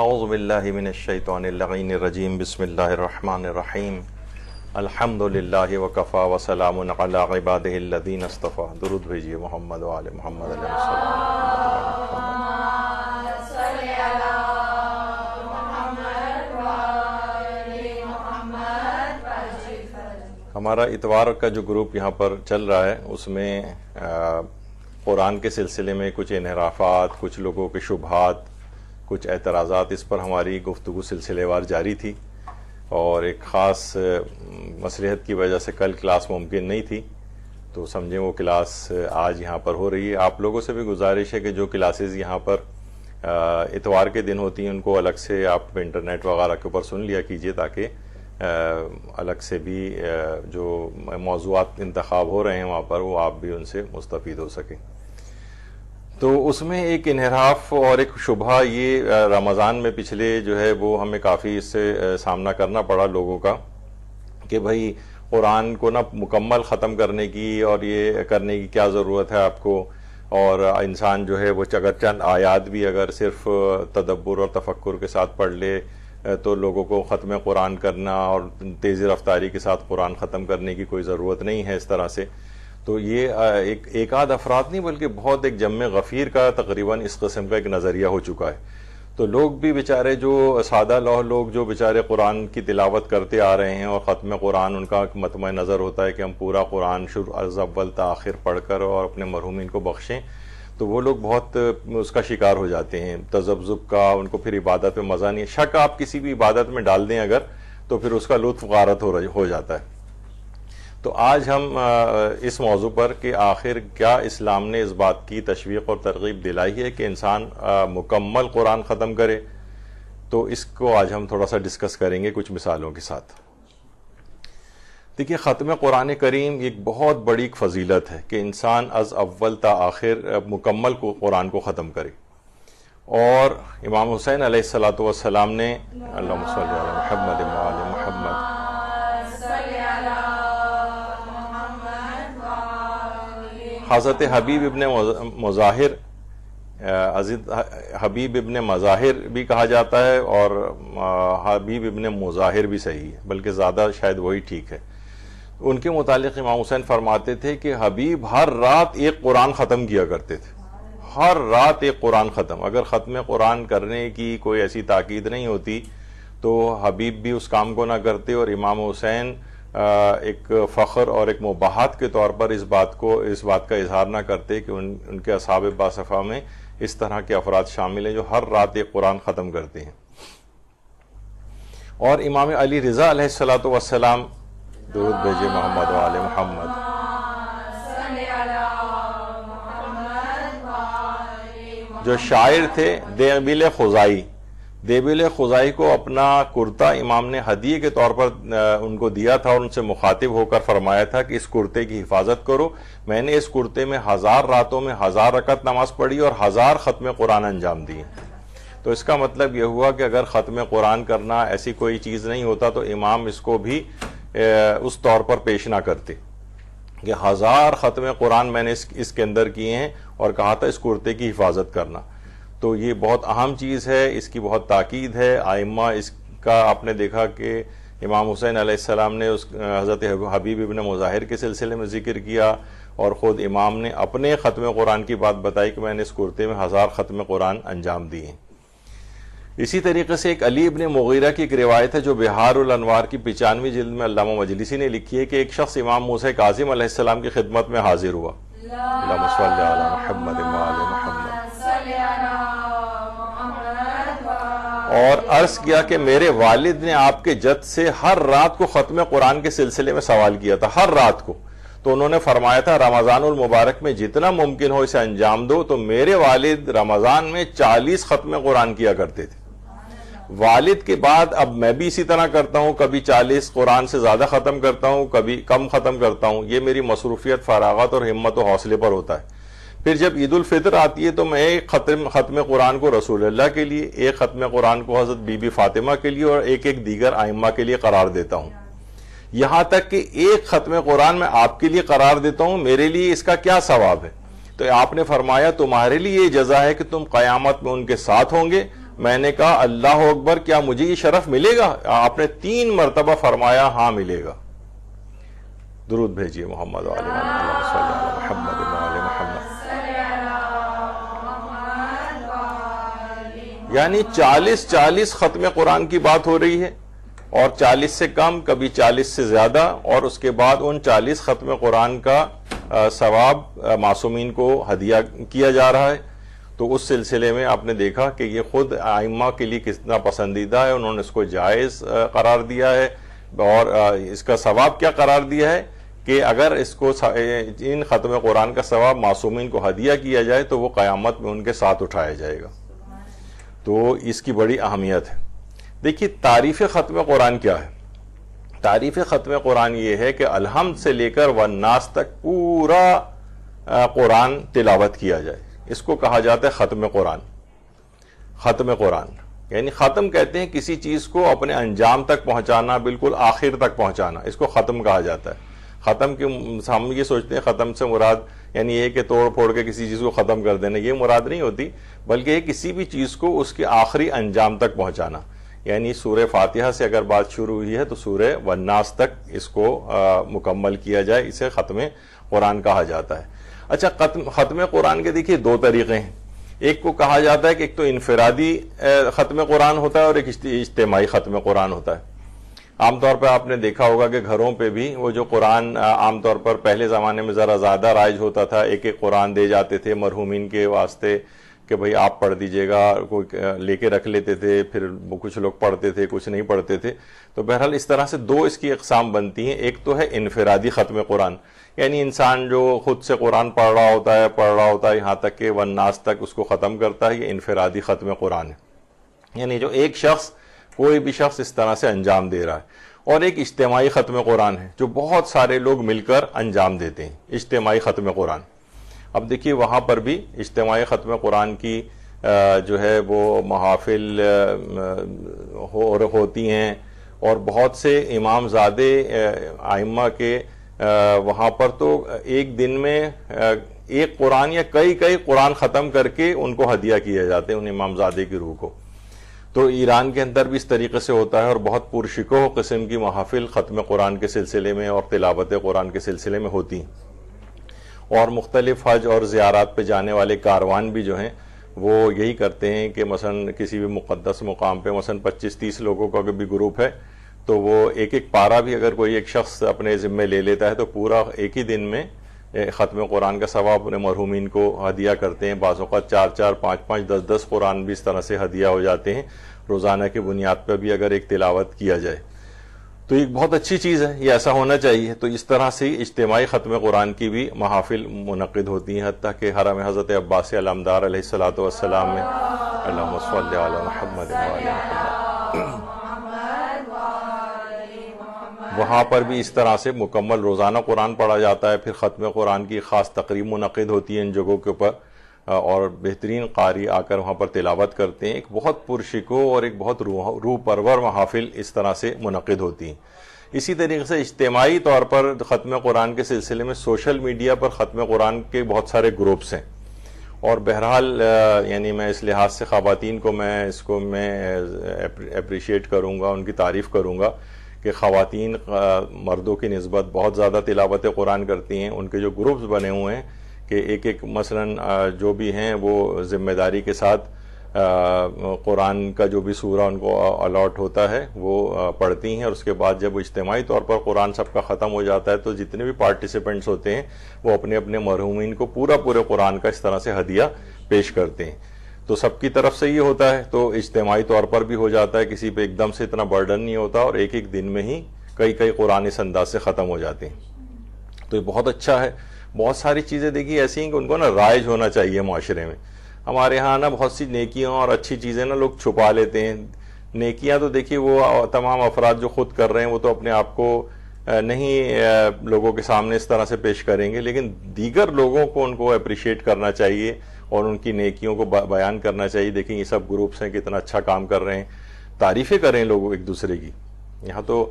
اعوذ باللہ من الشیطان اللعین الرجیم بسم اللہ الرحمن الرحیم الحمد للہ وکفا وسلام علی عبادہ الذین اصطفیٰ. درود بھیجیے محمد و آل محمد علیہ السلام. ہمارا اتوار کا جو گروپ یہاں پر چل رہا ہے اس میں قرآن کے سلسلے میں کچھ انحرافات، کچھ لوگوں کے شبہات، کچھ اعتراضات، اس پر ہماری گفتگو سلسلے وار جاری تھی، اور ایک خاص مصلحت کی وجہ سے کل کلاس ممکن نہیں تھی، تو سمجھیں وہ کلاس آج یہاں پر ہو رہی ہے. آپ لوگوں سے بھی گزارش ہے کہ جو کلاسز یہاں پر اتوار کے دن ہوتی ہیں ان کو الگ سے آپ انٹرنیٹ وغیرہ کے اوپر سن لیا کیجئے، تاکہ الگ سے بھی جو موضوعات انتخاب ہو رہے ہیں وہاں پر وہ آپ بھی ان سے مستفید ہو سکیں. تو اس میں ایک انحراف اور ایک شبہ یہ رمضان میں پچھلے جو ہے وہ ہمیں کافی اس سے سامنا کرنا پڑا لوگوں کا، کہ بھائی قرآن کو نا مکمل ختم کرنے کی اور یہ کرنے کی کیا ضرورت ہے آپ کو، اور انسان جو ہے وہ اگر چند آیات بھی اگر صرف تدبر اور تفکر کے ساتھ پڑھ لے تو لوگوں کو ختم قرآن کرنا اور تیزی رفتاری کے ساتھ قرآن ختم کرنے کی کوئی ضرورت نہیں ہے اس طرح سے. تو یہ ایک آدھ افراد نہیں بلکہ بہت ایک جمع غفیر کا تقریباً اس قسم کا ایک نظریہ ہو چکا ہے. تو لوگ بھی بیچارے جو سادہ لوگ جو بیچارے قرآن کی تلاوت کرتے آ رہے ہیں اور ختم قرآن ان کا مطمع نظر ہوتا ہے کہ ہم پورا قرآن شروع از اول تا آخر پڑھ کر اور اپنے مرحومین کو بخشیں، تو وہ لوگ بہت اس کا شکار ہو جاتے ہیں، تذبذب کا. ان کو پھر عبادت میں مزہ نہیں ہے. شک آپ کسی بھی عبادت میں ڈال دیں اگر تو پھر اس کا لطف غارت ہو جاتا ہے. تو آج ہم اس موضوع پر کہ آخر کیا اسلام نے اس بات کی تشویق اور ترغیب دلائی ہے کہ انسان مکمل قرآن ختم کرے، تو اس کو آج ہم تھوڑا سا ڈسکس کریں گے کچھ مثالوں کے ساتھ. دیکھیے، ختم قرآن کریم ایک بہت بڑی ایک فضیلت ہے کہ انسان از اول تا آخر مکمل قرآن کو ختم کرے. اور امام حسین علیہ السلام نے اللہم صلی علی محمد و آل محمد، حضرت حبیب ابن مظاہر، حبیب ابن مظاہر بھی کہا جاتا ہے اور حبیب ابن مظاہر بھی صحیح ہے، بلکہ زیادہ شاید وہی ٹھیک ہے. ان کے متعلق امام حسین فرماتے تھے کہ حبیب ہر رات ایک قرآن ختم کیا کرتے تھے، ہر رات ایک قرآن ختم. اگر ختم قرآن کرنے کی کوئی ایسی تاکید نہیں ہوتی تو حبیب بھی اس کام کو نہ کرتے، اور امام حسین ایک فخر اور ایک مباحت کے طور پر اس بات کا اظہار نہ کرتے کہ ان کے اصحاب باصفہ میں اس طرح کے افراد شامل ہیں جو ہر رات ایک قرآن ختم کرتے ہیں. اور امام علی رضا علیہ السلام، درود بھیجے محمد و آل محمد، جو شاعر تھے دیبل خزائی کو اپنا کرتا امام نے ہدیے کے طور پر ان کو دیا تھا، اور ان سے مخاطب ہو کر فرمایا تھا کہ اس کرتے کی حفاظت کرو. میں نے اس کرتے میں 1000 راتوں میں 1000 رکعت نماز پڑھی اور 1000 ختم قرآن انجام دیے. تو اس کا مطلب یہ ہوا کہ اگر ختم قرآن کرنا ایسی کوئی چیز نہیں ہوتا تو امام اس کو بھی اس طور پر پیش نہ کرتے کہ 1000 ختم قرآن میں نے اس کے اندر کیے ہیں، اور کہا تھا اس کرتے کی حفاظت کرنا. تو یہ بہت اہم چیز ہے، اس کی بہت تاکید ہے. آئمہ اس کا آپ نے دیکھا کہ امام حسین علیہ السلام نے اس حضرت حبیب ابن مظاہر کے سلسلے میں ذکر کیا، اور خود امام نے اپنے ختم قرآن کی بات بتائی کہ میں نے اس کرتے میں 1000 ختم قرآن انجام دیے. اسی طریقے سے ایک علی ابن مغیرہ کی ایک روایت ہے جو بہار الانوار کی 95ویں جلد میں علامہ مجلسی نے لکھی ہے کہ ایک شخص امام موسیٰ کاظم علیہ السلام کی خدمت میں حاضر ہوا، اللہم صلی علی محمد و آل محمد، اور عرض کیا کہ میرے والد نے آپ کے جد سے ہر رات کو ختم قرآن کے سلسلے میں سوال کیا تھا، ہر رات کو. تو انہوں نے فرمایا تھا رمضان المبارک میں جتنا ممکن ہو اسے انجام دو. تو میرے والد رمضان میں 40 ختم قرآن کیا کرتے تھے. والد کے بعد اب میں بھی اسی طرح کرتا ہوں، کبھی 40 قرآن سے زیادہ ختم کرتا ہوں، کبھی کم ختم کرتا ہوں. یہ میری مصروفیت، فراغت اور ہمت و حوصلے پر ہوتا ہے. پھر جب عید الفطر آتی ہے تو میں ایک ختم قرآن کو رسول اللہ کے لیے، ایک ختم قرآن کو حضرت بی بی فاطمہ کے لیے، اور ایک دیگر ائمہ کے لیے قرار دیتا ہوں. یہاں تک کہ ایک ختم قرآن میں آپ کے لیے قرار دیتا ہوں، میرے لیے اس کا کیا ثواب ہے؟ تو آپ نے فرمایا تمہارے لیے یہ جزا ہے کہ تم قیامت میں ان کے ساتھ ہوں گے، میں نے کہا اللہ اکبر، کیا مجھے یہ شرف ملے گا؟ آپ نے 3 مرتبہ فرمایا ہاں ملے گا۔ درود بھیجیے محمد وعلی محمد صلی اللہ علیہ محمد وعلی محمد۔ یعنی 40 ختم قرآن کی بات ہو رہی ہے، اور 40 سے کم، کبھی 40 سے زیادہ، اور اس کے بعد ان 40 ختم قرآن کا ثواب معصومین کو ہدیہ کیا جا رہا ہے۔ تو اس سلسلے میں آپ نے دیکھا کہ یہ خود ائمہ کے لیے کتنا پسندیدہ ہے، انہوں نے اس کو جائز قرار دیا ہے، اور اس کا ثواب کیا قرار دیا ہے کہ اگر اس کو ان ختم قرآن کا ثواب معصومین کو ہدیہ کیا جائے تو وہ قیامت میں ان کے ساتھ اٹھایا جائے گا۔ تو اس کی بڑی اہمیت ہے۔ دیکھیے تعریف ختم قرآن کیا ہے؟ تعریف ختم قرآن یہ ہے کہ الحمد سے لے کر والناس تک پورا قرآن تلاوت کیا جائے، اس کو کہا جاتا ہے ختم قرآن۔ ختم قرآن یعنی ختم کہتے ہیں کسی چیز کو اپنے انجام تک پہنچانا، بالکل آخر تک پہنچانا، اس کو ختم کہا جاتا ہے۔ ختم کی ہم یہ سوچتے ہیں ختم سے مراد یعنی یہ کہ توڑ پھوڑ کے کسی چیز کو ختم کر دینا، یہ مراد نہیں ہوتی، بلکہ یہ کسی بھی چیز کو اس کے آخری انجام تک پہنچانا۔ یعنی سورہ فاتحہ سے اگر بات شروع ہوئی ہے تو سورہ والناس تک اس کو مکمل کیا جائے، اسے ختم قرآن کہا جاتا ہے۔ اچھا، ختم قرآن کے دیکھیے 2 طریقے ہیں۔ ایک کو کہا جاتا ہے کہ ایک تو انفرادی ختم قرآن ہوتا ہے اور ایک اجتماعی ختم قرآن ہوتا ہے۔ عام طور پر آپ نے دیکھا ہوگا کہ گھروں پہ بھی وہ جو قرآن عام طور پر پہلے زمانے میں ذرا زیادہ رائج ہوتا تھا، ایک قرآن دے جاتے تھے مرحومین کے واسطے کہ بھئی آپ پڑھ دیجئے گا، کوئی لے کے رکھ لیتے تھے، پھر کچھ لوگ پڑھتے تھے، کچھ نہیں پڑھتے تھے۔ تو بہرحال اس طرح سے 2 اس کی اقسام بنتی ہیں۔ ایک تو ہے انفرادی ختم قرآن، یعنی انسان جو خود سے قرآن پڑھ رہا ہوتا ہے یہاں تک کہ والناس تک اس کو ختم کرتا ہے، یہ انفرادی ختم قرآن ہے، یعنی جو ایک شخص، کوئی بھی شخص اس طرح سے انجام دے رہا ہے۔ اور ایک اجتماعی ختم قرآن ہے جو بہت سارے لوگ مل کر انجام دیتے ہیں، اجتماعی ختم قرآن۔ اب دیکھیے وہاں پر بھی اجتماعی ختم قرآن کی جو ہے وہ محافل ہوتی ہیں، اور بہت سے امام زادے ائمہ کے وہاں پر تو ایک دن میں ایک قرآن یا کئی قرآن ختم کر کے ان کو ہدیہ کیے جاتے ہیں، ان امام زادے کی روح کو۔ تو ایران کے اندر بھی اس طریقے سے ہوتا ہے، اور بہت پرشکوہ قسم کی محافل ختم قرآن کے سلسلے میں اور تلاوت قرآن کے سلسلے میں ہوتی ہیں۔ اور مختلف حج اور زیارات پہ جانے والے کاروان بھی جو ہیں وہ یہی کرتے ہیں کہ مثلا کسی بھی مقدس مقام پہ مثلا 25-30 لوگوں کا بھی گروپ ہے تو وہ ایک پارہ بھی اگر کوئی ایک شخص اپنے ذمے لے لیتا ہے تو پورا ایک ہی دن میں ختم قرآن کا ثواب اپنے مرحومین کو ہدیہ کرتے ہیں۔ بعض اوقات 4-4، 5-5، 10-10 قرآن بھی اس طرح سے ہدیہ ہو جاتے ہیں روزانہ کی بنیاد پہ بھی اگر ایک تلاوت کیا جائے تو یہ بہت اچھی چیز ہے، یہ ایسا ہونا چاہیے۔ تو اس طرح سے اجتماعی ختم قرآن کی بھی محافل منعقد ہوتی ہیں، حتیٰ کہ حرم حضرت عباس علمدار علیہ الصلوۃ والسلام میں اللہم صلی علی محمد وعلی محمد، وہاں پر بھی اس طرح سے مکمل روزانہ قرآن پڑھا جاتا ہے۔ پھر ختم قرآن کی خاص تقریب منعقد ہوتی ہے ان جگہوں کے اوپر، اور بہترین قاری آ کر وہاں پر تلاوت کرتے ہیں۔ ایک بہت پرشکوہ اور ایک بہت روح پرور محافل اس طرح سے منعقد ہوتی ہیں۔ اسی طریقے سے اجتماعی طور پر ختم قرآن کے سلسلے میں سوشل میڈیا پر ختم قرآن کے بہت سارے گروپس ہیں، اور بہرحال یعنی میں اس لحاظ سے خواتین کو میں اپریشیٹ کروں گا، ان کی تعریف کروں گا کہ خواتین مردوں کی نسبت بہت زیادہ تلاوت قرآن کرتی ہیں۔ ان کے جو گروپس بنے ہوئے ہیں کہ ایک مثلا جو بھی ہیں وہ ذمہ داری کے ساتھ قرآن کا جو بھی سورہ ان کو الاٹ ہوتا ہے وہ پڑھتی ہیں، اور اس کے بعد جب اجتماعی طور پر قرآن سب کا ختم ہو جاتا ہے تو جتنے بھی پارٹیسپینٹس ہوتے ہیں وہ اپنے اپنے مرحومین کو پورے قرآن کا اس طرح سے ہدیہ پیش کرتے ہیں۔ تو سب کی طرف سے یہ ہوتا ہے، تو اجتماعی طور پر بھی ہو جاتا ہے، کسی پہ ایک دم سے اتنا برڈن نہیں ہوتا، اور ایک دن میں ہی کئی قرآن اس انداز سے ختم ہو جاتے ہیں۔ تو یہ بہت اچھا ہے۔ بہت ساری چیزیں دیکھیے ایسی ہیں کہ ان کو رائج ہونا چاہیے معاشرے میں۔ ہمارے ہاں بہت سی نیکیاں اور اچھی چیزیں لوگ چھپا لیتے ہیں۔ نیکیاں تو دیکھیے وہ تمام افراد جو خود کر رہے ہیں وہ تو اپنے آپ کو نہیں لوگوں کے سامنے اس طرح سے پیش کریں گے، لیکن دیگر لوگوں کو ان کو اپریشیٹ کرنا چاہیے اور ان کی نیکیوں کو بیان کرنا چاہیے۔ دیکھیں یہ سب گروپس ہیں کتنا اچھا کام کر رہے ہیں، تعریفیں کریں لوگ ایک دوسرے کی۔ یہاں تو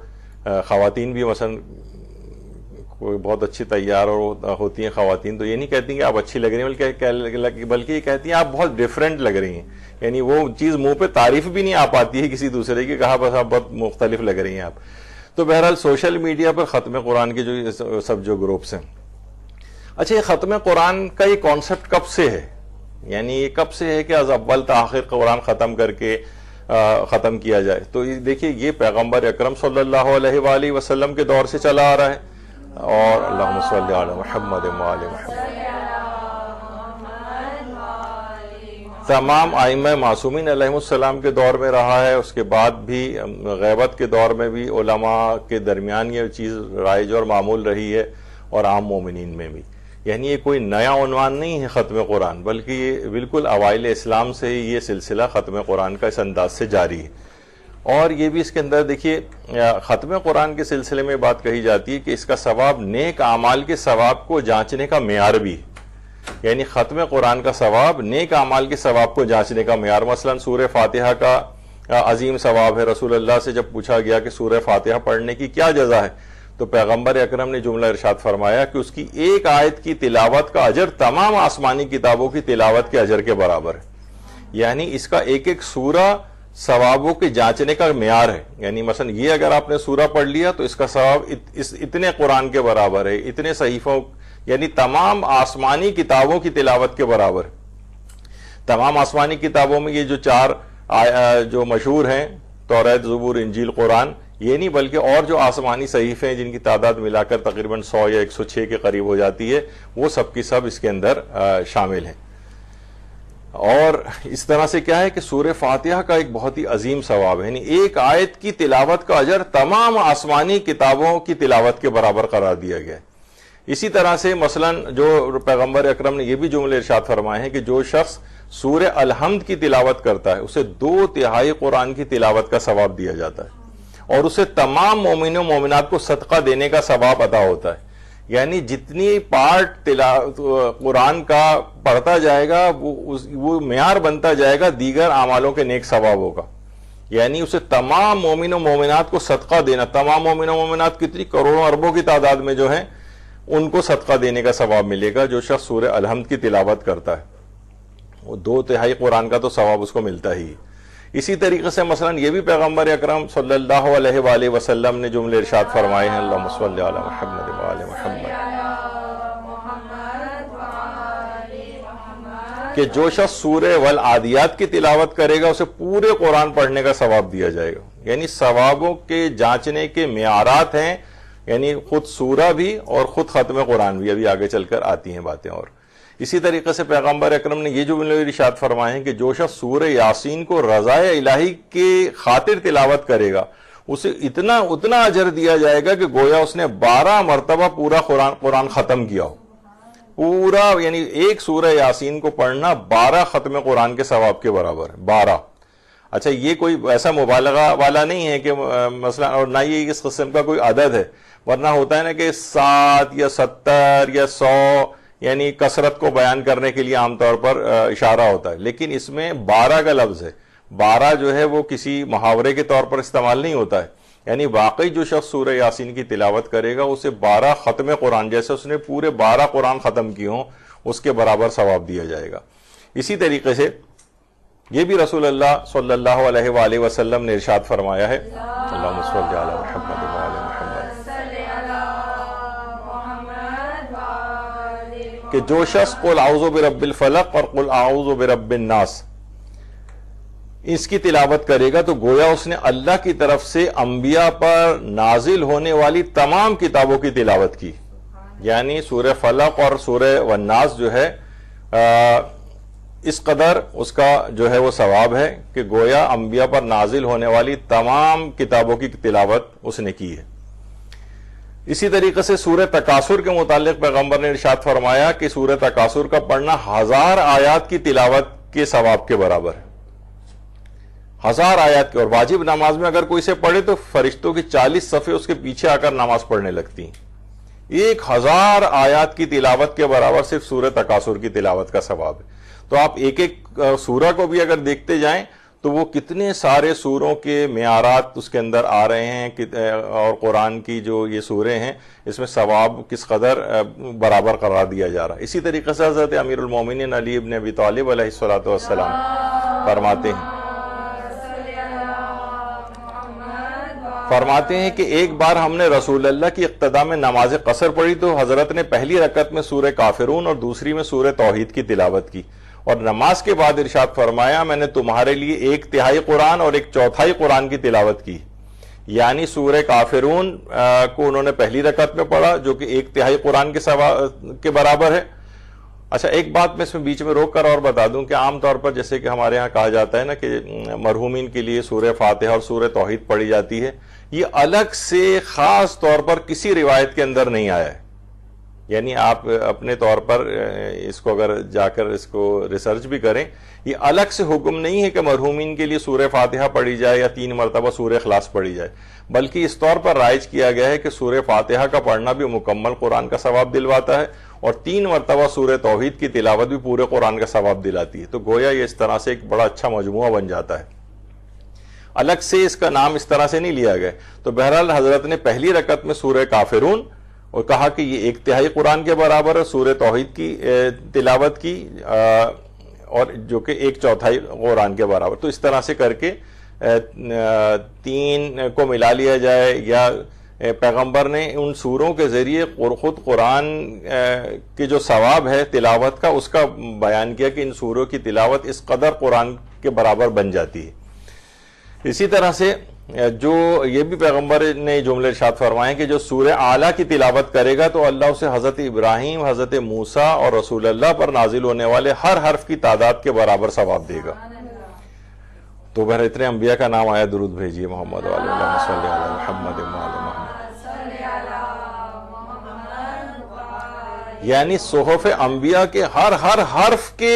خواتین بھی مثلا کوئی بہت اچھی تیار ہوتی ہیں خواتین تو یہ نہیں کہتی کہ آپ اچھی لگ رہی ہیں، بلکہ یہ کہتی ہیں آپ بہت ڈفرینٹ لگ رہی ہیں. یعنی وہ چیز منہ پہ تعریف بھی نہیں آ پاتی ہے کسی دوسرے کی، کہا بس آپ بہت مختلف لگ رہی ہیں آپ. تو بہرحال سوشل میڈیا پر ختم قرآن کے جو سب جو گروپس ہیں. اچھا، یہ ختم قرآن کا یہ کانسیپٹ کب سے ہے؟ یعنی یہ کب سے ہے کہ از اول تا آخر قرآن ختم کر کے ختم کیا جائے؟ تو دیکھیے، یہ پیغمبر اکرم صلی اللہ علیہ وآلہ وسلم کے دور سے چلا آ رہا ہے. اور اللہم صلی علی محمد وآل محمد. تمام ائمہ معصومین علیہ السلام کے دور میں رہا ہے، اس کے بعد بھی غیبت کے دور میں بھی علماء کے درمیان یہ چیز رائج اور معمول رہی ہے، اور عام مومنین میں بھی. یعنی یہ کوئی نیا عنوان نہیں ہے ختم قرآن، بلکہ یہ بالکل اوائل اسلام سے ہی یہ سلسلہ ختم قرآن کا اس انداز سے جاری ہے. اور یہ بھی اس کے اندر دیکھیے، ختم قرآن کے سلسلے میں بات کہی جاتی ہے کہ اس کا ثواب نیک اعمال کے ثواب کو جانچنے کا معیار بھی ہے. یعنی ختم قرآن کا ثواب نیک اعمال کے ثواب کو جانچنے کا معیار. مثلا سورہ فاتحہ کا عظیم ثواب ہے. رسول اللہ سے جب پوچھا گیا کہ سورہ فاتحہ پڑھنے کی کیا جزا ہے، تو پیغمبر اکرم نے جملہ ارشاد فرمایا کہ اس کی ایک آیت کی تلاوت کا اجر تمام آسمانی کتابوں کی تلاوت کے اجر کے برابر ہے. یعنی اس کا ایک ایک سورہ ثوابوں کے جانچنے کا معیار ہے. یعنی مثلا یہ اگر آپ نے سورہ پڑھ لیا تو اس کا ثواب اتنے قرآن کے برابر ہے، اتنے صحیفوں، یعنی تمام آسمانی کتابوں کی تلاوت کے برابر. تمام آسمانی کتابوں میں یہ جو چار جو مشہور ہیں، توریت، زبور، انجیل، قرآن، یہ نہیں بلکہ اور جو آسمانی صحیفے ہیں جن کی تعداد ملا کر تقریباً 100 یا 106 کے قریب ہو جاتی ہے، وہ سب کی سب اس کے اندر شامل ہیں. اور اس طرح سے کیا ہے کہ سورہ فاتحہ کا ایک بہت ہی عظیم ثواب ہے. یعنی ایک آیت کی تلاوت کا اجر تمام آسمانی کتابوں کی تلاوت کے برابر قرار دیا گیا ہے. اسی طرح سے مثلا جو پیغمبر اکرم نے یہ بھی جملے ارشاد فرمائے ہیں کہ جو شخص سورہ الحمد کی تلاوت کرتا ہے اسے 2/3 قرآن کی تلاوت کا ثواب دیا جاتا ہے، اور اسے تمام مومنوں و مومنات کو صدقہ دینے کا ثواب عطا ہوتا ہے. یعنی جتنی پارٹ قرآن کا پڑھتا جائے گا وہ معیار بنتا جائے گا دیگر اعمالوں کے نیک ثوابوں کا. یعنی اسے تمام مومنوں و مومنات کو صدقہ دینا، تمام مومنوں و مومنات کتنی کروڑوں اربوں کی تعداد میں جو ہیں ان کو صدقہ دینے کا ثواب ملے گا جو شخص سورہ الحمد کی تلاوت کرتا ہے. وہ 2/3 قرآن کا تو ثواب اس کو ملتا ہی. اسی طریقے سے مثلا یہ بھی پیغمبر اکرم صلی اللہ علیہ وآلہ وسلم نے جملے ارشاد فرمائے ہیں، اللہم صلی علی محمد وآل محمد، کہ جو شخص سورہ والعادیات کی تلاوت کرے گا اسے پورے قرآن پڑھنے کا ثواب دیا جائے گا. یعنی ثوابوں کے جانچنے کے معیارات ہیں، یعنی خود سورہ بھی اور خود ختم قرآن بھی. ابھی آگے چل کر آتی ہیں باتیں. اور اسی طریقے سے پیغمبر اکرم نے یہ جملے ارشاد فرمائے ہیں کہ جو شخص سورہ یاسین کو رضائے الہی کی خاطر تلاوت کرے گا اسے اتنا اجر دیا جائے گا کہ گویا اس نے 12 مرتبہ پورا قرآن ختم کیا ہو. پورا، یعنی ایک سورہ یاسین کو پڑھنا 12 ختم قرآن کے ثواب کے برابر ہے. 12. اچھا، یہ کوئی ایسا مبالغہ والا نہیں ہے کہ مثلا، اور نہ یہ اس قسم کا کوئی عدد ہے، ورنہ ہوتا ہے نا کہ 7 یا 70 یا 100، یعنی کثرت کو بیان کرنے کے لیے عام طور پر اشارہ ہوتا ہے. لیکن اس میں 12 کا لفظ ہے. 12 جو ہے وہ کسی محاورے کے طور پر استعمال نہیں ہوتا ہے. یعنی واقعی جو شخص سورہ یاسین کی تلاوت کرے گا اسے 12 ختم قرآن، جیسے اس نے پورے 12 قرآن ختم کیے ہوں، اس کے برابر ثواب دیا جائے گا. اسی طریقے سے یہ بھی رسول اللہ صلی اللہ علیہ وآلہ وسلم نے ارشاد فرمایا ہے، اللہم صلی علی محمد وآل محمد، کہ جو شخص قل اعوذ برب الفلق اور قل اعوذ برب الناس اس کی تلاوت کرے گا تو گویا اس نے اللہ کی طرف سے انبیاء پر نازل ہونے والی تمام کتابوں کی تلاوت کی. یعنی سورہ فلق اور سورہ والناس جو ہے اس قدر اس کا جو ہے وہ ثواب ہے کہ گویا انبیاء پر نازل ہونے والی تمام کتابوں کی تلاوت اس نے کی ہے. اسی طریقے سے سورہ تکاثر کے متعلق پیغمبر نے ارشاد فرمایا کہ سورہ تکاثر کا پڑھنا 1000 آیات کی تلاوت کے ثواب کے برابر ہے. 1000 آیات کی. اور واجب نماز میں اگر کوئی سے پڑھے تو فرشتوں کی 40 صفیں اس کے پیچھے آ کر نماز پڑھنے لگتی ہیں. 1000 آیات کی تلاوت کے برابر صرف سورہ تکاثر کی تلاوت کا ثواب ہے. تو آپ ایک ایک سورہ کو بھی اگر دیکھتے جائیں تو وہ کتنے سارے سوروں کے معیارات اس کے اندر آ رہے ہیں، اور قرآن کی جو یہ سورے ہیں اس میں ثواب کس قدر برابر قرار دیا جا رہا ہے۔ اسی طریقے سے حضرت امیر المومنین علی ابن ابی طالب علیہ الصلوۃ والسلام فرماتے ہیں کہ ایک بار ہم نے رسول اللہ کی اقتداء میں نماز قصر پڑھی تو حضرت نے پہلی رکعت میں سورہ کافرون اور دوسری میں سورہ توحید کی تلاوت کی، اور نماز کے بعد ارشاد فرمایا میں نے تمہارے لیے 1/3 قرآن اور 1/4 قرآن کی تلاوت کی، یعنی سورہ کافرون کو انہوں نے پہلی رکعت میں پڑھا جو کہ 1/3 قرآن کے برابر ہے۔ اچھا، ایک بات میں اس میں بیچ میں روک کر اور بتا دوں کہ عام طور پر جیسے کہ ہمارے ہاں کہا جاتا ہے نا کہ مرحومین کے لیے سورہ فاتحہ اور سورہ توحید پڑھی جاتی ہے، یہ الگ سے خاص طور پر کسی روایت کے اندر نہیں آیا ہے، یعنی آپ اپنے طور پر اس کو اگر جا کر اس کو ریسرچ بھی کریں، یہ الگ سے حکم نہیں ہے کہ مرحومین کے لیے سورہ فاتحہ پڑھی جائے یا 3 مرتبہ سورہ اخلاص پڑھی جائے، بلکہ اس طور پر رائج کیا گیا ہے کہ سورہ فاتحہ کا پڑھنا بھی مکمل قرآن کا ثواب دلواتا ہے، اور 3 مرتبہ سورہ توحید کی تلاوت بھی پورے قرآن کا ثواب دلاتی ہے۔ تو گویا یہ اس طرح سے ایک بڑا اچھا مجموعہ بن جاتا ہے، الگ سے اس کا نام اس طرح سے نہیں لیا گیا۔ تو بہرحال حضرت نے پہلی رکعت میں سورہ کافرون اور کہا کہ یہ 1/3 قرآن کے برابر ہے، سورہ توحید کی تلاوت کی، اور جو کہ 1/4 قرآن کے برابر۔ تو اس طرح سے کر کے 3 کو ملا لیا جائے، یا پیغمبر نے ان سوروں کے ذریعے خود قرآن کے جو ثواب ہے تلاوت کا اس کا بیان کیا کہ ان سوروں کی تلاوت اس قدر قرآن کے برابر بن جاتی ہے۔ اسی طرح سے جو یہ بھی پیغمبر نے جملے ارشاد فرمائے کہ جو سورہ اعلیٰ کی تلاوت کرے گا تو اللہ اسے حضرت ابراہیم، حضرت موسیٰ اور رسول اللہ پر نازل ہونے والے ہر حرف کی تعداد کے برابر ثواب دے گا۔ تو بہر اتنے انبیاء کا نام آیا، درود بھیجیے محمد وعلی اللہم صلی علی محمد وعلی محمد، یعنی صحف انبیاء کے ہر حرف کے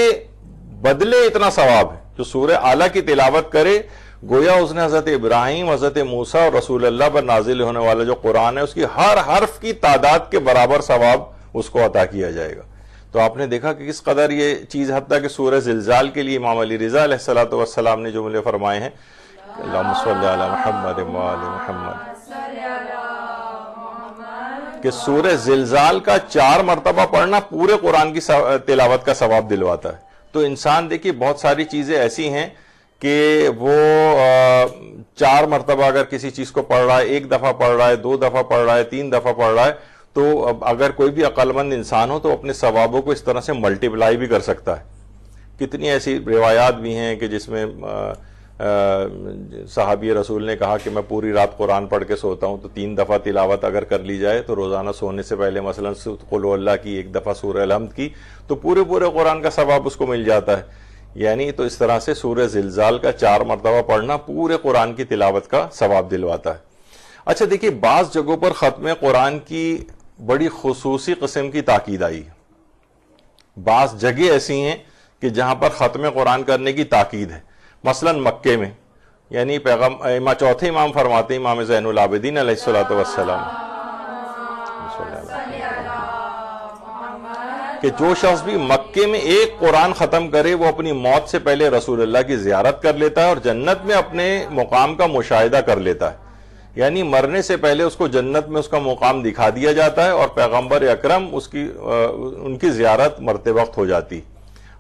بدلے اتنا ثواب ہے۔ جو سورہ اعلیٰ کی تلاوت کرے گویا اس نے حضرت ابراہیم، حضرت موسیٰ اور رسول اللہ پر نازل ہونے والا جو قرآن ہے اس کی ہر حرف کی تعداد کے برابر ثواب اس کو عطا کیا جائے گا۔ تو آپ نے دیکھا کہ کس قدر یہ چیز، حتیٰ کہ سورہ زلزال کے لیے امام علی رضا علیہ السلام نے جملے فرمائے ہیں، اللہم صلی علی محمد وآل محمد، کہ سورہ زلزال کا 4 مرتبہ پڑھنا پورے قرآن کی تلاوت کا ثواب دلواتا ہے۔ تو انسان دیکھیے بہت ساری چیزیں ایسی ہیں کہ وہ 4 مرتبہ اگر کسی چیز کو پڑھ رہا ہے، 1 دفعہ پڑھ رہا ہے، 2 دفعہ پڑھ رہا ہے، 3 دفعہ پڑھ رہا ہے، تو اگر کوئی بھی عقل مند انسان ہو تو اپنے ثوابوں کو اس طرح سے ملٹیپلائی بھی کر سکتا ہے۔ کتنی ایسی روایات بھی ہیں کہ جس میں صحابی رسول نے کہا کہ میں پوری رات قرآن پڑھ کے سوتا ہوں، تو 3 دفعہ تلاوت اگر کر لی جائے تو روزانہ سونے سے پہلے مثلا قل هو اللہ کی، 1 دفعہ سورہ الحمد کی، تو پورے قرآن کا ثواب اس کو مل جاتا ہے۔ یعنی تو اس طرح سے سورہ زلزال کا 4 مرتبہ پڑھنا پورے قرآن کی تلاوت کا ثواب دلواتا ہے۔ اچھا دیکھیے، بعض جگہوں پر ختم قرآن کی بڑی خصوصی قسم کی تاکید آئی ہے۔ بعض جگہ ایسی ہیں کہ جہاں پر ختم قرآن کرنے کی تاکید ہے، مثلا مکے میں، یعنی چوتھے امام فرماتے ہیں، امام زین العابدین علیہ الصلوۃ والسلام، کہ جو شخص بھی مکے میں 1 قرآن ختم کرے وہ اپنی موت سے پہلے رسول اللہ کی زیارت کر لیتا ہے اور جنت میں اپنے مقام کا مشاہدہ کر لیتا ہے، یعنی مرنے سے پہلے اس کو جنت میں اس کا مقام دکھا دیا جاتا ہے اور پیغمبر اکرم ان کی زیارت مرتے وقت ہو جاتی۔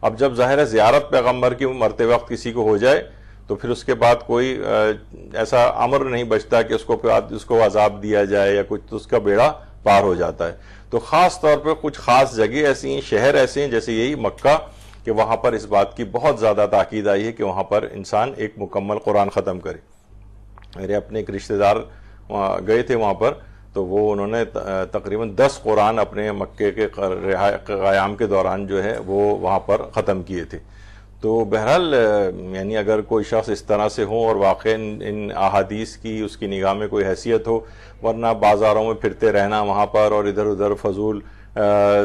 اب جب ظاہر ہے زیارت پیغمبر کی مرتے وقت کسی کو ہو جائے تو پھر اس کے بعد کوئی ایسا امر نہیں بچتا کہ اس کو عذاب دیا جائے یا کچھ، تو اس کا بیڑا پار ہو جاتا ہے۔ تو خاص طور پر کچھ خاص جگہ ایسی ہیں، شہر ایسے ہیں جیسے یہی مکہ، کہ وہاں پر اس بات کی بہت زیادہ تاکید آئی ہے کہ وہاں پر انسان ایک مکمل قرآن ختم کرے۔ میرے اپنے ایک رشتہ دار گئے تھے وہاں پر، تو وہ انہوں نے تقریباً 10 قرآن اپنے مکے کے قیام کے دوران جو ہے وہ وہاں پر ختم کیے تھے۔ تو بہرحال یعنی اگر کوئی شخص اس طرح سے ہو اور واقع ان احادیث کی اس کی نگاہ میں کوئی حیثیت ہو، ورنہ بازاروں میں پھرتے رہنا وہاں پر اور ادھر ادھر فضول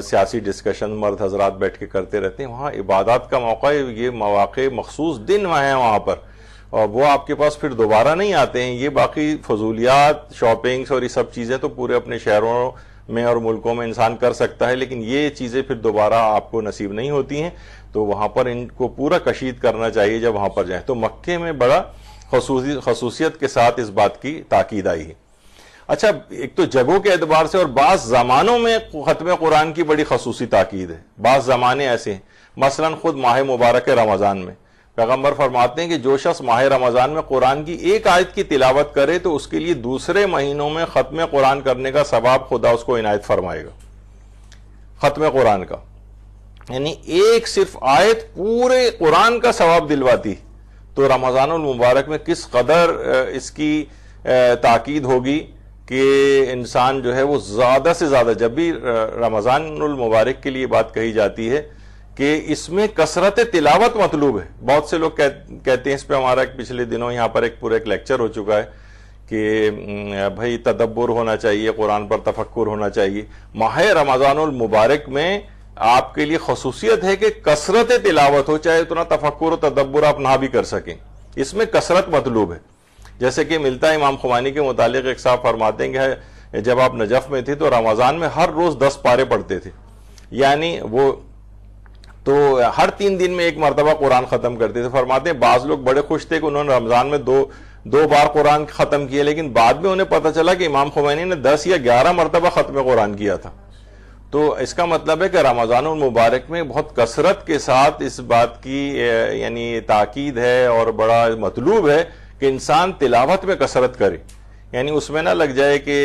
سیاسی ڈسکشن مرد حضرات بیٹھ کے کرتے رہتے ہیں، وہاں عبادات کا موقع ہے، یہ مواقع مخصوص دن ہیں وہاں پر، اور وہ آپ کے پاس پھر دوبارہ نہیں آتے ہیں۔ یہ باقی فضولیات، شاپنگز اور یہ سب چیزیں تو پورے اپنے شہروں میں اور ملکوں میں انسان کر سکتا ہے، لیکن یہ چیزیں پھر دوبارہ آپ کو نصیب نہیں ہوتی ہیں، تو وہاں پر ان کو پورا کشید کرنا چاہیے جب وہاں پر جائیں۔ تو مکے میں بڑا خصوصیت کے ساتھ اس بات کی تاکید آئی ہے۔ اچھا، ایک تو جگہوں کے اعتبار سے اور بعض زمانوں میں ختم قرآن کی بڑی خصوصی تاکید ہے۔ بعض زمانے ایسے ہیں، مثلا خود ماہ مبارک رمضان میں پیغمبر فرماتے ہیں کہ جو شخص ماہ رمضان میں قرآن کی ایک آیت کی تلاوت کرے تو اس کے لیے دوسرے مہینوں میں ختم قرآن کرنے کا ثواب خدا اس کو عنایت فرمائے گا۔ ختم قرآن کا یعنی ایک صرف آیت پورے قرآن کا ثواب دلواتی، تو رمضان المبارک میں کس قدر اس کی تاکید ہوگی کہ انسان جو ہے وہ زیادہ سے زیادہ، جب بھی رمضان المبارک کے لیے بات کہی جاتی ہے کہ اس میں کثرت تلاوت مطلوب ہے۔ بہت سے لوگ کہتے ہیں، اس پہ ہمارا پچھلے دنوں یہاں پر ایک لیکچر ہو چکا ہے کہ بھائی تدبر ہونا چاہیے، قرآن پر تفکر ہونا چاہیے۔ ماہ رمضان المبارک میں آپ کے لیے خصوصیت ہے کہ کثرت تلاوت ہو، چاہے اتنا تفکر و تدبر آپ نہ بھی کر سکیں، اس میں کثرت مطلوب ہے۔ جیسے کہ ملتا ہے امام خمینی کے متعلق، ایک صاحب فرماتے ہیں کہ جب آپ نجف میں تھے تو رمضان میں ہر روز 10 پارے پڑھتے تھے، یعنی وہ تو ہر 3 دن میں ایک مرتبہ قرآن ختم کرتے تھے۔ فرماتے ہیں بعض لوگ بڑے خوش تھے کہ انہوں نے رمضان میں دو بار قرآن ختم کیا، لیکن بعد میں انہیں پتہ چلا کہ امام خمینی نے 10 یا 11 مرتبہ ختم قرآن کیا تھا۔ تو اس کا مطلب ہے کہ رمضان المبارک میں بہت کثرت کے ساتھ اس بات کی یعنی تاکید ہے اور بڑا مطلوب ہے کہ انسان تلاوت میں کثرت کرے، یعنی اس میں نہ لگ جائے کہ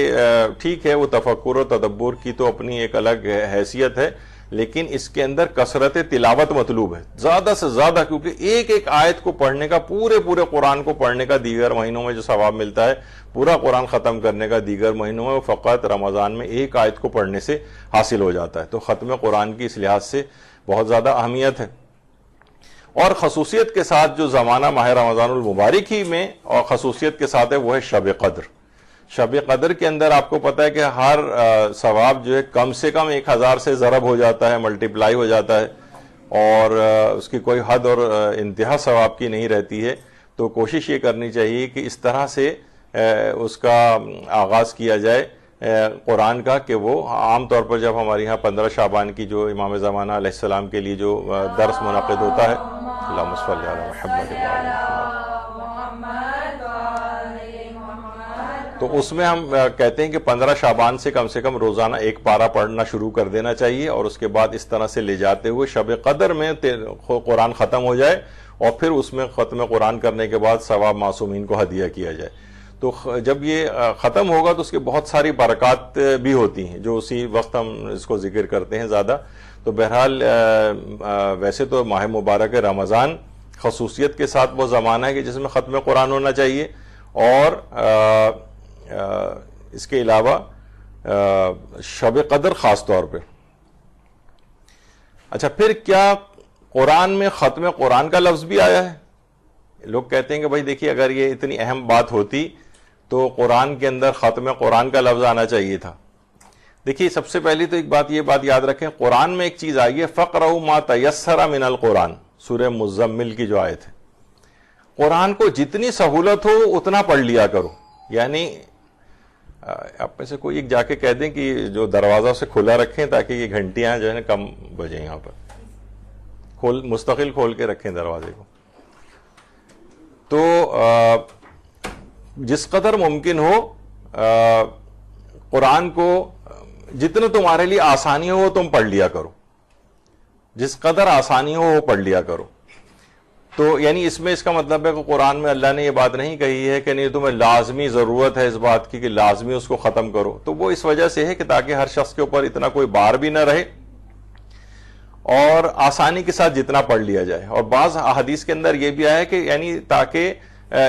ٹھیک ہے وہ تفکر و تدبر کی تو اپنی ایک الگ حیثیت ہے، لیکن اس کے اندر کثرت تلاوت مطلوب ہے زیادہ سے زیادہ، کیونکہ ایک ایک آیت کو پڑھنے کا، پورے قرآن کو پڑھنے کا دیگر مہینوں میں جو ثواب ملتا ہے، پورا قرآن ختم کرنے کا دیگر مہینوں میں، وہ فقط رمضان میں ایک آیت کو پڑھنے سے حاصل ہو جاتا ہے۔ تو ختم قرآن کی اس لحاظ سے بہت زیادہ اہمیت ہے۔ اور خصوصیت کے ساتھ جو زمانہ ماہ رمضان المبارک ہی میں اور خصوصیت کے ساتھ ہے وہ ہے شب قدر۔ شب قدر کے اندر آپ کو پتہ ہے کہ ہر ثواب جو ہے کم سے کم 1000 سے ضرب ہو جاتا ہے، ملٹیپلائی ہو جاتا ہے، اور اس کی کوئی حد اور انتہا ثواب کی نہیں رہتی ہے۔ تو کوشش یہ کرنی چاہیے کہ اس طرح سے اس کا آغاز کیا جائے قرآن کا کہ وہ عام طور پر جب ہمارے یہاں 15 شعبان کی جو امام زمانہ علیہ السلام کے لیے جو درس منعقد ہوتا ہے، اللہم صلی علی محمد تو اس میں ہم کہتے ہیں کہ 15 شعبان سے کم روزانہ ایک پارہ پڑھنا شروع کر دینا چاہیے، اور اس کے بعد اس طرح سے لے جاتے ہوئے شب قدر میں قرآن ختم ہو جائے، اور پھر اس میں ختم قرآن کرنے کے بعد ثواب معصومین کو ہدیہ کیا جائے۔ تو جب یہ ختم ہوگا تو اس کے بہت ساری برکات بھی ہوتی ہیں جو اسی وقت ہم اس کو ذکر کرتے ہیں زیادہ۔ تو بہرحال ویسے تو ماہ مبارک رمضان خصوصیت کے ساتھ وہ زمانہ ہے کہ جس میں ختم قرآن ہونا چاہیے، اور اس کے علاوہ شب قدر خاص طور پہ۔ اچھا، پھر کیا قرآن میں ختم قرآن کا لفظ بھی آیا ہے؟ لوگ کہتے ہیں کہ بھائی دیکھیے، اگر یہ اتنی اہم بات ہوتی تو قرآن کے اندر ختم قرآن کا لفظ آنا چاہیے تھا۔ دیکھیے، سب سے پہلی تو ایک بات یہ بات یاد رکھیں، قرآن میں ایک چیز آئی ہے، فَقْرَؤْا مَا تَيَسَّرَ مِنَ الْقُرْآنِ، سورہ مزمل کی جو آیت ہے۔ قرآن کو جتنی سہولت ہو اتنا پڑھ لیا کرو، یعنی آپ میں سے کوئی ایک جا کے کہہ دیں کہ جو دروازہ سے کھلا رکھیں تاکہ یہ گھنٹیاں جو ہے نا کم بجیں، یہاں پر مستقل کھول کے رکھیں دروازے کو۔ تو جس قدر ممکن ہو قرآن کو جتنا تمہارے لیے آسانی ہو وہ تم پڑھ لیا کرو، جس قدر آسانی ہو وہ پڑھ لیا کرو۔ تو یعنی اس میں اس کا مطلب ہے کہ قرآن میں اللہ نے یہ بات نہیں کہی ہے کہ نہیں تمہیں لازمی ضرورت ہے اس بات کی کہ لازمی اس کو ختم کرو، تو وہ اس وجہ سے ہے کہ تاکہ ہر شخص کے اوپر اتنا کوئی بار بھی نہ رہے اور آسانی کے ساتھ جتنا پڑھ لیا جائے۔ اور بعض احادیث کے اندر یہ بھی آیا کہ یعنی تاکہ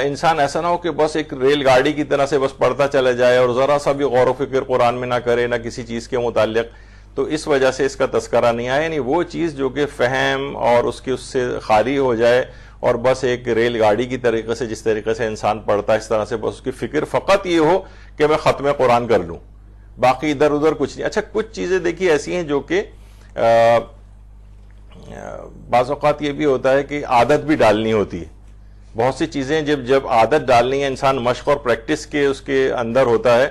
انسان ایسا نہ ہو کہ بس ایک ریل گاڑی کی طرح سے بس پڑھتا چلا جائے اور ذرا سا بھی غور و فکر قرآن میں نہ کرے، نہ کسی چیز کے متعلق، تو اس وجہ سے اس کا تذکرہ نہیں آیا۔ یعنی وہ چیز جو کہ فہم اور اس سے خالی ہو جائے، اور بس ایک ریل گاڑی کی طریقے سے جس طریقے سے انسان پڑھتا ہے اس طرح سے بس اس کی فکر فقط یہ ہو کہ میں ختم قرآن کر لوں، باقی ادھر ادھر کچھ نہیں۔ اچھا، کچھ چیزیں دیکھیے ایسی ہیں جو کہ بعض اوقات یہ بھی ہوتا ہے کہ عادت بھی ڈالنی ہوتی ہے۔ بہت سی چیزیں جب عادت ڈالنی ہے، انسان مشق اور پریکٹس کے اس کے اندر ہوتا ہے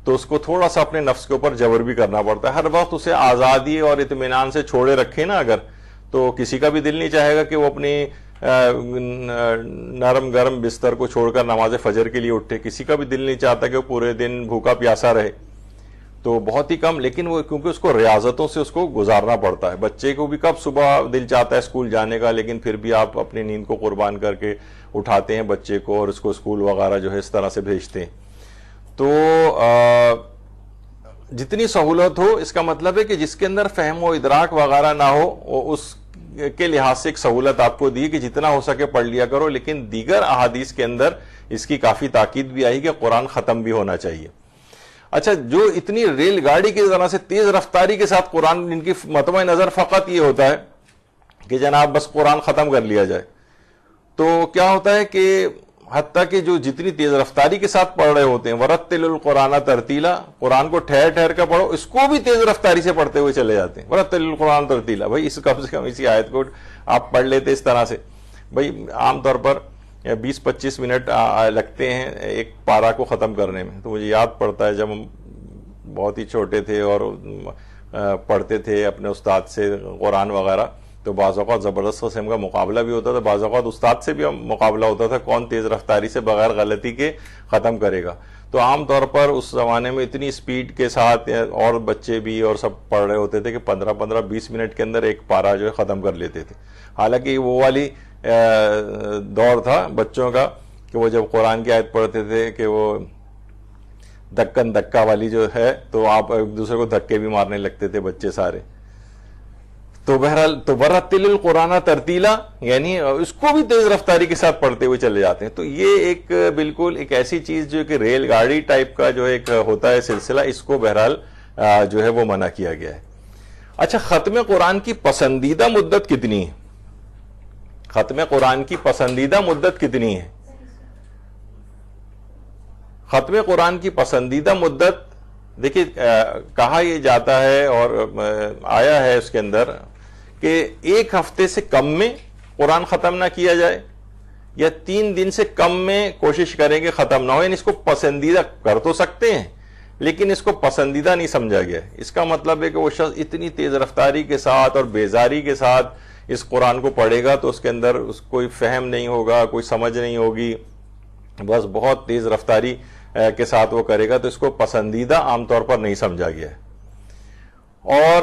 تو اس کو تھوڑا سا اپنے نفس کے اوپر جبر بھی کرنا پڑتا ہے. ہر وقت اسے آزادی اور اطمینان سے چھوڑے رکھے نا اگر, تو کسی کا بھی دل نہیں چاہے گا کہ وہ اپنی نرم گرم بستر کو چھوڑ کر نماز فجر کے لیے اٹھے. کسی کا بھی دل نہیں چاہتا کہ وہ پورے دن بھوکا پیاسا رہے. تو بہت ہی کم, لیکن وہ کیونکہ اس کو ریاضتوں سے اس کو گزارنا پڑتا ہے. بچے کو بھی کب صبح دل چاہتا ہے اسکول جانے کا, لیکن پھر بھی آپ اپنی نیند کو قربان کر کے اٹھاتے ہیں بچے کو اور اس کو اسکول وغیرہ جو ہے اس طرح سے بھیجتے ہیں. تو جتنی سہولت ہو, اس کا مطلب ہے کہ جس کے اندر فہم و ادراک وغیرہ نہ ہو اس کے لحاظ سے ایک سہولت آپ کو دی کہ جتنا ہو سکے پڑھ لیا کرو. لیکن دیگر احادیث کے اندر اس کی کافی تاکید بھی آئی کہ قرآن ختم بھی ہونا چاہیے. اچھا, جو اتنی ریل گاڑی کی طرح سے تیز رفتاری کے ساتھ قرآن, ان کی مطمع نظر فقط یہ ہوتا ہے کہ جناب بس قرآن ختم کر لیا جائے, تو کیا ہوتا ہے کہ حتیٰ کہ جو جتنی تیز رفتاری کے ساتھ پڑھ رہے ہوتے ہیں, ورتل القرآن ترتیلا, قرآن کو ٹھہر ٹھہر کر پڑھو, اس کو بھی تیز رفتاری سے پڑھتے ہوئے چلے جاتے ہیں. ورتل القرآن ترتیلا, بھائی اس کم سے کم اسی آیت کو آپ پڑھ لیتے اس طرح سے. بھائی عام طور پر 20-25 منٹ لگتے ہیں ایک پارا کو ختم کرنے میں. تو مجھے یاد پڑتا ہے جب ہم بہت ہی چھوٹے تھے اور پڑھتے تھے اپنے استاد سے قرآن وغیرہ, تو بعض اوقات زبردست قسم کا مقابلہ بھی ہوتا تھا, بعض اوقات استاد سے بھی مقابلہ ہوتا تھا کون تیز رفتاری سے بغیر غلطی کے ختم کرے گا. تو عام طور پر اس زمانے میں اتنی سپیڈ کے ساتھ اور بچے بھی اور سب پڑھ رہے ہوتے تھے کہ 15-20 منٹ کے اندر ایک پارا جو ہے ختم کر لیتے تھے. حالانکہ وہ والی دور تھا بچوں کا کہ وہ جب قرآن کی آیت پڑھتے تھے کہ وہ دکن دکا والی جو ہے, تو آپ ایک دوسرے کو دھکے بھی مارنے لگتے تھے بچے سارے. تو بہرحال تو ورتل القرآن ترتیلا, یعنی اس کو بھی تیز رفتاری کے ساتھ پڑھتے ہوئے چلے جاتے ہیں. تو یہ ایک بالکل ایک ایسی چیز جو کہ ریل گاڑی ٹائپ کا جو ایک ہوتا ہے سلسلہ, اس کو بہرحال جو ہے وہ منع کیا گیا ہے. اچھا, ختم قرآن کی پسندیدہ مدت کتنی ہے؟ ختم قرآن کی پسندیدہ مدت کتنی ہے؟ ختم قرآن کی پسندیدہ مدت دیکھیے کہا یہ جاتا ہے اور آیا ہے اس کے اندر کہ 1 ہفتے سے کم میں قرآن ختم نہ کیا جائے, یا 3 دن سے کم میں کوشش کریں کہ ختم نہ ہو. یعنی اس کو پسندیدہ کر تو سکتے ہیں لیکن اس کو پسندیدہ نہیں سمجھا گیا. اس کا مطلب ہے کہ وہ شخص اتنی تیز رفتاری کے ساتھ اور بیزاری کے ساتھ اس قرآن کو پڑھے گا تو اس کے اندر کوئی فہم نہیں ہوگا, کوئی سمجھ نہیں ہوگی, بس بہت تیز رفتاری کے ساتھ وہ کرے گا, تو اس کو پسندیدہ عام طور پر نہیں سمجھا گیا ہے. اور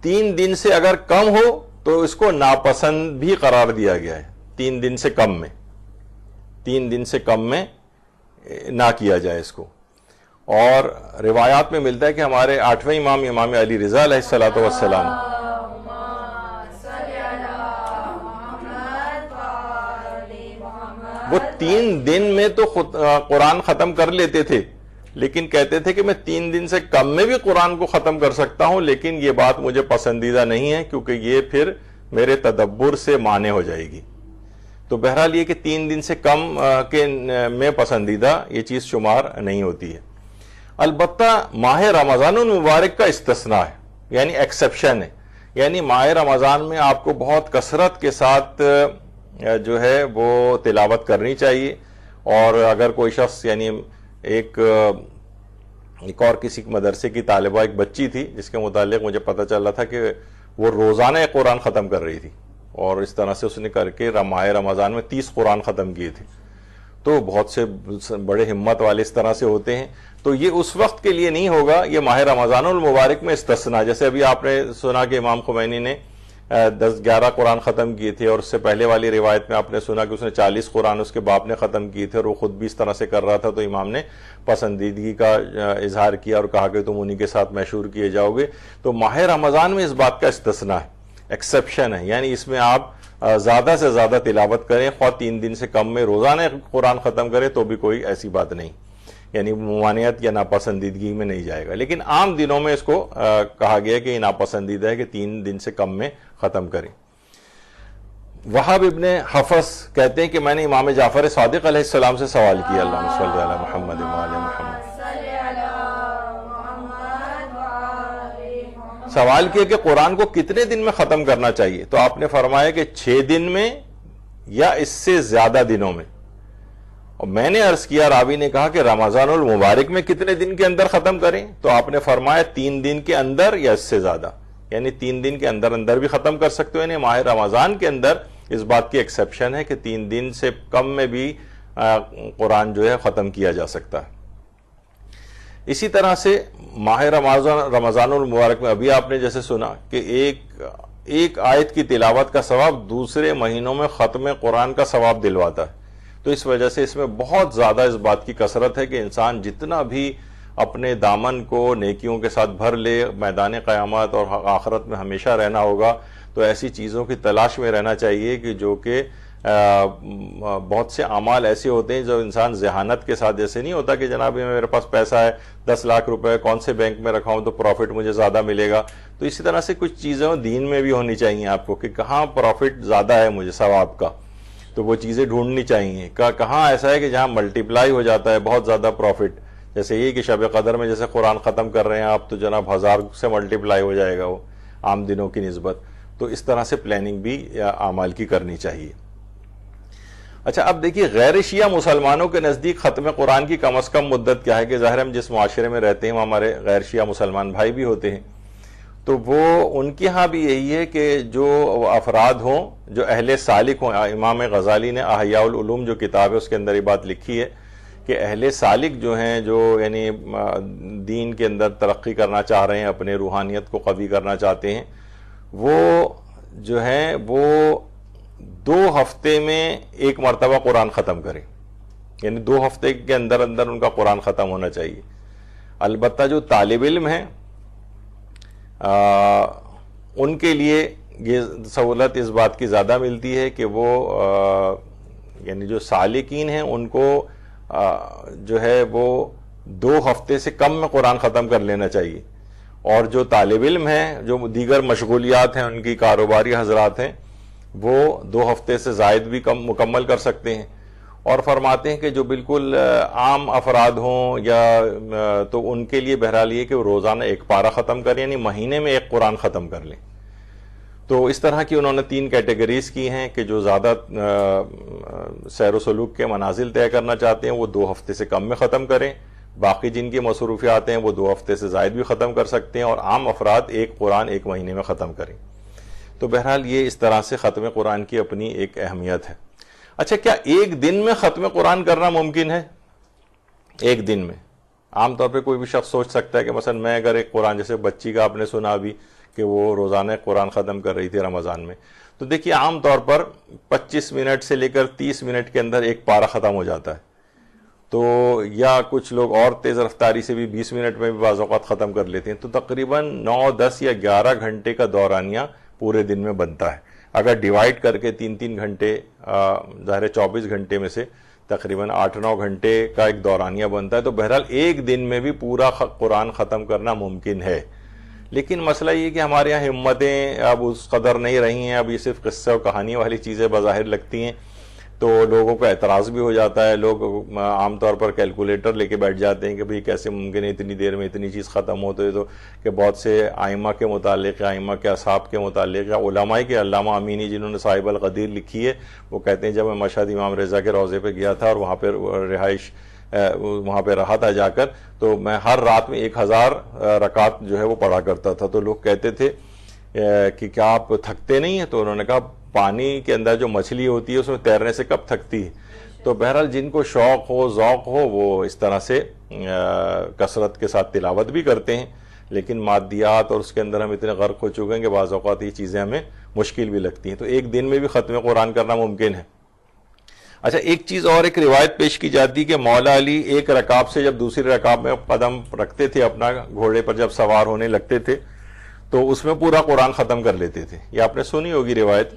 3 دن سے اگر کم ہو تو اس کو ناپسند بھی قرار دیا گیا ہے. 3 دن سے کم میں, 3 دن سے کم میں نہ کیا جائے اس کو. اور روایات میں ملتا ہے کہ ہمارے 8ویں امام امام علی رضا علیہ الصلوۃ والسلام وہ 3 دن میں تو قرآن ختم کر لیتے تھے, لیکن کہتے تھے کہ میں 3 دن سے کم میں بھی قرآن کو ختم کر سکتا ہوں, لیکن یہ بات مجھے پسندیدہ نہیں ہے کیونکہ یہ پھر میرے تدبر سے مانے ہو جائے گی. تو بہرحال یہ کہ 3 دن سے کم کے میں پسندیدہ یہ چیز شمار نہیں ہوتی ہے. البتہ ماہ رمضان المبارک کا استثناء ہے, یعنی ایکسیپشن ہے. یعنی ماہ رمضان میں آپ کو بہت کثرت کے ساتھ جو ہے وہ تلاوت کرنی چاہیے. اور اگر کوئی شخص, یعنی ایک اور کسی مدرسے کی طالبہ ایک بچی تھی جس کے متعلق مجھے پتہ چل رہا تھا کہ وہ روزانہ ایک قرآن ختم کر رہی تھی, اور اس طرح سے اس نے کر کے ماہ رمضان میں 30 قرآن ختم کیے تھے. تو بہت سے بڑے ہمت والے اس طرح سے ہوتے ہیں. تو یہ اس وقت کے لیے نہیں ہوگا, یہ ماہ رمضان المبارک میں استثناء. جیسے ابھی آپ نے سنا کہ امام خمینی نے 10-11 قرآن ختم کیے تھے, اور اس سے پہلے والی روایت میں آپ نے سنا کہ اس نے 40 قرآن اس کے باپ نے ختم کیے تھے, اور وہ خود بھی اس طرح سے کر رہا تھا. تو امام نے پسندیدگی کا اظہار کیا اور کہا کہ تم انہی کے ساتھ مشہور کیے جاؤ گے. تو ماہ رمضان میں اس بات کا استثناء ہے, ایکسیپشن ہے. یعنی اس میں آپ زیادہ سے زیادہ تلاوت کریں, خواہ 3 دن سے کم میں روزانہ قرآن ختم کریں تو بھی کوئی ایسی بات نہیں, یعنی ممانعت یا ناپسندیدگی میں نہیں جائے گا. لیکن عام دنوں میں اس کو کہا گیا کہ یہ ناپسندیدہ ہے کہ 3 دن سے کم میں ختم کریں. وہاب ابن حفص کہتے ہیں کہ میں نے امام جعفر صادق علیہ السلام سے سوال کیا, اللہم صلی علی محمد وعلی محمد, سوال کیا کہ قرآن کو کتنے دن میں ختم کرنا چاہیے. تو آپ نے فرمایا کہ 6 دن میں یا اس سے زیادہ دنوں میں. اور میں نے عرض کیا، راوی نے کہا کہ رمضان المبارک میں کتنے دن کے اندر ختم کریں؟ تو آپ نے فرمایا 3 دن کے اندر یا اس سے زیادہ، یعنی 3 دن کے اندر اندر بھی ختم کر سکتے ہو. یعنی ماہ رمضان کے اندر اس بات کی ایکسیپشن ہے کہ 3 دن سے کم میں بھی قرآن جو ہے ختم کیا جا سکتا ہے. اسی طرح سے ماہ رمضان المبارک میں ابھی آپ نے جیسے سنا کہ ایک آیت کی تلاوت کا ثواب دوسرے مہینوں میں ختم قرآن کا ثواب دلواتا ہے. تو اس وجہ سے اس میں بہت زیادہ اس بات کی کثرت ہے کہ انسان جتنا بھی اپنے دامن کو نیکیوں کے ساتھ بھر لے، میدان قیامت اور آخرت میں ہمیشہ رہنا ہوگا، تو ایسی چیزوں کی تلاش میں رہنا چاہیے کہ جو کہ بہت سے اعمال ایسے ہوتے ہیں جو انسان ذہانت کے ساتھ، جیسے نہیں ہوتا کہ جناب میرے پاس پیسہ ہے 10 لاکھ روپے کون سے بینک میں رکھا ہوں تو پروفٹ مجھے زیادہ ملے گا. تو اسی طرح سے کچھ چیزیں دین میں بھی ہونی چاہیے آپ کو کہ کہاں پروفٹ زیادہ ہے مجھے ثواب کا، تو وہ چیزیں ڈھونڈنی چاہیے. کہاں ایسا ہے کہ جہاں ملٹیپلائی ہو جاتا ہے بہت زیادہ پروفٹ، جیسے یہ کہ شب قدر میں جیسے قرآن ختم کر رہے ہیں آپ تو جناب 1000 سے ملٹیپلائی ہو جائے گا وہ عام دنوں کی نسبت. تو اس طرح سے پلاننگ بھی اعمال کی کرنی چاہیے. اچھا اب دیکھیے غیر شیعہ مسلمانوں کے نزدیک ختم قرآن کی کم از کم مدت کیا ہے؟ کہ ظاہر ہم جس معاشرے میں رہتے ہیں وہ ہمارے غیر شیعہ مسلمان بھائی بھی ہوتے ہیں، تو وہ ان کے ہاں بھی یہی ہے کہ جو افراد ہوں جو اہل سالک ہوں. امام غزالی نے احیاء العلوم جو کتاب ہے اس کے اندر یہ بات لکھی ہے کہ اہل سالک جو ہیں، جو یعنی دین کے اندر ترقی کرنا چاہ رہے ہیں، اپنے روحانیت کو قوی کرنا چاہتے ہیں، وہ جو ہیں وہ 2 ہفتے میں 1 مرتبہ قرآن ختم کریں. یعنی 2 ہفتے کے اندر اندر ان کا قرآن ختم ہونا چاہیے. البتہ جو طالب علم ہیں ان کے لیے یہ سہولت اس بات کی زیادہ ملتی ہے کہ وہ یعنی جو سالکین ہیں ان کو جو ہے وہ 2 ہفتے سے کم میں قرآن ختم کر لینا چاہیے. اور جو طالب علم ہیں، جو دیگر مشغولیات ہیں ان کی، کاروباری حضرات ہیں، وہ 2 ہفتے سے زائد بھی مکمل کر سکتے ہیں. اور فرماتے ہیں کہ جو بالکل عام افراد ہوں یا تو ان کے لیے بہرحال یہ کہ وہ روزانہ 1 پارہ ختم کریں، یعنی مہینے میں 1 قرآن ختم کر لیں. تو اس طرح کی انہوں نے 3 کیٹیگریز کی ہیں کہ جو زیادہ سیر و سلوک کے منازل طے کرنا چاہتے ہیں وہ 2 ہفتے سے کم میں ختم کریں. باقی جن کی مصروفیات ہیں وہ 2 ہفتے سے زائد بھی ختم کر سکتے ہیں، اور عام افراد 1 قرآن 1 مہینے میں ختم کریں. تو بہرحال یہ اس طرح سے ختم قرآن کی اپنی ایک اہمیت ہے. اچھا کیا 1 دن میں ختم قرآن کرنا ممکن ہے؟ 1 دن میں عام طور پہ کوئی بھی شخص سوچ سکتا ہے کہ مثلا میں اگر ایک قرآن، جیسے بچی کا آپ نے سنا ابھی کہ وہ روزانہ قرآن ختم کر رہی تھی رمضان میں، تو دیکھیے عام طور پر 25 منٹ سے لے کر 30 منٹ کے اندر 1 پارہ ختم ہو جاتا ہے. تو یا کچھ لوگ اور تیز رفتاری سے بھی 20 منٹ میں بھی بعض اوقات ختم کر لیتے ہیں. تو تقریباً 9، 10 یا 11 گھنٹے کا دورانیہ پورے دن میں بنتا ہے. اگر ڈیوائڈ کر کے 3 گھنٹے، ظاہر 24 گھنٹے میں سے تقریباً 8-9 گھنٹے کا ایک دورانیہ بنتا ہے. تو بہرحال 1 دن میں بھی پورا قرآن ختم کرنا ممکن ہے. لیکن مسئلہ یہ کہ ہمارے یہاں ہمتیں اب اس قدر نہیں رہی ہیں. اب یہ صرف قصے و کہانی والی چیزیں بظاہر لگتی ہیں تو لوگوں کو اعتراض بھی ہو جاتا ہے. لوگ عام طور پر کیلکولیٹر لے کے بیٹھ جاتے ہیں کہ بھئی کیسے ممکن ہے اتنی دیر میں اتنی چیز ختم ہوتی ہے. تو کہ بہت سے ائمہ کے متعلق یا ائمہ کے اصحاب کے متعلق یا علماء کے، علامہ امینی جنہوں نے صاحب القدیر لکھی ہے، وہ کہتے ہیں جب میں مشہد امام رضا کے روضے پہ گیا تھا اور وہاں پہ رہائش وہاں پہ رہا تھا جا کر، تو میں ہر رات میں 1000 رکعت جو ہے وہ پڑھا کرتا تھا. تو لوگ کہتے تھے کہ کیا آپ تھکتے نہیں ہیں؟ تو انہوں نے کہا پانی کے اندر جو مچھلی ہوتی ہے اس میں تیرنے سے کب تھکتی ہے. تو بہرحال جن کو شوق ہو، ذوق ہو، وہ اس طرح سے کثرت کے ساتھ تلاوت بھی کرتے ہیں. لیکن مادیات اور اس کے اندر ہم اتنے غرق ہو چکے ہیں کہ بعض اوقات یہ چیزیں ہمیں مشکل بھی لگتی ہیں. تو 1 دن میں بھی ختم قرآن کرنا ممکن ہے. اچھا ایک چیز اور، ایک روایت پیش کی جاتی کہ مولا علی ایک رکاب سے جب دوسری رکاب میں قدم رکھتے تھے، اپنا گھوڑے پر جب سوار ہونے لگتے تھے تو اس میں پورا قرآن ختم کر لیتے تھے. یہ آپ نے سنی ہوگی روایت.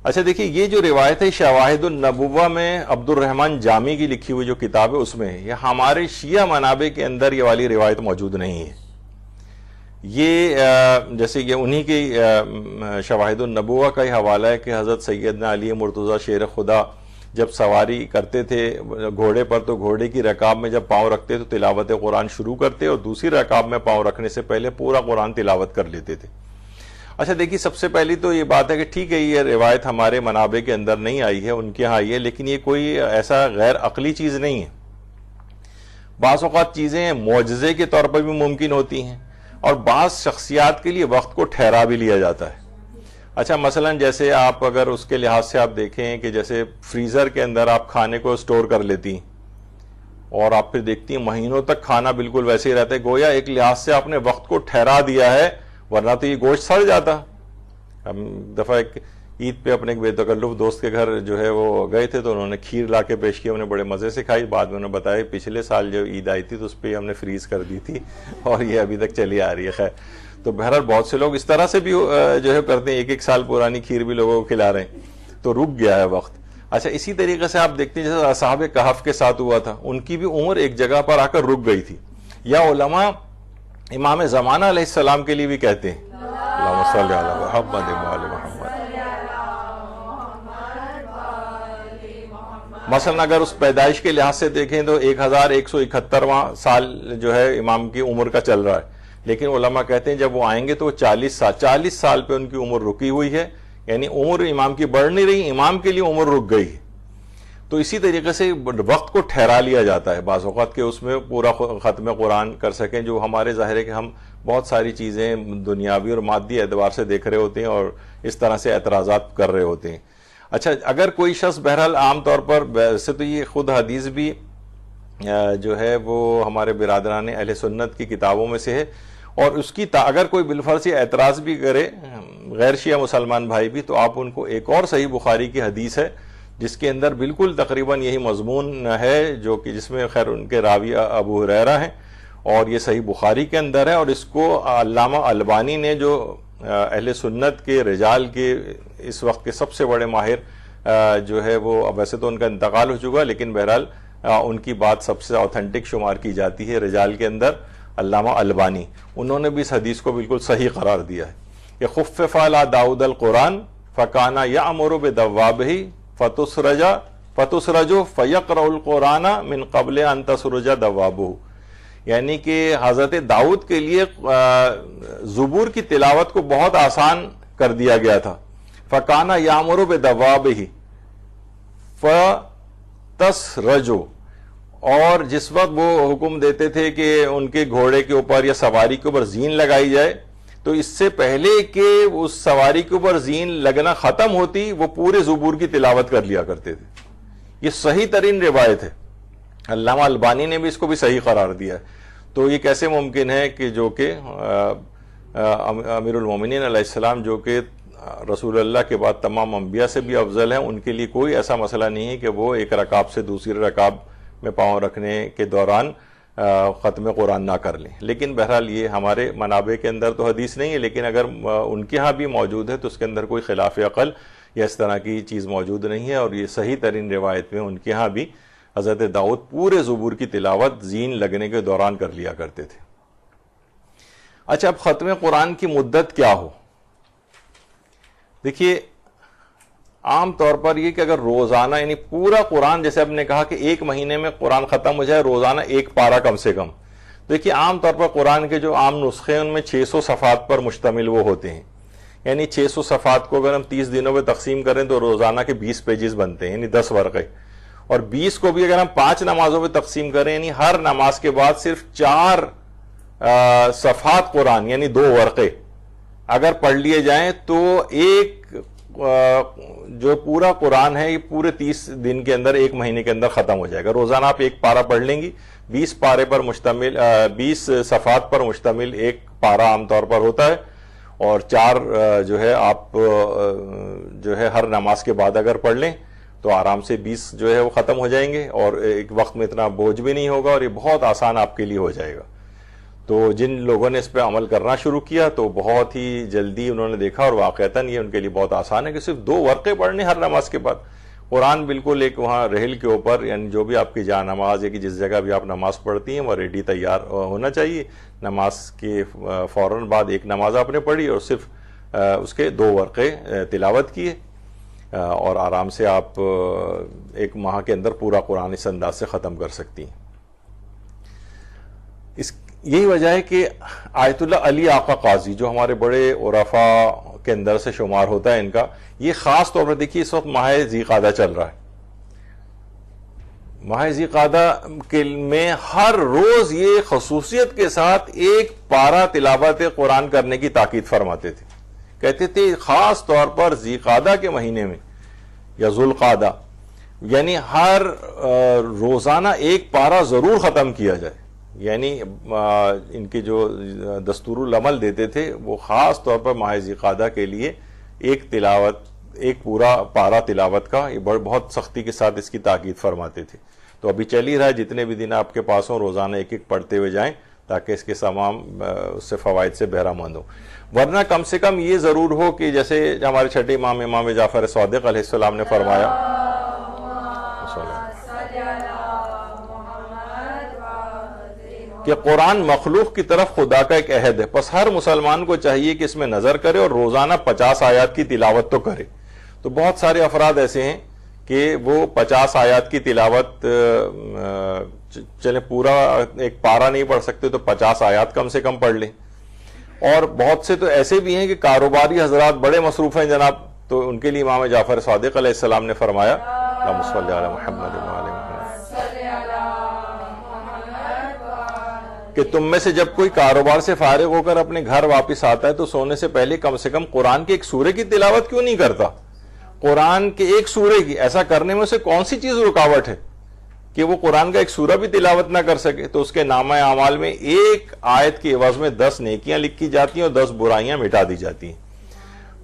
اچھا دیکھیے یہ جو روایت ہے شواہد النبوہ میں عبد الرحمن جامی کی لکھی ہوئی جو کتاب ہے اس میں، یہ ہمارے شیعہ منابع کے اندر یہ والی روایت موجود نہیں ہے. یہ جیسے یہ انہی کی شواہد النبوہ کا ہی حوالہ ہے کہ حضرت سیدنا علی مرتضیٰ شیر خدا جب سواری کرتے تھے گھوڑے پر تو گھوڑے کی رکاب میں جب پاؤں رکھتے تو تلاوت قرآن شروع کرتے، اور دوسری رکاب میں پاؤں رکھنے سے پہلے پورا قرآن تلاوت کر لیتے تھے. اچھا دیکھیے، سب سے پہلی تو یہ بات ہے کہ ٹھیک ہے یہ روایت ہمارے منابع کے اندر نہیں آئی ہے، ان کے ہاں آئی ہے، لیکن یہ کوئی ایسا غیر عقلی چیز نہیں ہے۔ بعض اوقات چیزیں معجزے کے طور پر بھی ممکن ہوتی ہیں، اور بعض شخصیات کے لیے وقت کو ٹھہرا بھی لیا جاتا ہے۔ اچھا مثلا جیسے آپ اگر اس کے لحاظ سے آپ دیکھیں کہ جیسے فریزر کے اندر آپ کھانے کو سٹور کر لیتی ہیں اور آپ پھر دیکھتی ہیں مہینوں تک کھانا بالکل ویسے ہی رہتا ہے، گویا ایک لحاظ سے آپ نے وقت کو ٹھہرا دیا ہے، ورنہ تو یہ گوشت سڑ جاتا۔ ہم دفعہ ایک عید پہ اپنے ایک بے تکلف دوست کے گھر جو ہے وہ گئے تھے، تو انہوں نے کھیر لا کے پیش کی، ہم نے بڑے مزے سے کھائی۔ بعد میں انہوں نے بتایا پچھلے سال جو عید آئی تھی تو اس پہ ہم نے فریز کر دی تھی اور یہ ابھی تک چلی آ رہی ہے۔ خیر، تو بہرحال بہت سے لوگ اس طرح سے بھی جو ہے کرتے ہیں، ایک سال پرانی کھیر بھی لوگوں کو کھلا رہے ہیں، تو رک گیا ہے وقت۔ اچھا اسی طریقے سے آپ دیکھتے ہیں جیسے اصحاب کہف کے ساتھ ہوا تھا، ان کی بھی عمر ایک جگہ پر آ کر رک گئی تھی، یا علماء امام زمانہ علیہ السلام کے لیے بھی کہتے ہیں اللہم صلی علی محمد وآل محمد۔ مثلا اگر اس پیدائش کے لحاظ سے دیکھیں تو 1171واں سال جو ہے امام کی عمر کا چل رہا ہے، لیکن علماء کہتے ہیں جب وہ آئیں گے تو وہ 40 سال پہ ان کی عمر رکی ہوئی ہے، یعنی عمر امام کی بڑھ نہیں رہی، امام کے لیے عمر رک گئی ہے۔ تو اسی طریقے سے وقت کو ٹھہرا لیا جاتا ہے بعض اوقات کہ اس میں پورا ختم قرآن کر سکیں، جو ہمارے ظاہر ہے کہ ہم بہت ساری چیزیں دنیاوی اور مادی اعتبار سے دیکھ رہے ہوتے ہیں اور اس طرح سے اعتراضات کر رہے ہوتے ہیں۔ اچھا اگر کوئی شخص بہرحال عام طور پر، ویسے تو یہ خود حدیث بھی جو ہے وہ ہمارے برادران اہل سنت کی کتابوں میں سے ہے، اور اس کی اگر کوئی بالفرض یہ اعتراض بھی کرے غیر شیعہ مسلمان بھائی بھی، تو آپ ان کو ایک اور صحیح بخاری کی حدیث ہے جس کے اندر بالکل تقریباً یہی مضمون ہے، جو کہ جس میں خیر ان کے راوی ابو ہریرہ ہیں، اور یہ صحیح بخاری کے اندر ہے، اور اس کو علامہ البانی نے جو اہل سنت کے رجال کے اس وقت کے سب سے بڑے ماہر جو ہے وہ، ویسے تو ان کا انتقال ہو چکا لیکن بہرحال ان کی بات سب سے اوتھینٹک شمار کی جاتی ہے رجال کے اندر، علامہ البانی، انہوں نے بھی اس حدیث کو بالکل صحیح قرار دیا ہے کہ خفف علی داؤد القرآن فکانا یأمر بدوابہ فتسرج فیقرأ القرآن من قبل ان تسرج دوابہ، یعنی کہ حضرت داؤد کے لیے زبور کی تلاوت کو بہت آسان کر دیا گیا تھا، فکانا یأمر بدوابہ فتسرج، اور جس وقت وہ حکم دیتے تھے کہ ان کے گھوڑے کے اوپر یا سواری کے اوپر زین لگائی جائے، تو اس سے پہلے کہ اس سواری کے اوپر زین لگنا ختم ہوتی وہ پورے زبور کی تلاوت کر لیا کرتے تھے۔ یہ صحیح ترین روایت ہے، علامہ البانی نے بھی اس کو بھی صحیح قرار دیا ہے۔ تو یہ کیسے ممکن ہے کہ جو کہ امیر المومنین علیہ السلام جو کہ رسول اللہ کے بعد تمام انبیاء سے بھی افضل ہیں، ان کے لیے کوئی ایسا مسئلہ نہیں ہے کہ وہ ایک رکعت سے دوسری رکعت میں پاؤں رکھنے کے دوران ختم قرآن نہ کر لیں، لیکن بہرحال یہ ہمارے منابع کے اندر تو حدیث نہیں ہے، لیکن اگر ان کے ہاں بھی موجود ہے تو اس کے اندر کوئی خلاف عقل یا اس طرح کی چیز موجود نہیں ہے، اور یہ صحیح ترین روایت میں ان کے ہاں بھی حضرت داؤد پورے زبور کی تلاوت زین لگنے کے دوران کر لیا کرتے تھے۔ اچھا اب ختم قرآن کی مدت کیا ہو؟ دیکھیے عام طور پر یہ کہ اگر روزانہ یعنی پورا قرآن، جیسے ہم نے کہا کہ ایک مہینے میں قرآن ختم ہو جائے، روزانہ ایک پارہ کم سے کم، دیکھیے عام طور پر قرآن کے جو عام نسخے ہیں ان میں 600 صفحات پر مشتمل وہ ہوتے ہیں، یعنی 600 صفحات کو اگر ہم 30 دنوں میں تقسیم کریں تو روزانہ کے 20 پیجز بنتے ہیں، یعنی 10 ورقے، اور 20 کو بھی اگر ہم 5 نمازوں میں تقسیم کریں، یعنی ہر نماز کے بعد صرف 4 صفحات قرآن یعنی 2 ورقے اگر پڑھ لیے جائیں تو ایک جو پورا قرآن ہے یہ پورے 30 دن کے اندر، ایک مہینے کے اندر ختم ہو جائے گا۔ روزانہ آپ ایک پارہ پڑھ لیں گی، 20 پارے پر مشتمل 20 صفحات پر مشتمل ایک پارہ عام طور پر ہوتا ہے، اور 4 جو ہے آپ جو ہے ہر نماز کے بعد اگر پڑھ لیں تو آرام سے 20 جو ہے وہ ختم ہو جائیں گے، اور ایک وقت میں اتنا بوجھ بھی نہیں ہوگا، اور یہ بہت آسان آپ کے لیے ہو جائے گا۔ تو جن لوگوں نے اس پہ عمل کرنا شروع کیا تو بہت ہی جلدی انہوں نے دیکھا، اور واقعتاً یہ ان کے لیے بہت آسان ہے کہ صرف 2 ورقے پڑھنے ہر نماز کے بعد، قرآن بالکل ایک وہاں رحل کے اوپر، یعنی جو بھی آپ کی جا نماز ہے کہ جس جگہ بھی آپ نماز پڑھتی ہیں وہ ریڈی تیار ہونا چاہیے، نماز کے فوراً بعد ایک نماز آپ نے پڑھی اور صرف اس کے 2 ورقے تلاوت کیے، اور آرام سے آپ ایک ماہ کے اندر پورا قرآن اس انداز سے ختم کر سکتی ہیں۔ یہی وجہ ہے کہ آیت اللہ علی آقا قاضی جو ہمارے بڑے عرفاء کے اندر سے شمار ہوتا ہے ان کا، یہ خاص طور پر دیکھیے اس وقت ماہ ذی قعدہ چل رہا ہے. ماہ ذی قعدہ میں ہر روز یہ خصوصیت کے ساتھ ایک پارہ تلاوت قرآن کرنے کی تاکید فرماتے تھے. کہتے تھے خاص طور پر ذی قعدہ کے مہینے میں یا ذوالقعدہ، یعنی ہر روزانہ ایک پارہ ضرور ختم کیا جائے. یعنی ان کے جو دستور العمل دیتے تھے وہ خاص طور پر ماہ ذی قعدہ کے لیے ایک پورا پارہ تلاوت کا یہ بہت سختی کے ساتھ اس کی تاکید فرماتے تھے. تو ابھی چل ہی رہا ہے، جتنے بھی دن آپ کے پاس ہوں روزانہ ایک ایک پڑھتے ہوئے جائیں تاکہ اس کے تمام اس سے فوائد سے بہرہ مند ہو. ورنہ کم سے کم یہ ضرور ہو کہ جیسے ہمارے چھٹے امام جعفر صادق علیہ السلام نے فرمایا کہ قرآن مخلوق کی طرف خدا کا ایک عہد ہے، پس ہر مسلمان کو چاہیے کہ اس میں نظر کرے اور روزانہ 50 آیات کی تلاوت تو کرے. تو بہت سارے افراد ایسے ہیں کہ وہ 50 آیات کی تلاوت چلیں پورا ایک پارہ نہیں پڑھ سکتے تو 50 آیات کم سے کم پڑھ لیں. اور بہت سے تو ایسے بھی ہیں کہ کاروباری حضرات بڑے مصروف ہیں جناب، تو ان کے لیے امام جعفر صادق علیہ السلام نے فرمایا اللہم صلی علی محمد و علی محمد کہ تم میں سے جب کوئی کاروبار سے فارغ ہو کر اپنے گھر واپس آتا ہے تو سونے سے پہلے کم سے کم قرآن کے ایک سورے کی تلاوت کیوں نہیں کرتا؟ قرآن کے ایک سورے کی، ایسا کرنے میں سے کون سی چیز رکاوٹ ہے کہ وہ قرآن کا ایک سورہ بھی تلاوت نہ کر سکے؟ تو اس کے نامہ اعمال میں ایک آیت کے عوض میں 10 نیکیاں لکھی جاتی ہیں اور 10 برائیاں مٹا دی جاتی ہیں.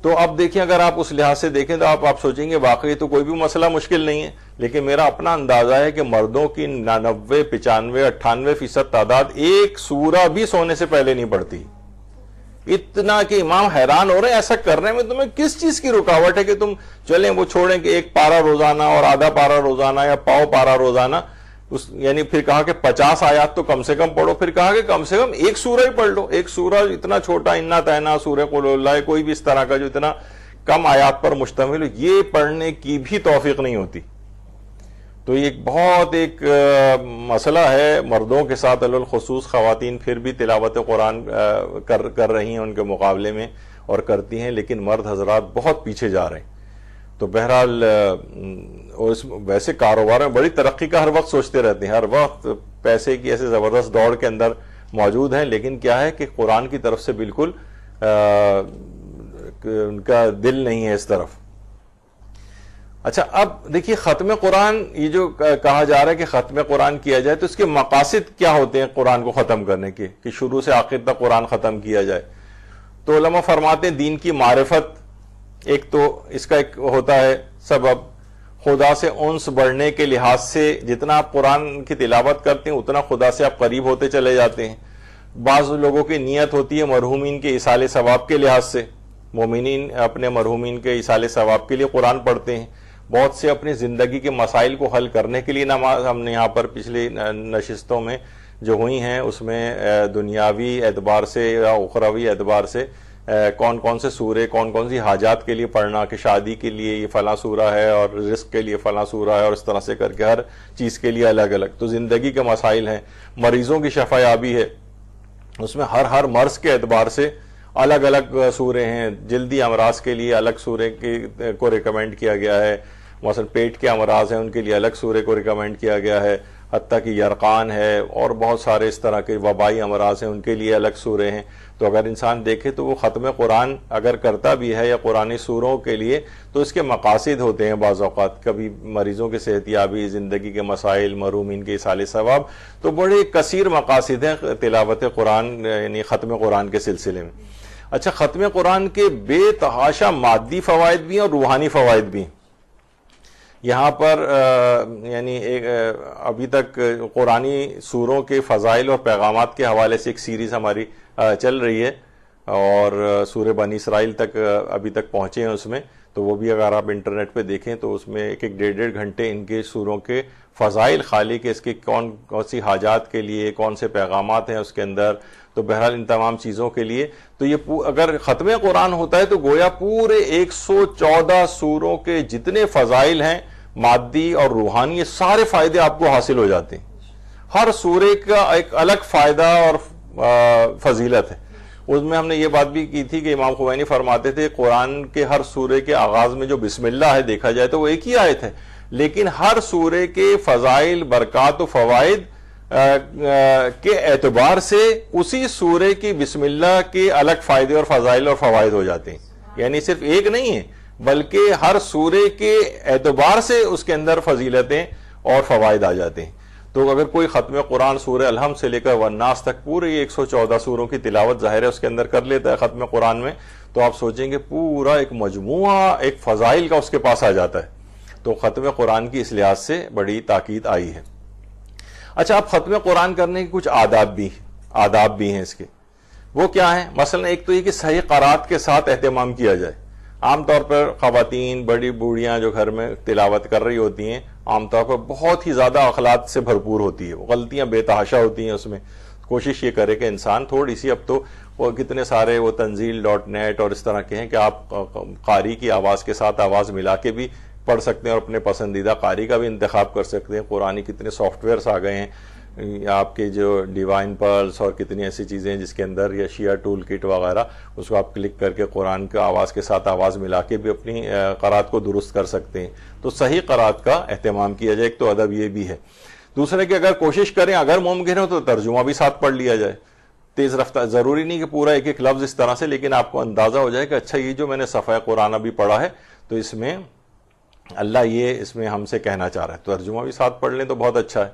تو اب دیکھیں اگر آپ اس لحاظ سے دیکھیں تو آپ سوچیں گے واقعی تو کوئی بھی مسئلہ مشکل نہیں ہے، لیکن میرا اپنا اندازہ ہے کہ مردوں کی 99 95 98% تعداد ایک سورہ بھی سونے سے پہلے نہیں پڑتی. اتنا کہ امام حیران ہو رہے ہیں ایسا کرنے میں تمہیں کس چیز کی رکاوٹ ہے کہ تم چلیں وہ چھوڑیں کہ ایک پارہ روزانہ اور آدھا پارہ روزانہ یا پاؤ پارہ روزانہ، یعنی پھر کہا کہ 50 آیات تو کم سے کم پڑھو، پھر کہا کہ کم سے کم ایک سورہ ہی پڑھ لو. ایک سورہ اتنا چھوٹا انا تینا، سورہ قل اللہ، کوئی بھی اس طرح کا جو اتنا کم آیات پر مشتمل ہو، یہ پڑھنے کی بھی توفیق نہیں ہوتی. تو یہ بہت ایک مسئلہ ہے مردوں کے ساتھ، الخصوص خواتین پھر بھی تلاوت قرآن کر رہی ہیں ان کے مقابلے میں اور کرتی ہیں، لیکن مرد حضرات بہت پیچھے جا رہے ہیں. تو بہرحال ویسے کاروبار میں بڑی ترقی کا ہر وقت سوچتے رہتے ہیں، ہر وقت پیسے کی ایسے زبردست دوڑ کے اندر موجود ہیں، لیکن کیا ہے کہ قرآن کی طرف سے بالکل ان کا دل نہیں ہے اس طرف. اچھا اب دیکھیے ختم قرآن، یہ جو کہا جا رہا ہے کہ ختم قرآن کیا جائے تو اس کے مقاصد کیا ہوتے ہیں قرآن کو ختم کرنے کے، کہ شروع سے آخر تک قرآن ختم کیا جائے؟ تو علماء فرماتے ہیں دین کی معرفت ایک تو اس کا ایک ہوتا ہے سبب، خدا سے انس بڑھنے کے لحاظ سے جتنا آپ قرآن کی تلاوت کرتے ہیں اتنا خدا سے آپ قریب ہوتے چلے جاتے ہیں. بعض لوگوں کی نیت ہوتی ہے مرحومین کے ایصال ثواب کے لحاظ سے، مومنین اپنے مرحومین کے ایصال ثواب کے لیے قرآن پڑھتے ہیں. بہت سے اپنی زندگی کے مسائل کو حل کرنے کے لیے نماز، ہم نے یہاں پر پچھلی نشستوں میں جو ہوئی ہیں اس میں دنیاوی اعتبار سے یا اخروی اعتبار سے کون کون سے سورے کون کون سی حاجات کے لیے پڑھنا، کہ شادی کے لیے یہ فلاں سورہ ہے اور رزق کے لیے فلاں سورہ ہے، اور اس طرح سے کر کے ہر چیز کے لیے الگ الگ. تو زندگی کے مسائل ہیں، مریضوں کی شفا یابی ہے، اس میں ہر مرض کے اعتبار سے الگ الگ سورے ہیں. جلدی امراض کے لیے الگ سورے کو ریکمینڈ کیا گیا ہے، مثلا پیٹ کے امراض ہیں ان کے لیے الگ سورے کو ریکمینڈ کیا گیا ہے، حتیٰ کہ یرقان ہے اور بہت سارے اس طرح کے وبائی امراض ہیں ان کے لیے الگ سورے ہیں. تو اگر انسان دیکھے تو وہ ختم قرآن اگر کرتا بھی ہے یا قرآنی سوروں کے لیے تو اس کے مقاصد ہوتے ہیں بعض اوقات، کبھی مریضوں کے صحت یابی، زندگی کے مسائل، مرحومین کے ایصال ثواب. تو بڑے کثیر مقاصد ہیں تلاوت قرآن یعنی ختم قرآن کے سلسلے میں. اچھا ختم قرآن کے بے تحاشا مادی فوائد بھی ہیں اور روحانی فوائد بھی ہیں. یہاں پر یعنی ابھی تک قرآنی سوروں کے فضائل اور پیغامات کے حوالے سے ایک سیریز ہماری چل رہی ہے اور سورہ بنی اسرائیل تک ابھی تک پہنچے ہیں اس میں. تو وہ بھی اگر آپ انٹرنیٹ پہ دیکھیں تو اس میں ایک 1.5 گھنٹے ان کے سوروں کے فضائل خالی کے اس کے کون سی حاجات کے لیے کون سے پیغامات ہیں اس کے اندر. تو بہرحال ان تمام چیزوں کے لیے تو یہ اگر ختم قرآن ہوتا ہے تو گویا پورے 114 سوروں کے جتنے فضائل ہیں مادی اور روحانی، یہ سارے فائدے آپ کو حاصل ہو جاتے ہیں. ہر سورے کا ایک الگ فائدہ اور فضیلت ہے. اس میں ہم نے یہ بات بھی کی تھی کہ امام خمینی فرماتے تھے قرآن کے ہر سورے کے آغاز میں جو بسم اللہ ہے دیکھا جائے تو وہ ایک ہی آیت ہے، لیکن ہر سورے کے فضائل، برکات و فوائد کے اعتبار سے اسی سورے کی بسم اللہ کے الگ فائدے اور فضائل اور فوائد ہو جاتے ہیں. یعنی صرف ایک نہیں ہے بلکہ ہر سورے کے اعتبار سے اس کے اندر فضیلتیں اور فوائد آ جاتے ہیں. تو اگر کوئی ختم قرآن سورہ الحمد سے لے کر والناس تک پورے 114 سوروں کی تلاوت ظاہر ہے اس کے اندر کر لیتا ہے ختم قرآن میں، تو آپ سوچیں گے پورا ایک مجموعہ ایک فضائل کا اس کے پاس آ جاتا ہے. تو ختم قرآن کی اس لحاظ سے بڑی تاکید آئی ہے. اچھا، اب ختم قرآن کرنے کے کچھ آداب بھی ہیں اس کے. وہ کیا ہیں؟ مثلا ایک تو یہ کہ صحیح قرات کے ساتھ اہتمام کیا جائے. عام طور پر خواتین، بڑی بوڑھیاں جو گھر میں تلاوت کر رہی ہوتی ہیں عام طور پر بہت ہی زیادہ اخلاق سے بھرپور ہوتی ہے، غلطیاں بے تحاشا ہوتی ہیں اس میں. کوشش یہ کرے کہ انسان تھوڑی سی، اب تو وہ کتنے سارے وہ تنزیل.net اور اس طرح کے ہیں کہ آپ قاری کی آواز کے ساتھ آواز ملا کے بھی پڑھ سکتے ہیں اور اپنے پسندیدہ قاری کا بھی انتخاب کر سکتے ہیں. قرآنی کتنے سافٹ ویئرس آ گئے ہیں، آپ کے جو ڈیوائن پرلس اور کتنی ایسی چیزیں ہیں جس کے اندر، یا شیعہ ٹول کٹ وغیرہ، اس کو آپ کلک کر کے قرآن کا آواز کے ساتھ آواز ملا کے بھی اپنی قرات کو درست کر سکتے ہیں. تو صحیح قرات کا اہتمام کیا جائے. ایک تو ادب یہ بھی ہے. دوسرے کہ اگر کوشش کریں، اگر ممکن ہو تو ترجمہ بھی ساتھ پڑھ لیا جائے تیز رفتار. ضروری نہیں کہ پورا ایک ایک لفظ اس طرح سے، لیکن آپ کو اندازہ ہو جائے کہ اچھا یہ جو میں نے صفحہ قرآن ابھی پڑھا ہے تو اس میں اللہ یہ اس میں ہم سے کہنا چاہ رہا ہے. ترجمہ بھی ساتھ پڑھ لیں تو بہت اچھا ہے.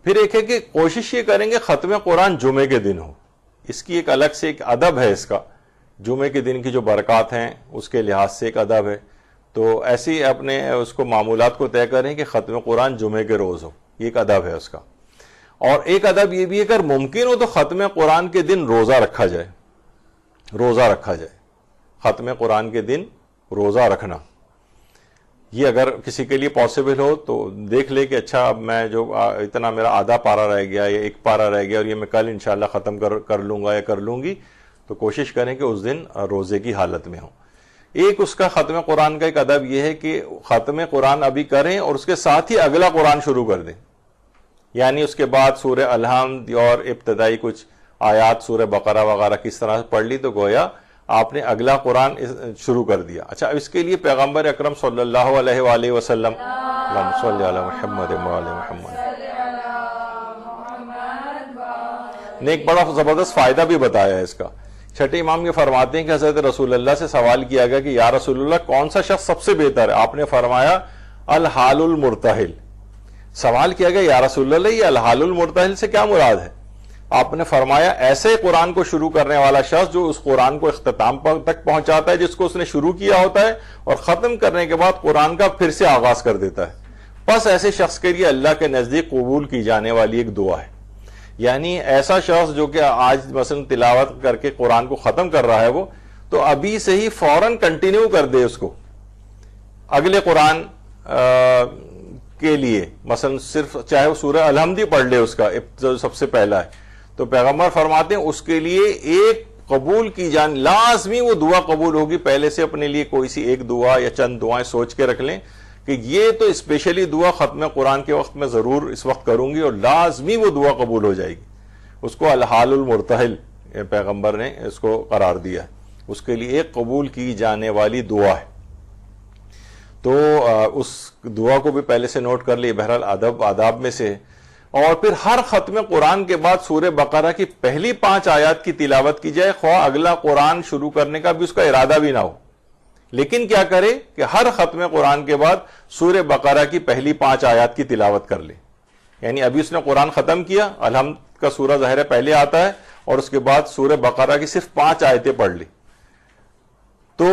پھر ایک ہے کہ کوشش یہ کریں گے ختم قرآن جمعے کے دن ہو. اس کی ایک الگ سے ایک ادب ہے اس کا. جمعے کے دن کی جو برکات ہیں اس کے لحاظ سے ایک ادب ہے. تو ایسی اپنے اس کو معمولات کو طے کریں کہ ختم قرآن جمعے کے روز ہو. یہ ایک ادب ہے اس کا. اور ایک ادب یہ بھی ہے کہ اگر ممکن ہو تو ختم قرآن کے دن روزہ رکھا جائے. ختم قرآن کے دن روزہ رکھنا، یہ اگر کسی کے لیے پاسبل ہو تو دیکھ لے کہ اچھا اب میں جو اتنا میرا آدھا پارا رہ گیا یا ایک پارا رہ گیا اور یہ میں کل انشاءاللہ ختم کر لوں گا یا کر لوں گی، تو کوشش کریں کہ اس دن روزے کی حالت میں ہوں. ایک اس کا ختم قرآن کا ایک ادب یہ ہے کہ ختم قرآن ابھی کریں اور اس کے ساتھ ہی اگلا قرآن شروع کر دیں. یعنی اس کے بعد سورہ الحمد اور ابتدائی کچھ آیات سورہ بقرہ وغیرہ کس طرح پڑھ لی تو گویا آپ نے اگلا قرآن شروع کر دیا. اچھا، اس کے لیے پیغمبر اکرم صلی اللہ علیہ وآلہ وسلم اللہم صلی علی محمد وآل محمد نے ایک بڑا زبردست فائدہ بھی بتایا ہے اس کا. چھٹے امام یہ فرماتے ہیں کہ حضرت رسول اللہ سے سوال کیا گیا کہ یا رسول اللہ کون سا شخص سب سے بہتر ہے؟ آپ نے فرمایا الحال المرتحل. سوال کیا گیا یا رسول اللہ یہ الحال المرتحل سے کیا مراد ہے؟ آپ نے فرمایا ایسے قرآن کو شروع کرنے والا شخص جو اس قرآن کو اختتام تک پہنچاتا ہے جس کو اس نے شروع کیا ہوتا ہے اور ختم کرنے کے بعد قرآن کا پھر سے آغاز کر دیتا ہے. بس ایسے شخص کے لیے اللہ کے نزدیک قبول کی جانے والی ایک دعا ہے. یعنی ایسا شخص جو کہ آج مثلا تلاوت کر کے قرآن کو ختم کر رہا ہے وہ تو ابھی سے ہی فوراً کنٹینیو کر دے اس کو اگلے قرآن کے لیے. مثلا صرف چاہے وہ سورہ الحمد ہی پڑھ لے اس کا جو سب سے پہلا ہے، تو پیغمبر فرماتے ہیں اس کے لیے ایک قبول کی جان لازمی وہ دعا قبول ہوگی. پہلے سے اپنے لیے کوئی سی ایک دعا یا چند دعائیں سوچ کے رکھ لیں کہ یہ تو اسپیشلی دعا ختم قرآن کے وقت میں ضرور اس وقت کروں گی اور لازمی وہ دعا قبول ہو جائے گی. اس کو الحال المرتحل پیغمبر نے اس کو قرار دیا ہے. اس کے لیے ایک قبول کی جانے والی دعا ہے. تو اس دعا کو بھی پہلے سے نوٹ کر لی. بہرحال آداب میں سے. اور پھر ہر ختم قرآن کے بعد سورہ بقرہ کی پہلی 5 آیات کی تلاوت کی جائے، خواہ اگلا قرآن شروع کرنے کا بھی اس کا ارادہ بھی نہ ہو. لیکن کیا کرے کہ ہر ختم قرآن کے بعد سورہ بقرہ کی پہلی 5 آیات کی تلاوت کر لے. یعنی ابھی اس نے قرآن ختم کیا، الحمد کا سورہ ظاہر پہلے آتا ہے اور اس کے بعد سورہ بقرہ کی صرف 5 آیتیں پڑھ لی، تو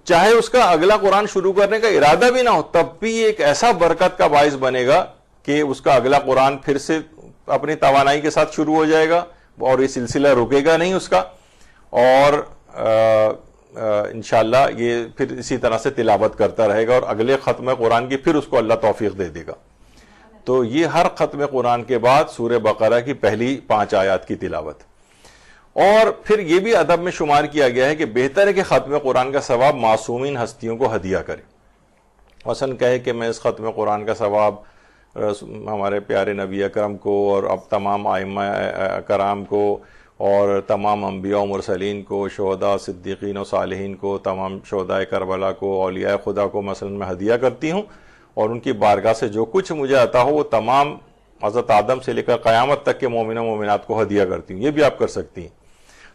چاہے اس کا اگلا قرآن شروع کرنے کا ارادہ بھی نہ ہو تب بھی ایک ایسا برکت کا باعث بنے گا کہ اس کا اگلا قرآن پھر سے اپنی توانائی کے ساتھ شروع ہو جائے گا اور یہ سلسلہ رکے گا نہیں اس کا. اور انشاءاللہ یہ پھر اسی طرح سے تلاوت کرتا رہے گا اور اگلے ختم قرآن کی پھر اس کو اللہ توفیق دے دے گا. تو یہ ہر ختم قرآن کے بعد سورہ بقرہ کی پہلی 5 آیات کی تلاوت. اور پھر یہ بھی ادب میں شمار کیا گیا ہے کہ بہتر ہے کہ ختم قرآن کا ثواب معصومین ہستیوں کو ہدیہ کرے. مثلا کہے کہ میں اس ختم قرآن کا ثواب ہمارے پیارے نبی اکرم کو اور اب تمام ائمہ کرام کو اور تمام انبیاء و مرسلین کو، شہداء، صدیقین و صالحین کو، تمام شہداء کربلا کو، اولیاء خدا کو مثلا میں ہدیہ کرتی ہوں، اور ان کی بارگاہ سے جو کچھ مجھے عطا ہو وہ تمام حضرت آدم سے لے کر قیامت تک کے مومن و مومنات کو ہدیہ کرتی ہوں۔ یہ بھی آپ کر سکتی ہیں۔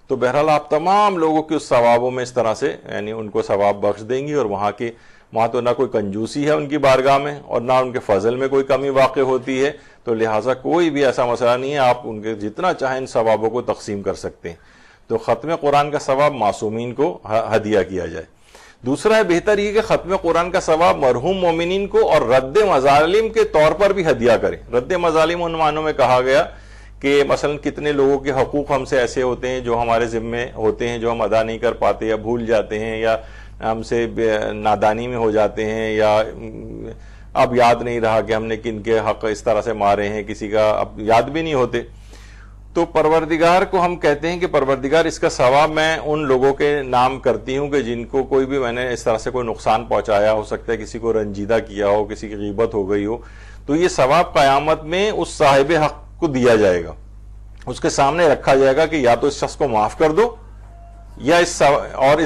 تو بہرحال آپ تمام لوگوں کے اس ثوابوں میں اس طرح سے یعنی ان کو ثواب بخش دیں گی، اور وہاں تو نہ کوئی کنجوسی ہے ان کی بارگاہ میں، اور نہ ان کے فضل میں کوئی کمی واقع ہوتی ہے، تو لہٰذا کوئی بھی ایسا مسئلہ نہیں ہے، آپ ان کے جتنا چاہیں ان ثوابوں کو تقسیم کر سکتے ہیں۔ تو ختم قرآن کا ثواب معصومین کو ہدیہ کیا جائے۔ دوسرا ہے بہتر یہ کہ ختم قرآن کا ثواب مرحوم مومنین کو اور رد مظالم کے طور پر بھی ہدیہ کریں۔ رد مظالم ان معنوں میں کہا گیا کہ مثلا کتنے لوگوں کے حقوق ہم سے ایسے ہوتے ہیں جو ہمارے ذمے ہوتے ہیں، جو ہم ادا نہیں کر پاتے یا بھول جاتے ہیں، یا ہم سے نادانی میں ہو جاتے ہیں، یا اب یاد نہیں رہا کہ ہم نے کن کے حق اس طرح سے مارے ہیں، کسی کا اب یاد بھی نہیں ہوتے۔ تو پروردگار کو ہم کہتے ہیں کہ پروردگار اس کا ثواب میں ان لوگوں کے نام کرتی ہوں کہ جن کو کوئی بھی میں نے اس طرح سے کوئی نقصان پہنچایا، ہو سکتا ہے کسی کو رنجیدہ کیا ہو، کسی کی غیبت ہو گئی ہو، تو یہ ثواب قیامت میں اس صاحب حق کو دیا جائے گا، اس کے سامنے رکھا جائے گا کہ یا تو اس شخص کو معاف کر دو یا اس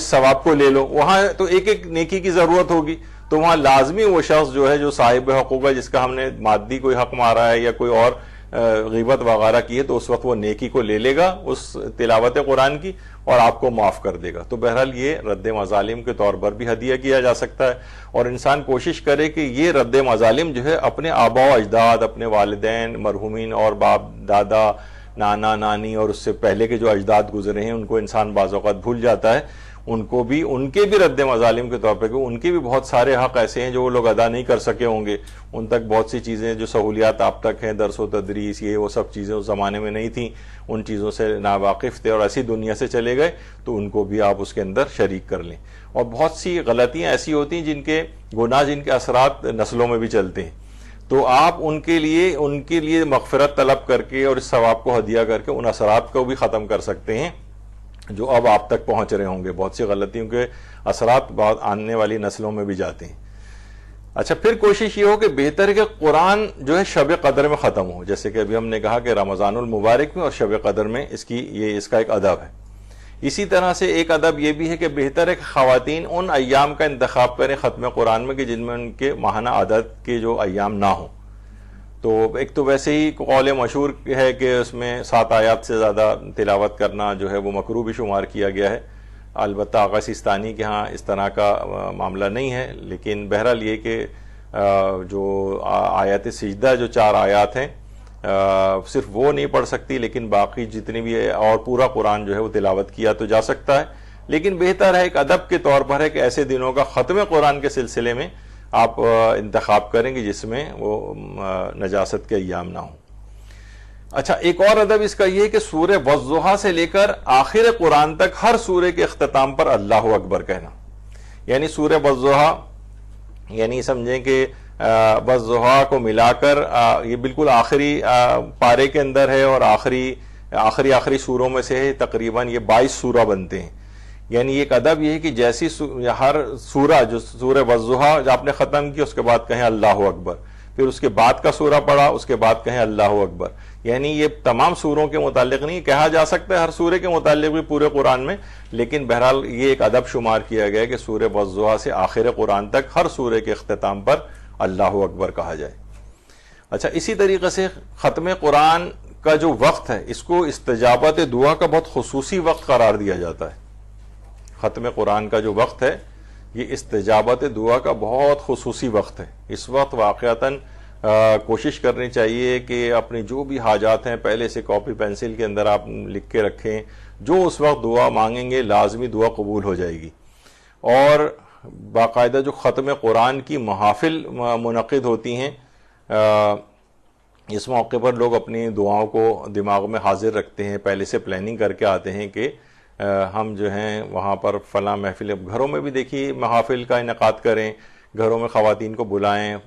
ثواب کو لے لو۔ وہاں تو ایک ایک نیکی کی ضرورت ہوگی، تو وہاں لازمی وہ شخص جو ہے جو صاحب حقوق ہے، جس کا ہم نے مادی کوئی حق مارا ہے یا کوئی اور غیبت وغیرہ کی ہے، تو اس وقت وہ نیکی کو لے لے گا اس تلاوت قرآن کی اور آپ کو معاف کر دے گا۔ تو بہرحال یہ رد مظالم کے طور پر بھی ہدیہ کیا جا سکتا ہے، اور انسان کوشش کرے کہ یہ رد مظالم جو ہے اپنے آبا و اجداد، اپنے والدین مرحومین اور باپ دادا نانا نانی اور اس سے پہلے کے جو اجداد گزرے ہیں ان کو انسان بعض اوقات بھول جاتا ہے، ان کے بھی رد مظالم کے طور پہ، کہ ان کے بھی بہت سارے حق ایسے ہیں جو وہ لوگ ادا نہیں کر سکے ہوں گے، ان تک بہت سی چیزیں جو سہولیات آپ تک ہیں، درس و تدریس، یہ وہ سب چیزیں اس زمانے میں نہیں تھیں، ان چیزوں سے ناواقف تھے اور ایسی دنیا سے چلے گئے، تو ان کو بھی آپ اس کے اندر شریک کر لیں۔ اور بہت سی غلطیاں ایسی ہوتی ہیں جن کے گناہ، جن کے اثرات نسلوں میں بھی چلتے ہیں، تو آپ ان کے لیے مغفرت طلب کر کے اور اس ثواب کو ہدیہ کر کے ان اثرات کو بھی ختم کر سکتے ہیں جو اب آپ تک پہنچ رہے ہوں گے۔ بہت سی غلطیوں کے اثرات بہت آنے والی نسلوں میں بھی جاتے ہیں۔ اچھا، پھر کوشش یہ ہو کہ بہتر ہے کہ قرآن جو ہے شب قدر میں ختم ہو، جیسے کہ ابھی ہم نے کہا کہ رمضان المبارک میں اور شب قدر میں اس کا ایک ادب ہے۔ اسی طرح سے ایک ادب یہ بھی ہے کہ بہتر ہے کہ خواتین ان ایام کا انتخاب کریں ختم قرآن میں کہ جن میں ان کے ماہانہ عدد کے جو ایام نہ ہوں۔ تو ایک تو ویسے ہی قول مشہور ہے کہ اس میں 7 آیات سے زیادہ تلاوت کرنا جو ہے وہ مکروہ بھی شمار کیا گیا ہے۔ البتہ آغا سیستانی کے ہاں اس طرح کا معاملہ نہیں ہے، لیکن بہرحال یہ کہ جو آیات سجدہ جو 4 آیات ہیں صرف وہ نہیں پڑھ سکتی، لیکن باقی جتنی بھی اور پورا قرآن جو ہے وہ تلاوت کیا تو جا سکتا ہے۔ لیکن بہتر ہے ایک ادب کے طور پر ہے کہ ایسے دنوں کا ختم قرآن کے سلسلے میں آپ انتخاب کریں گے جس میں وہ نجاست کے ایام نہ ہوں۔ اچھا، ایک اور ادب اس کا یہ ہے کہ سورہ والضحیٰ سے لے کر آخر قرآن تک ہر سورے کے اختتام پر اللہ اکبر کہنا، یعنی سورہ والضحیٰ یعنی سمجھیں کہ والضحیٰ کو ملا کر یہ بالکل آخری پارے کے اندر ہے اور آخری سوروں میں سے ہے، تقریباً یہ 22 سورہ بنتے ہیں۔ یعنی ایک ادب یہ ہے کہ جیسی ہر سورہ جو سورہ والضحیٰ جو آپ نے ختم کی اس کے بعد کہیں اللہ اکبر، پھر اس کے بعد کا سورہ پڑھا اس کے بعد کہیں اللہ اکبر۔ یعنی یہ تمام سوروں کے متعلق نہیں کہا جا سکتا ہے ہر سورے کے متعلق بھی پورے قرآن میں، لیکن بہرحال یہ ایک ادب شمار کیا گیا کہ سورہ والضحیٰ سے آخر قرآن تک ہر سورے کے اختتام پر اللہ اکبر کہا جائے۔ اچھا، اسی طریقے سے ختم قرآن کا جو وقت ہے اس کو استجابت دعا کا بہت خصوصی وقت قرار دیا جاتا ہے۔ ختم قرآن کا جو وقت ہے یہ استجابت دعا کا بہت خصوصی وقت ہے۔ اس وقت واقعتاً کوشش کرنی چاہیے کہ اپنی جو بھی حاجات ہیں پہلے سے کاپی پینسل کے اندر آپ لکھ کے رکھیں، جو اس وقت دعا مانگیں گے لازمی دعا قبول ہو جائے گی۔ اور باقاعدہ جو ختم قرآن کی محافل منعقد ہوتی ہیں، اس موقع پر لوگ اپنی دعاؤں کو دماغ میں حاضر رکھتے ہیں، پہلے سے پلاننگ کر کے آتے ہیں کہ ہم جو ہیں وہاں پر فلاں محفل، گھروں میں بھی دیکھیے محافل کا انعقاد کریں، گھروں میں خواتین کو بلائیں،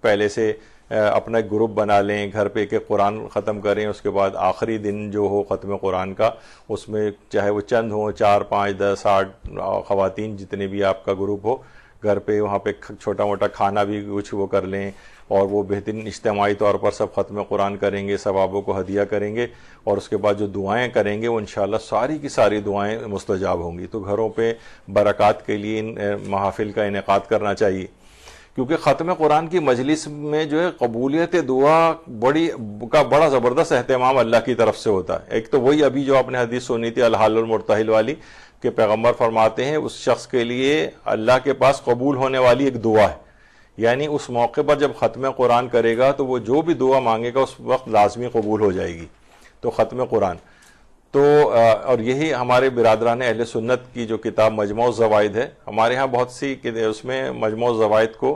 پہلے سے اپنا ایک گروپ بنا لیں، گھر پہ ایک قرآن ختم کریں، اس کے بعد آخری دن جو ہو ختم قرآن کا اس میں چاہے وہ چند ہوں 4 5 10 8 خواتین جتنے بھی آپ کا گروپ ہو، گھر پہ وہاں پہ چھوٹا موٹا کھانا بھی کچھ وہ کر لیں، اور وہ بہترین اجتماعی طور پر سب ختم قرآن کریں گے، ثوابوں کو ہدیہ کریں گے، اور اس کے بعد جو دعائیں کریں گے وہ انشاءاللہ ساری کی ساری دعائیں مستجاب ہوں گی۔ تو گھروں پہ برکات کے لیے ان محافل کا انعقاد کرنا چاہیے، کیونکہ ختم قرآن کی مجلس میں جو ہے قبولیت دعا بڑا زبردست اہتمام اللہ کی طرف سے ہوتا ہے۔ ایک تو وہی ابھی جو آپ نے حدیث سنی تھی الحال المرتحل والی، کہ پیغمبر فرماتے ہیں اس شخص کے لیے اللہ کے پاس قبول ہونے والی ایک دعا ہے، یعنی اس موقع پر جب ختم قرآن کرے گا تو وہ جو بھی دعا مانگے گا اس وقت لازمی قبول ہو جائے گی۔ تو ختم قرآن تو اور یہی ہمارے برادران اہل سنت کی جو کتاب مجموع الزوائد ہے، ہمارے ہاں بہت سی اس میں مجموع الزوائد کو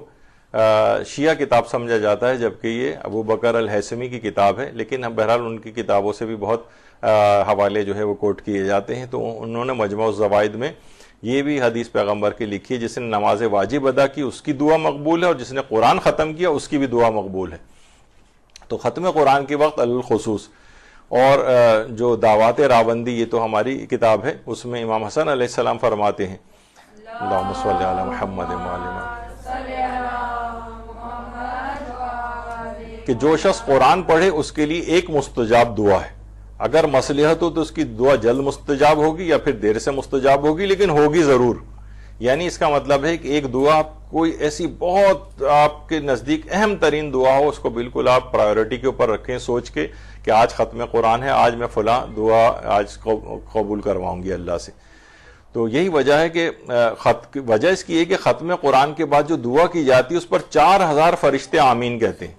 شیعہ کتاب سمجھا جاتا ہے، جبکہ یہ ابو بکر الہیثمی کی کتاب ہے، لیکن بہرحال ان کی کتابوں سے بھی بہت حوالے جو ہے وہ کوٹ کیے جاتے ہیں۔ تو انہوں نے مجموع الزوائد میں یہ بھی حدیث پیغمبر کی لکھی ہے، جس نے نماز واجب ادا کی اس کی دعا مقبول ہے، اور جس نے قرآن ختم کیا اس کی بھی دعا مقبول ہے۔ تو ختم قرآن کے وقت الخصوص، اور جو دعوات راوندی یہ تو ہماری کتاب ہے، اس میں امام حسن علیہ السلام فرماتے ہیں اللہم صلی علی محمد کہ جو شخص قرآن پڑھے اس کے لیے ایک مستجاب دعا ہے، اگر مصلحت ہو تو اس کی دعا جلد مستجاب ہوگی یا پھر دیر سے مستجاب ہوگی، لیکن ہوگی ضرور۔ یعنی اس کا مطلب ہے کہ ایک دعا کوئی ایسی بہت آپ کے نزدیک اہم ترین دعا ہو، اس کو بالکل آپ پرائیورٹی کے اوپر رکھیں سوچ کے کہ آج ختم قرآن ہے، آج میں فلاں دعا آج قبول کرواؤں گی اللہ سے۔ تو یہی وجہ ہے کہ وجہ اس کی ہے کہ ختم قرآن کے بعد جو دعا کی جاتی ہے اس پر 4000 فرشتے آمین کہتے ہیں۔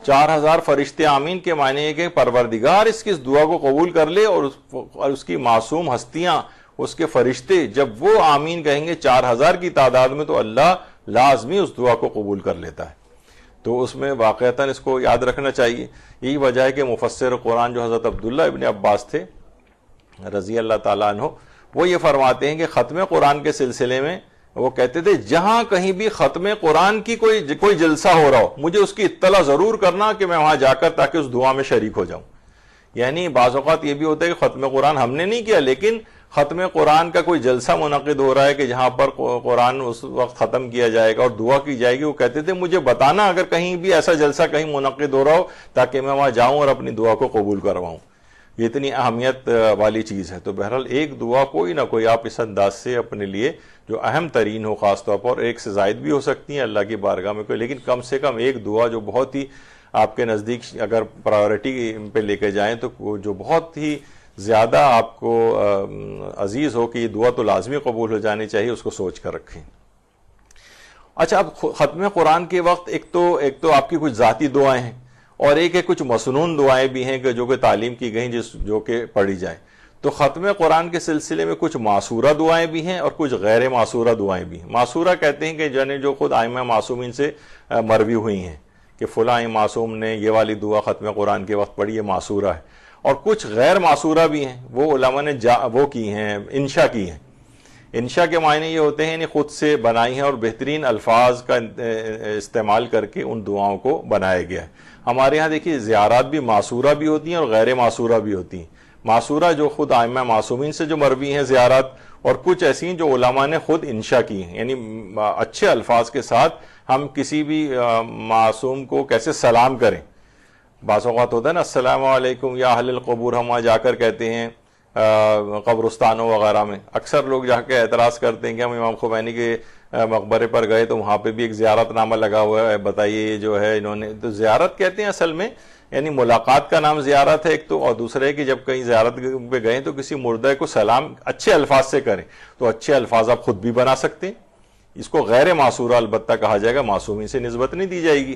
4000 فرشتے آمین کے معنی ہے کہ پروردگار اس کی اس دعا کو قبول کر لے، اور اس کی معصوم ہستیاں اس کے فرشتے جب وہ آمین کہیں گے 4000 کی تعداد میں، تو اللہ لازمی اس دعا کو قبول کر لیتا ہے۔ تو اس میں واقعتاً اس کو یاد رکھنا چاہیے۔ یہی وجہ ہے کہ مفسر قرآن جو حضرت عبداللہ ابن عباس تھے رضی اللہ تعالیٰ عنہ، وہ یہ فرماتے ہیں کہ ختم قرآن کے سلسلے میں وہ کہتے تھے جہاں کہیں بھی ختم قرآن کی کوئی جلسہ ہو رہا ہو، مجھے اس کی اطلاع ضرور کرنا کہ میں وہاں جا کر تاکہ اس دعا میں شریک ہو جاؤں۔ یعنی بعض اوقات یہ بھی ہوتا ہے کہ ختم قرآن ہم نے نہیں کیا، لیکن ختم قرآن کا کوئی جلسہ منعقد ہو رہا ہے کہ جہاں پر قرآن اس وقت ختم کیا جائے گا اور دعا کی جائے گی، وہ کہتے تھے مجھے بتانا اگر کہیں بھی ایسا جلسہ کہیں منعقد ہو رہا ہو تاکہ میں وہاں جاؤں اور اپنی دعا کو قبول کرواؤں۔ یہ اتنی اہمیت والی چیز ہے۔ تو بہرحال ایک دعا کوئی نہ کوئی آپ اس انداز سے اپنے لیے جو اہم ترین ہو، خاص طور پر ایک سے زائد بھی ہو سکتی ہیں اللہ کی بارگاہ میں کوئی، لیکن کم سے کم ایک دعا جو بہت ہی آپ کے نزدیک اگر پرائیورٹی پہ لے کے جائیں تو جو بہت ہی زیادہ آپ کو عزیز ہو کہ یہ دعا تو لازمی قبول ہو جانی چاہیے، اس کو سوچ کر رکھیں۔ اچھا، اب ختم قرآن کے وقت ایک تو آپ کی کچھ ذاتی دعائیں ہیں، اور ایک ہے کچھ مسنون دعائیں بھی ہیں کہ جو کہ تعلیم کی گئیں جو کہ پڑھی جائیں۔ تو ختم قرآن کے سلسلے میں کچھ معصورہ دعائیں بھی ہیں اور کچھ غیر معصورہ دعائیں بھی ہیں۔ معصورہ کہتے ہیں کہ جو خود ائمہ معصومین سے مروی ہوئی ہیں کہ فلاں معصوم نے یہ والی دعا ختم قرآن کے وقت پڑھی، یہ معصورہ ہے۔ اور کچھ غیر معصورہ بھی ہیں، وہ علماء نے وہ کی ہیں، انشاء کی ہیں۔ انشاء کے معنی یہ ہوتے ہیں یعنی خود سے بنائی ہیں اور بہترین الفاظ کا استعمال کر کے ان دعاؤں کو بنایا گیا ہے۔ ہمارے ہاں دیکھیے زیارات بھی معصورہ بھی ہوتی ہیں اور غیر معصورہ بھی ہوتی ہیں۔ معصورہ جو خود ائمہ معصومین سے جو مروی ہیں زیارات، اور کچھ ایسی ہیں جو علماء نے خود انشاء کی ہیں، یعنی اچھے الفاظ کے ساتھ ہم کسی بھی معصوم کو کیسے سلام کریں۔ بعض اوقات ہوتا ہے نا السلام علیکم یا اہل القبور، ہم وہاں جا کر کہتے ہیں قبرستانوں وغیرہ میں، اکثر لوگ جا کے اعتراض کرتے ہیں کہ ہم امام خمینی کے مقبرے پر گئے تو وہاں پہ بھی ایک زیارت نامہ لگا ہوا ہے، بتائیے جو ہے انہوں نے تو زیارت کہتے ہیں اصل میں، یعنی ملاقات کا نام زیارت ہے ایک تو، اور دوسرے ہے کہ جب کہیں زیارت پہ گئے تو کسی مردہ کو سلام اچھے الفاظ سے کریں، تو اچھے الفاظ آپ خود بھی بنا سکتے ہیں۔ اس کو غیر معصورہ البتہ کہا جائے گا، معصومین سے نسبت نہیں دی جائے گی۔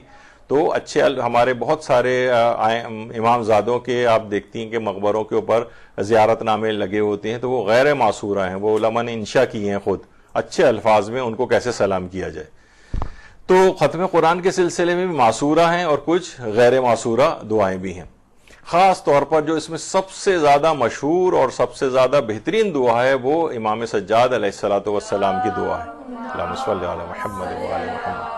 تو اچھے ہمارے بہت سارے امام زادوں کے آپ دیکھتی ہیں کہ مقبروں کے اوپر زیارت نامے لگے ہوتے ہیں، تو وہ غیر معصورہ ہیں، وہ علماء نے انشاء کی ہیں خود، اچھے الفاظ میں ان کو کیسے سلام کیا جائے۔ تو ختم قرآن کے سلسلے میں بھی معصورہ ہیں اور کچھ غیر معصورہ دعائیں بھی ہیں۔ خاص طور پر جو اس میں سب سے زیادہ مشہور اور سب سے زیادہ بہترین دعا ہے وہ امام سجاد علیہ الصلوۃ والسلام کی دعا ہے، اللہم صلی علی محمد وآل محمد،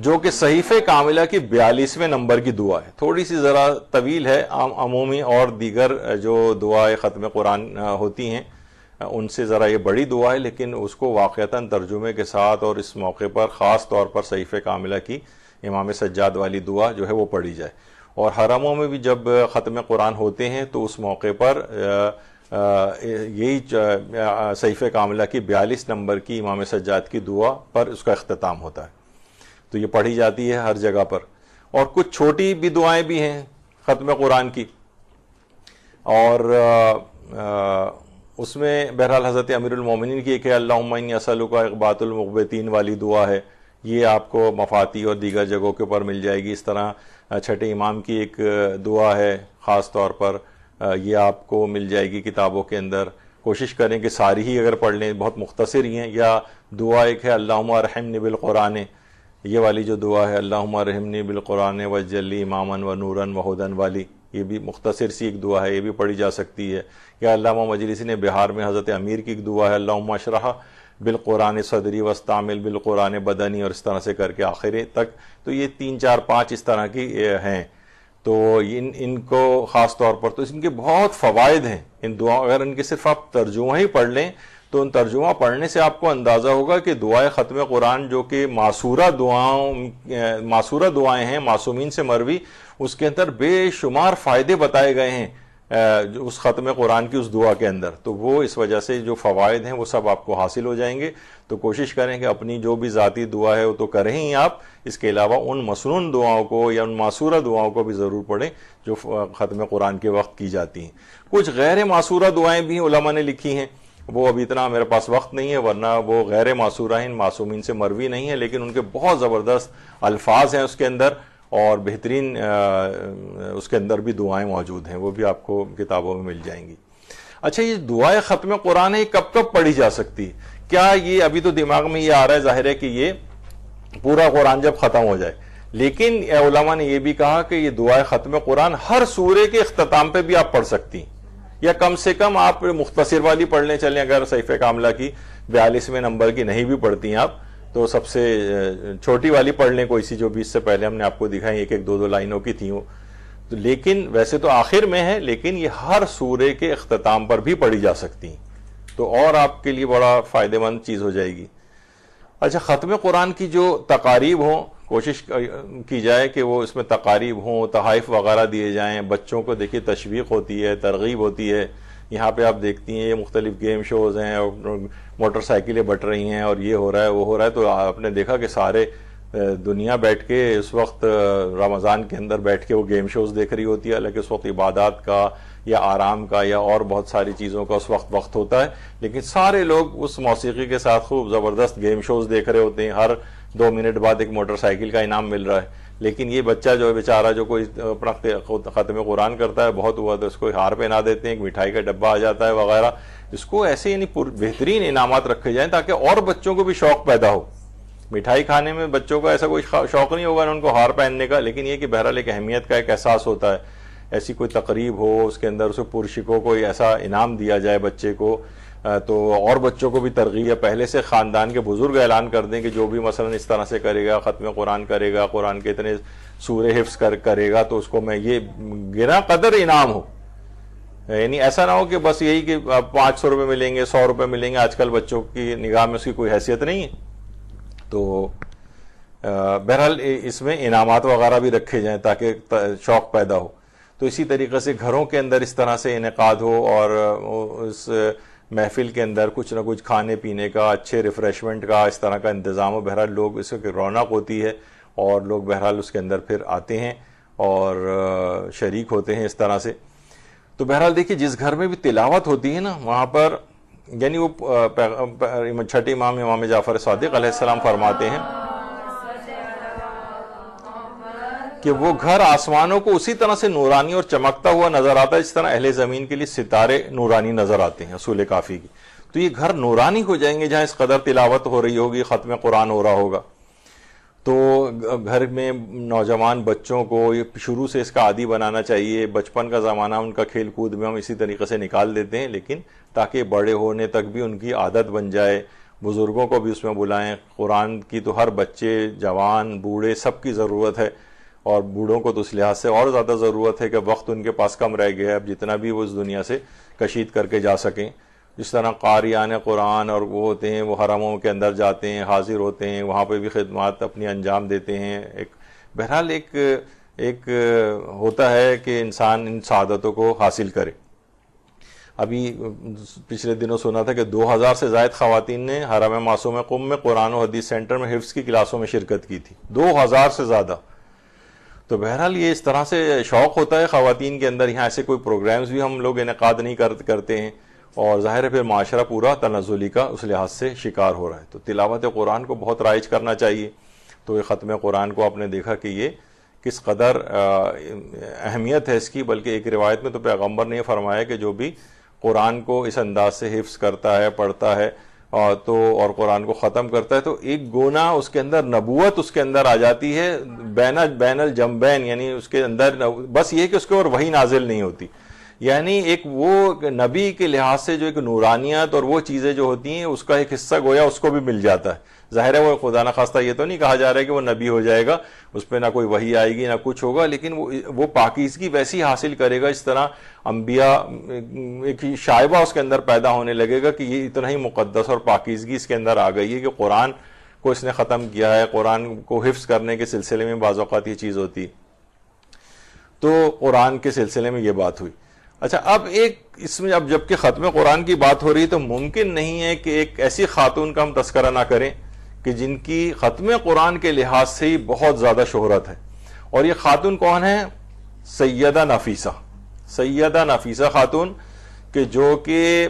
جو کہ صحیفہ کاملہ کی 42ویں نمبر کی دعا ہے۔ تھوڑی سی ذرا طویل ہے، عمومی اور دیگر جو دعائیں ختم قرآن ہوتی ہیں ان سے ذرا یہ بڑی دعا ہے، لیکن اس کو واقعتاً ترجمے کے ساتھ اور اس موقع پر خاص طور پر صحیفہ کاملہ کی امام سجاد والی دعا جو ہے وہ پڑھی جائے. اور حرموں میں بھی جب ختم قرآن ہوتے ہیں تو اس موقع پر یہی صحیفہ کاملہ کی 42 نمبر کی امام سجاد کی دعا پر اس کا اختتام ہوتا ہے. تو یہ پڑھی جاتی ہے ہر جگہ پر. اور کچھ چھوٹی بھی دعائیں بھی ہیں ختم قرآن کی، اور اس میں بہرحال حضرت امیر المومنین کی ایک ہے اللہم انی اسألک اغباط المغبطین والی دعا ہے، یہ آپ کو مفاتی اور دیگر جگہوں کے اوپر مل جائے گی. اس طرح چھٹے امام کی ایک دعا ہے خاص طور پر، یہ آپ کو مل جائے گی کتابوں کے اندر. کوشش کریں کہ ساری ہی اگر پڑھ لیں، بہت مختصر ہی ہیں. یا دعا ایک ہے اللہم ارحمنی بالقرآن، یہ والی جو دعا ہے اللہم ارحمنی بالقرآن واجعل لی اماما و نورا و ہدی والی، یہ بھی مختصر سی ایک دعا ہے، یہ بھی پڑھی جا سکتی ہے. یا علامہ مجلسی نے بہار میں حضرت امیر کی ایک دعا ہے اللہم اشرح بالقرآن صدری واستعمل بالقرآن بدنی، اور اس طرح سے کر کے آخر تک. تو یہ 3 4 5 اس طرح کی ہیں. تو ان کو خاص طور پر تو ان کے بہت فوائد ہیں ان دعاؤں. اگر ان کے صرف آپ ترجمہ ہی پڑھ لیں تو ان ترجمہ پڑھنے سے آپ کو اندازہ ہوگا کہ دعائے ختم قرآن جو کہ معصورہ دعائیں ہیں معصومین سے مروی، اس کے اندر بے شمار فائدے بتائے گئے ہیں اس ختم قرآن کی اس دعا کے اندر. تو وہ اس وجہ سے جو فوائد ہیں وہ سب آپ کو حاصل ہو جائیں گے. تو کوشش کریں کہ اپنی جو بھی ذاتی دعا ہے وہ تو کریں ہی آپ، اس کے علاوہ ان مسنون دعاؤں کو یا ان معصورہ دعاؤں کو بھی ضرور پڑھیں جو ختم قرآن کے وقت کی جاتی ہیں. کچھ غیر معصورہ دعائیں بھی علماء نے لکھی ہیں، وہ ابھی اتنا میرے پاس وقت نہیں ہے، ورنہ وہ غیر معصورہ ہیں، معصومین سے مروی نہیں ہے، لیکن ان کے بہت زبردست الفاظ ہیں اس کے اندر، اور بہترین اس کے اندر بھی دعائیں موجود ہیں، وہ بھی آپ کو کتابوں میں مل جائیں گی. اچھا، یہ دعائیں ختم قرآن ہے، یہ کب کب پڑھی جا سکتی ہے؟ کیا یہ ابھی تو دماغ میں یہ آ رہا ہے ظاہر ہے کہ یہ پورا قرآن جب ختم ہو جائے، لیکن علماء نے یہ بھی کہا کہ یہ دعائیں ختم قرآن ہر سورے کے اختتام پہ بھی آپ پڑھ سکتی ہیں، یا کم سے کم آپ مختصر والی پڑھنے چلیں. اگر صحیفہ کاملہ کی 42ویں نمبر کی نہیں بھی پڑھتی ہیں آپ تو سب سے چھوٹی والی پڑھ لیں، کوئی سی جو بھی اس سے پہلے ہم نے آپ کو دکھائی 1-2 لائنوں کی تھیں وہ. لیکن ویسے تو آخر میں ہے، لیکن یہ ہر سورے کے اختتام پر بھی پڑھی جا سکتی ہیں، تو اور آپ کے لیے بڑا فائدہ مند چیز ہو جائے گی. اچھا، ختم قرآن کی جو تقاریب ہوں، کوشش کی جائے کہ وہ اس میں تقاریب ہوں، تحائف وغیرہ دیے جائیں. بچوں کو دیکھیے تشویق ہوتی ہے، ترغیب ہوتی ہے. یہاں پہ آپ دیکھتی ہیں یہ مختلف گیم شوز ہیں، اور موٹر سائیکلیں بٹ رہی ہیں، اور یہ ہو رہا ہے وہ ہو رہا ہے. تو آپ نے دیکھا کہ سارے دنیا بیٹھ کے اس وقت رمضان کے اندر بیٹھ کے وہ گیم شوز دیکھ رہی ہوتی ہے، حالانکہ اس وقت عبادات کا یا آرام کا یا اور بہت ساری چیزوں کا اس وقت ہوتا ہے. لیکن سارے لوگ اس موسیقی کے ساتھ خوب زبردست گیم شوز دیکھ رہے ہوتے ہیں. ہر 2 منٹ بعد ایک موٹر سائیکل کا انعام مل رہا ہے. لیکن یہ بچہ جو ہے بیچارہ، جو کوئی اپنا ختم قرآن کرتا ہے، بہت ہوا تو اس کو ہار پہنا دیتے ہیں، ایک مٹھائی کا ڈبہ آ جاتا ہے وغیرہ. اس کو ایسے یعنی بہترین انعامات رکھے جائیں تاکہ اور بچوں کو بھی شوق پیدا ہو. مٹھائی کھانے میں بچوں کو ایسا کوئی شوق نہیں ہوگا ان کو ہار پہننے کا، لیکن یہ کہ بہرحال ایک اہمیت کا ایک احساس ہوتا ہے. ایسی کوئی تقریب ہو، اس کے اندر اسے پرشکو کوئی ایسا انعام دیا جائے بچے کو، تو اور بچوں کو بھی ترغیب. پہلے سے خاندان کے بزرگ اعلان کر دیں کہ جو بھی مثلا اس طرح سے کرے گا، ختم قرآن کرے گا، قرآن کے اتنے سورے حفظ کرے گا، تو اس کو میں یہ گنا قدر انعام ہو. یعنی ایسا نہ ہو کہ بس یہی کہ 500 روپے ملیں گے، 100 روپے ملیں گے. آج کل بچوں کی نگاہ میں اس کی کوئی حیثیت نہیں ہے. تو بہرحال اس میں انعامات وغیرہ بھی رکھے جائیں تاکہ شوق پیدا ہو. تو اسی طریقے سے گھروں کے اندر اس طرح سے انعقاد ہو، اور اس محفل کے اندر کچھ نہ کچھ کھانے پینے کا، اچھے ریفریشمنٹ کا اس طرح کا انتظام ہو. بہرحال لوگ اس کی رونق ہوتی ہے، اور لوگ بہرحال اس کے اندر پھر آتے ہیں اور شریک ہوتے ہیں اس طرح سے. تو بہرحال دیکھیے، جس گھر میں بھی تلاوت ہوتی ہے نا، وہاں پر یعنی وہ چھٹے امام جعفر صادق علیہ السلام فرماتے ہیں کہ وہ گھر آسمانوں کو اسی طرح سے نورانی اور چمکتا ہوا نظر آتا ہے جس طرح اہل زمین کے لیے ستارے نورانی نظر آتے ہیں. اصول کافی کی تو یہ گھر نورانی ہو جائیں گے جہاں اس قدر تلاوت ہو رہی ہوگی، ختم قرآن ہو رہا ہوگا. تو گھر میں نوجوان بچوں کو یہ شروع سے اس کا عادی بنانا چاہیے. بچپن کا زمانہ ان کا کھیل کود میں ہم اسی طریقے سے نکال دیتے ہیں، لیکن تاکہ بڑے ہونے تک بھی ان کی عادت بن جائے. بزرگوں کو بھی اس میں بلائیں. قرآن کی تو ہر بچے، جوان، بوڑھے سب کی ضرورت ہے، اور بوڑھوں کو تو اس لحاظ سے اور زیادہ ضرورت ہے کہ وقت ان کے پاس کم رہ گیا ہے، اب جتنا بھی وہ اس دنیا سے کشید کر کے جا سکیں. جس طرح قاریان قرآن اور وہ ہوتے ہیں، وہ حرموں کے اندر جاتے ہیں، حاضر ہوتے ہیں، وہاں پہ بھی خدمات اپنی انجام دیتے ہیں. بہرحال ایک ہوتا ہے کہ انسان ان سعادتوں کو حاصل کرے. ابھی پچھلے دنوں سنا تھا کہ 2000 سے زائد خواتین نے حرم معصوم قم میں قرآن و حدیث سینٹر میں حفظ کی کلاسوں میں شرکت کی تھی. 2000 سے زیادہ. تو بہرحال یہ اس طرح سے شوق ہوتا ہے خواتین کے اندر. یہاں ایسے کوئی پروگرامز بھی ہم لوگ انعقاد نہیں کرتے ہیں، اور ظاہر ہے پھر معاشرہ پورا تنزلی کا اس لحاظ سے شکار ہو رہا ہے. تو تلاوت قرآن کو بہت رائج کرنا چاہیے. تو یہ ختم قرآن کو آپ نے دیکھا کہ یہ کس قدر اہمیت ہے اس کی. بلکہ ایک روایت میں تو پیغمبر نے یہ فرمایا کہ جو بھی قرآن کو اس انداز سے حفظ کرتا ہے، پڑھتا ہے اور قرآن کو ختم کرتا ہے، تو ایک گونا اس کے اندر نبوت اس کے اندر آ جاتی ہے، بین الجنبین، یعنی اس کے اندر بس یہ کہ اس کے اوپر وحی نازل نہیں ہوتی. یعنی ایک وہ نبی کے لحاظ سے جو ایک نورانیت اور وہ چیزیں جو ہوتی ہیں اس کا ایک حصہ گویا اس کو بھی مل جاتا ہے. ظاہر ہے وہ خدا نخواستہ یہ تو نہیں کہا جا رہا ہے کہ وہ نبی ہو جائے گا، اس پہ نہ کوئی وحی آئے گی نہ کچھ ہوگا، لیکن وہ پاکیزگی ویسی حاصل کرے گا. اس طرح انبیاء ایک شائبہ اس کے اندر پیدا ہونے لگے گا کہ یہ اتنا ہی مقدس اور پاکیزگی اس کے اندر آ گئی ہے کہ قرآن کو اس نے ختم کیا ہے. قرآن کو حفظ کرنے کے سلسلے میں بعض اوقات یہ چیز ہوتی. تو قرآن کے سلسلے میں یہ بات ہوئی. اچھا، اب اس میں اب جبکہ ختم قرآن کی بات ہو رہی تو ممکن نہیں ہے کہ ایک ایسی خاتون کا ہم تذکرہ نہ کریں کہ جن کی ختم قرآن کے لحاظ سے ہی بہت زیادہ شہرت ہے. اور یہ خاتون کون ہے؟ سیدہ نفیسہ خاتون، کہ جو کہ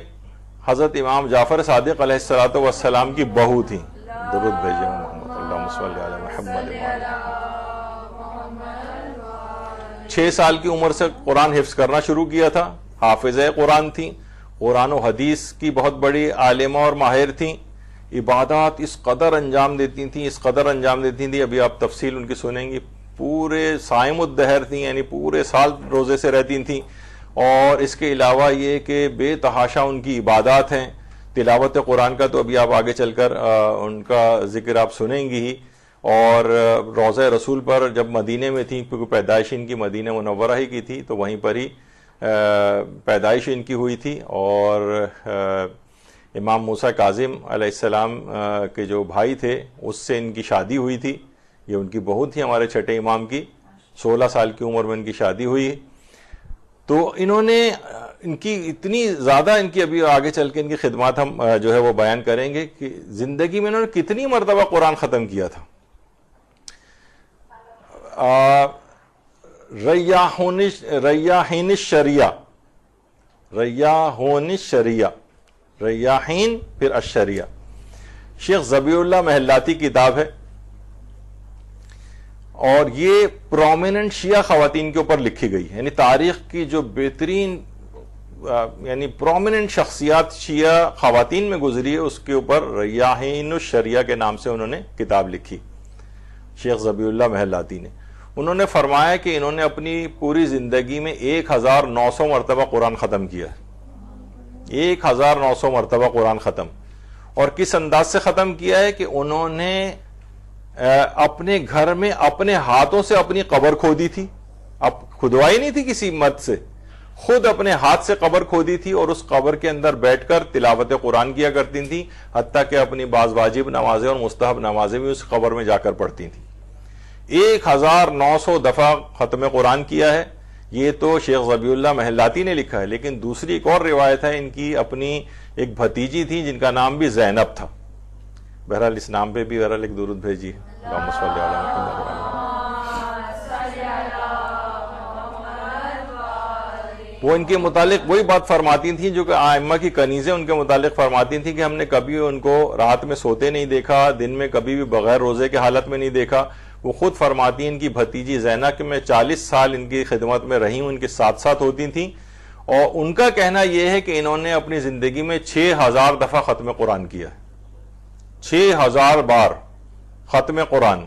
حضرت امام جعفر صادق علیہ السلام کی بہو تھیں. درود بھیجیں محمد، اللہم صلی علی محمد. 6 سال کی عمر سے قرآن حفظ کرنا شروع کیا تھا. حافظہ قرآن تھیں، قرآن و حدیث کی بہت بڑی عالمہ اور ماہر تھیں. عبادات اس قدر انجام دیتی تھیں، ابھی آپ تفصیل ان کی سنیں گی. پورے صائم الدہر تھیں، یعنی پورے سال روزے سے رہتی تھیں. اور اس کے علاوہ یہ کہ بے تحاشا ان کی عبادات ہیں. تلاوت قرآن کا تو ابھی آپ آگے چل کر ان کا ذکر آپ سنیں گی ہی. اور روضہ رسول پر جب مدینے میں تھیں، کیونکہ پیدائش ان کی مدینہ منورہ ہی کی تھی، تو وہیں پر ہی پیدائش ان کی ہوئی تھی. اور امام موسیٰ کاظم علیہ السلام کے جو بھائی تھے اس سے ان کی شادی ہوئی تھی. یہ ان کی بہو تھی ہمارے چھٹے امام کی. 16 سال کی عمر میں ان کی شادی ہوئی. تو انہوں نے ان کی اتنی زیادہ ان کی ابھی آگے چل کے ان کی خدمات ہم جو ہے وہ بیان کریں گے کہ زندگی میں انہوں نے کتنی مرتبہ قرآن ختم کیا تھا. ریاحین پھر الشریعہ، شیخ ذبیح اللہ محلاتی کی کتاب ہے. اور یہ پرومیننٹ شیعہ خواتین کے اوپر لکھی گئی، یعنی تاریخ کی جو بہترین یعنی پرومیننٹ شخصیات شیعہ خواتین میں گزری ہے اس کے اوپر ریاحین الشریعہ کے نام سے انہوں نے کتاب لکھی، شیخ ذبیح اللہ محلاتی نے. انہوں نے فرمایا کہ انہوں نے اپنی پوری زندگی میں 1900 مرتبہ قرآن ختم کیا ہے. 1900 مرتبہ قرآن ختم. اور کس انداز سے ختم کیا ہے کہ انہوں نے اپنے گھر میں اپنے ہاتھوں سے اپنی قبر کھودی تھی. اب کھدوائی نہیں تھی کسی مرد سے، خود اپنے ہاتھ سے قبر کھودی تھی اور اس قبر کے اندر بیٹھ کر تلاوت قرآن کیا کرتی تھی، حتیٰ کہ اپنی بعض واجب نمازیں اور مستحب نمازیں بھی اس قبر میں جا کر پڑھتی تھیں. 1900 دفعہ ختم قرآن کیا ہے. یہ تو شیخ ذبیح اللہ محلاتی نے لکھا ہے، لیکن دوسری ایک اور روایت ہے، ان کی اپنی ایک بھتیجی تھی جن کا نام بھی زینب تھا. بہرحال اس نام پہ بھی بہرحال ایک درود بھیجیے. اللہم صلی علی محمد. وہ ان کے متعلق وہی بات فرماتی تھیں جو کہ ائمہ کی کنیزیں ان کے متعلق فرماتی تھیں کہ ہم نے کبھی ان کو رات میں سوتے نہیں دیکھا، دن میں کبھی بھی بغیر روزے کے حالت میں نہیں دیکھا. وہ خود فرماتی ان کی بھتیجی زینب کہ میں 40 سال ان کی خدمت میں رہی ہوں، ان کے ساتھ ہوتی تھیں. اور ان کا کہنا یہ ہے کہ انہوں نے اپنی زندگی میں 6000 دفعہ ختم قرآن کیا ہے. 6000 بار ختم قرآن.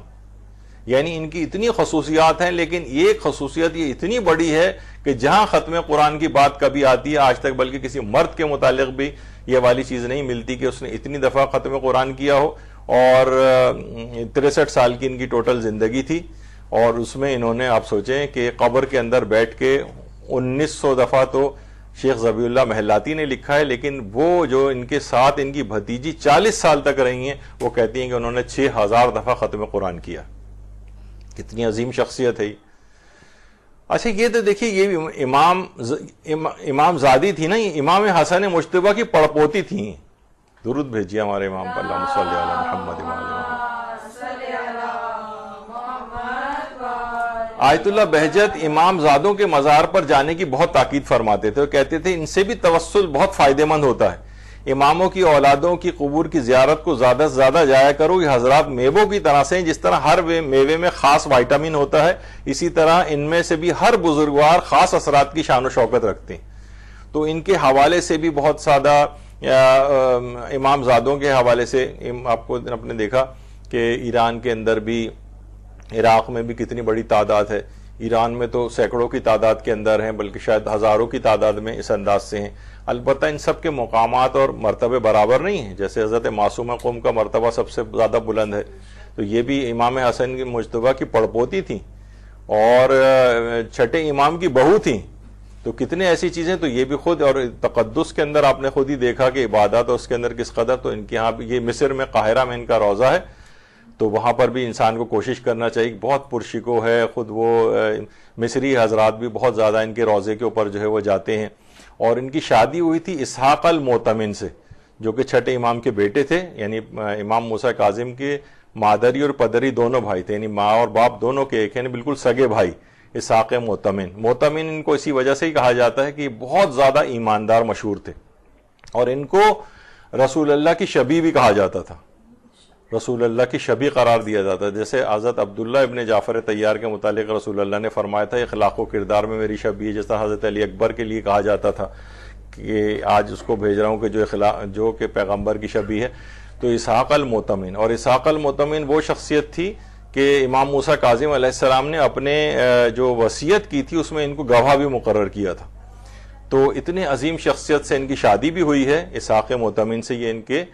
یعنی ان کی اتنی خصوصیات ہیں، لیکن ایک خصوصیت یہ اتنی بڑی ہے کہ جہاں ختم قرآن کی بات کبھی آتی ہے آج تک، بلکہ کسی مرد کے متعلق بھی یہ والی چیز نہیں ملتی کہ اس نے اتنی دفعہ ختم قرآن کیا ہو. اور 63 سال کی ان کی ٹوٹل زندگی تھی. اور اس میں انہوں نے آپ سوچیں کہ قبر کے اندر بیٹھ کے 1900 دفعہ تو شیخ ذبیح اللہ محلاتی نے لکھا ہے، لیکن وہ جو ان کے ساتھ ان کی بھتیجی 40 سال تک رہی ہیں، وہ کہتی ہیں کہ انہوں نے 6000 دفعہ ختم قرآن کیا. کتنی عظیم شخصیت ہے. اچھا یہ تو دیکھیے، یہ امام زادی تھی نا، یہ امام حسن مجتبیٰ کی پڑپوتی تھیں. درود بھیجیے ہمارے امام پر، اللہم صلی علی محمد و آل محمد. آیت اللہ بہجت امام زادوں کے مزار پر جانے کی بہت تاکید فرماتے تھے اور کہتے تھے ان سے بھی توسل بہت فائدہ مند ہوتا ہے. اماموں کی اولادوں کی قبور کی زیارت کو زیادہ سے زیادہ جایا کرو. یہ حضرات میووں کی طرح سے ہیں، جس طرح ہر میوے میں خاص وائٹامن ہوتا ہے، اسی طرح ان میں سے بھی ہر بزرگوار خاص اثرات کی شان و شوکت رکھتے ہیں. تو ان کے حوالے سے بھی بہت سادہ امام زادوں کے حوالے سے آپ کو نے دیکھا کہ ایران کے اندر بھی، عراق میں بھی کتنی بڑی تعداد ہے. ایران میں تو سینکڑوں کی تعداد کے اندر ہیں، بلکہ شاید ہزاروں کی تعداد میں اس انداز سے ہیں. البتہ ان سب کے مقامات اور مرتبے برابر نہیں ہیں. جیسے حضرت معصومہ قم کا مرتبہ سب سے زیادہ بلند ہے، تو یہ بھی امام حسن کی مجتبیٰ کی پڑپوتی تھیں اور چھٹے امام کی بہو تھیں. تو کتنے ایسی چیزیں، تو یہ بھی خود، اور تقدس کے اندر آپ نے خود ہی دیکھا کہ عبادت اور اس کے اندر کس قدر. تو ان کے یہاں یہ مصر میں قاہرہ میں ان کا روضہ ہے، تو وہاں پر بھی انسان کو کوشش کرنا چاہیے. بہت پرشکو ہے. خود وہ مصری حضرات بھی بہت زیادہ ان کے روضے کے اوپر جو ہے وہ جاتے ہیں. اور ان کی شادی ہوئی تھی اسحاق المعتمن سے، جو کہ چھٹے امام کے بیٹے تھے، یعنی امام موسیٰ کاظم کے مادری اور پدری دونوں بھائی تھے، یعنی ماں اور باپ دونوں کے ایک، یعنی بالکل سگے بھائی. اسحاق معتمن ان کو اسی وجہ سے ہی کہا جاتا ہے کہ بہت زیادہ ایماندار مشہور تھے، اور ان کو رسول اللہ کی شبیہ بھی کہا جاتا تھا. رسول اللہ کی شبیہ قرار دیا جاتا ہے. جیسے حضرت عبداللہ ابن جعفر طیار کے متعلق رسول اللہ نے فرمایا تھا اخلاق و کردار میں میری شبیہ، جس طرح حضرت علی اکبر کے لیے کہا جاتا تھا کہ آج اس کو بھیج رہا ہوں کہ جو کہ پیغمبر کی شبیہ ہے. تو اسحاق المعتمن، اور اسحاق المعتمن وہ شخصیت تھی کہ امام موسیٰ کاظم علیہ السلام نے اپنے جو وصیت کی تھی اس میں ان کو گواہ بھی مقرر کیا تھا. تو اتنے عظیم شخصیت سے ان کی شادی بھی ہوئی ہے. اسحاق معتمن سے یہ ان کے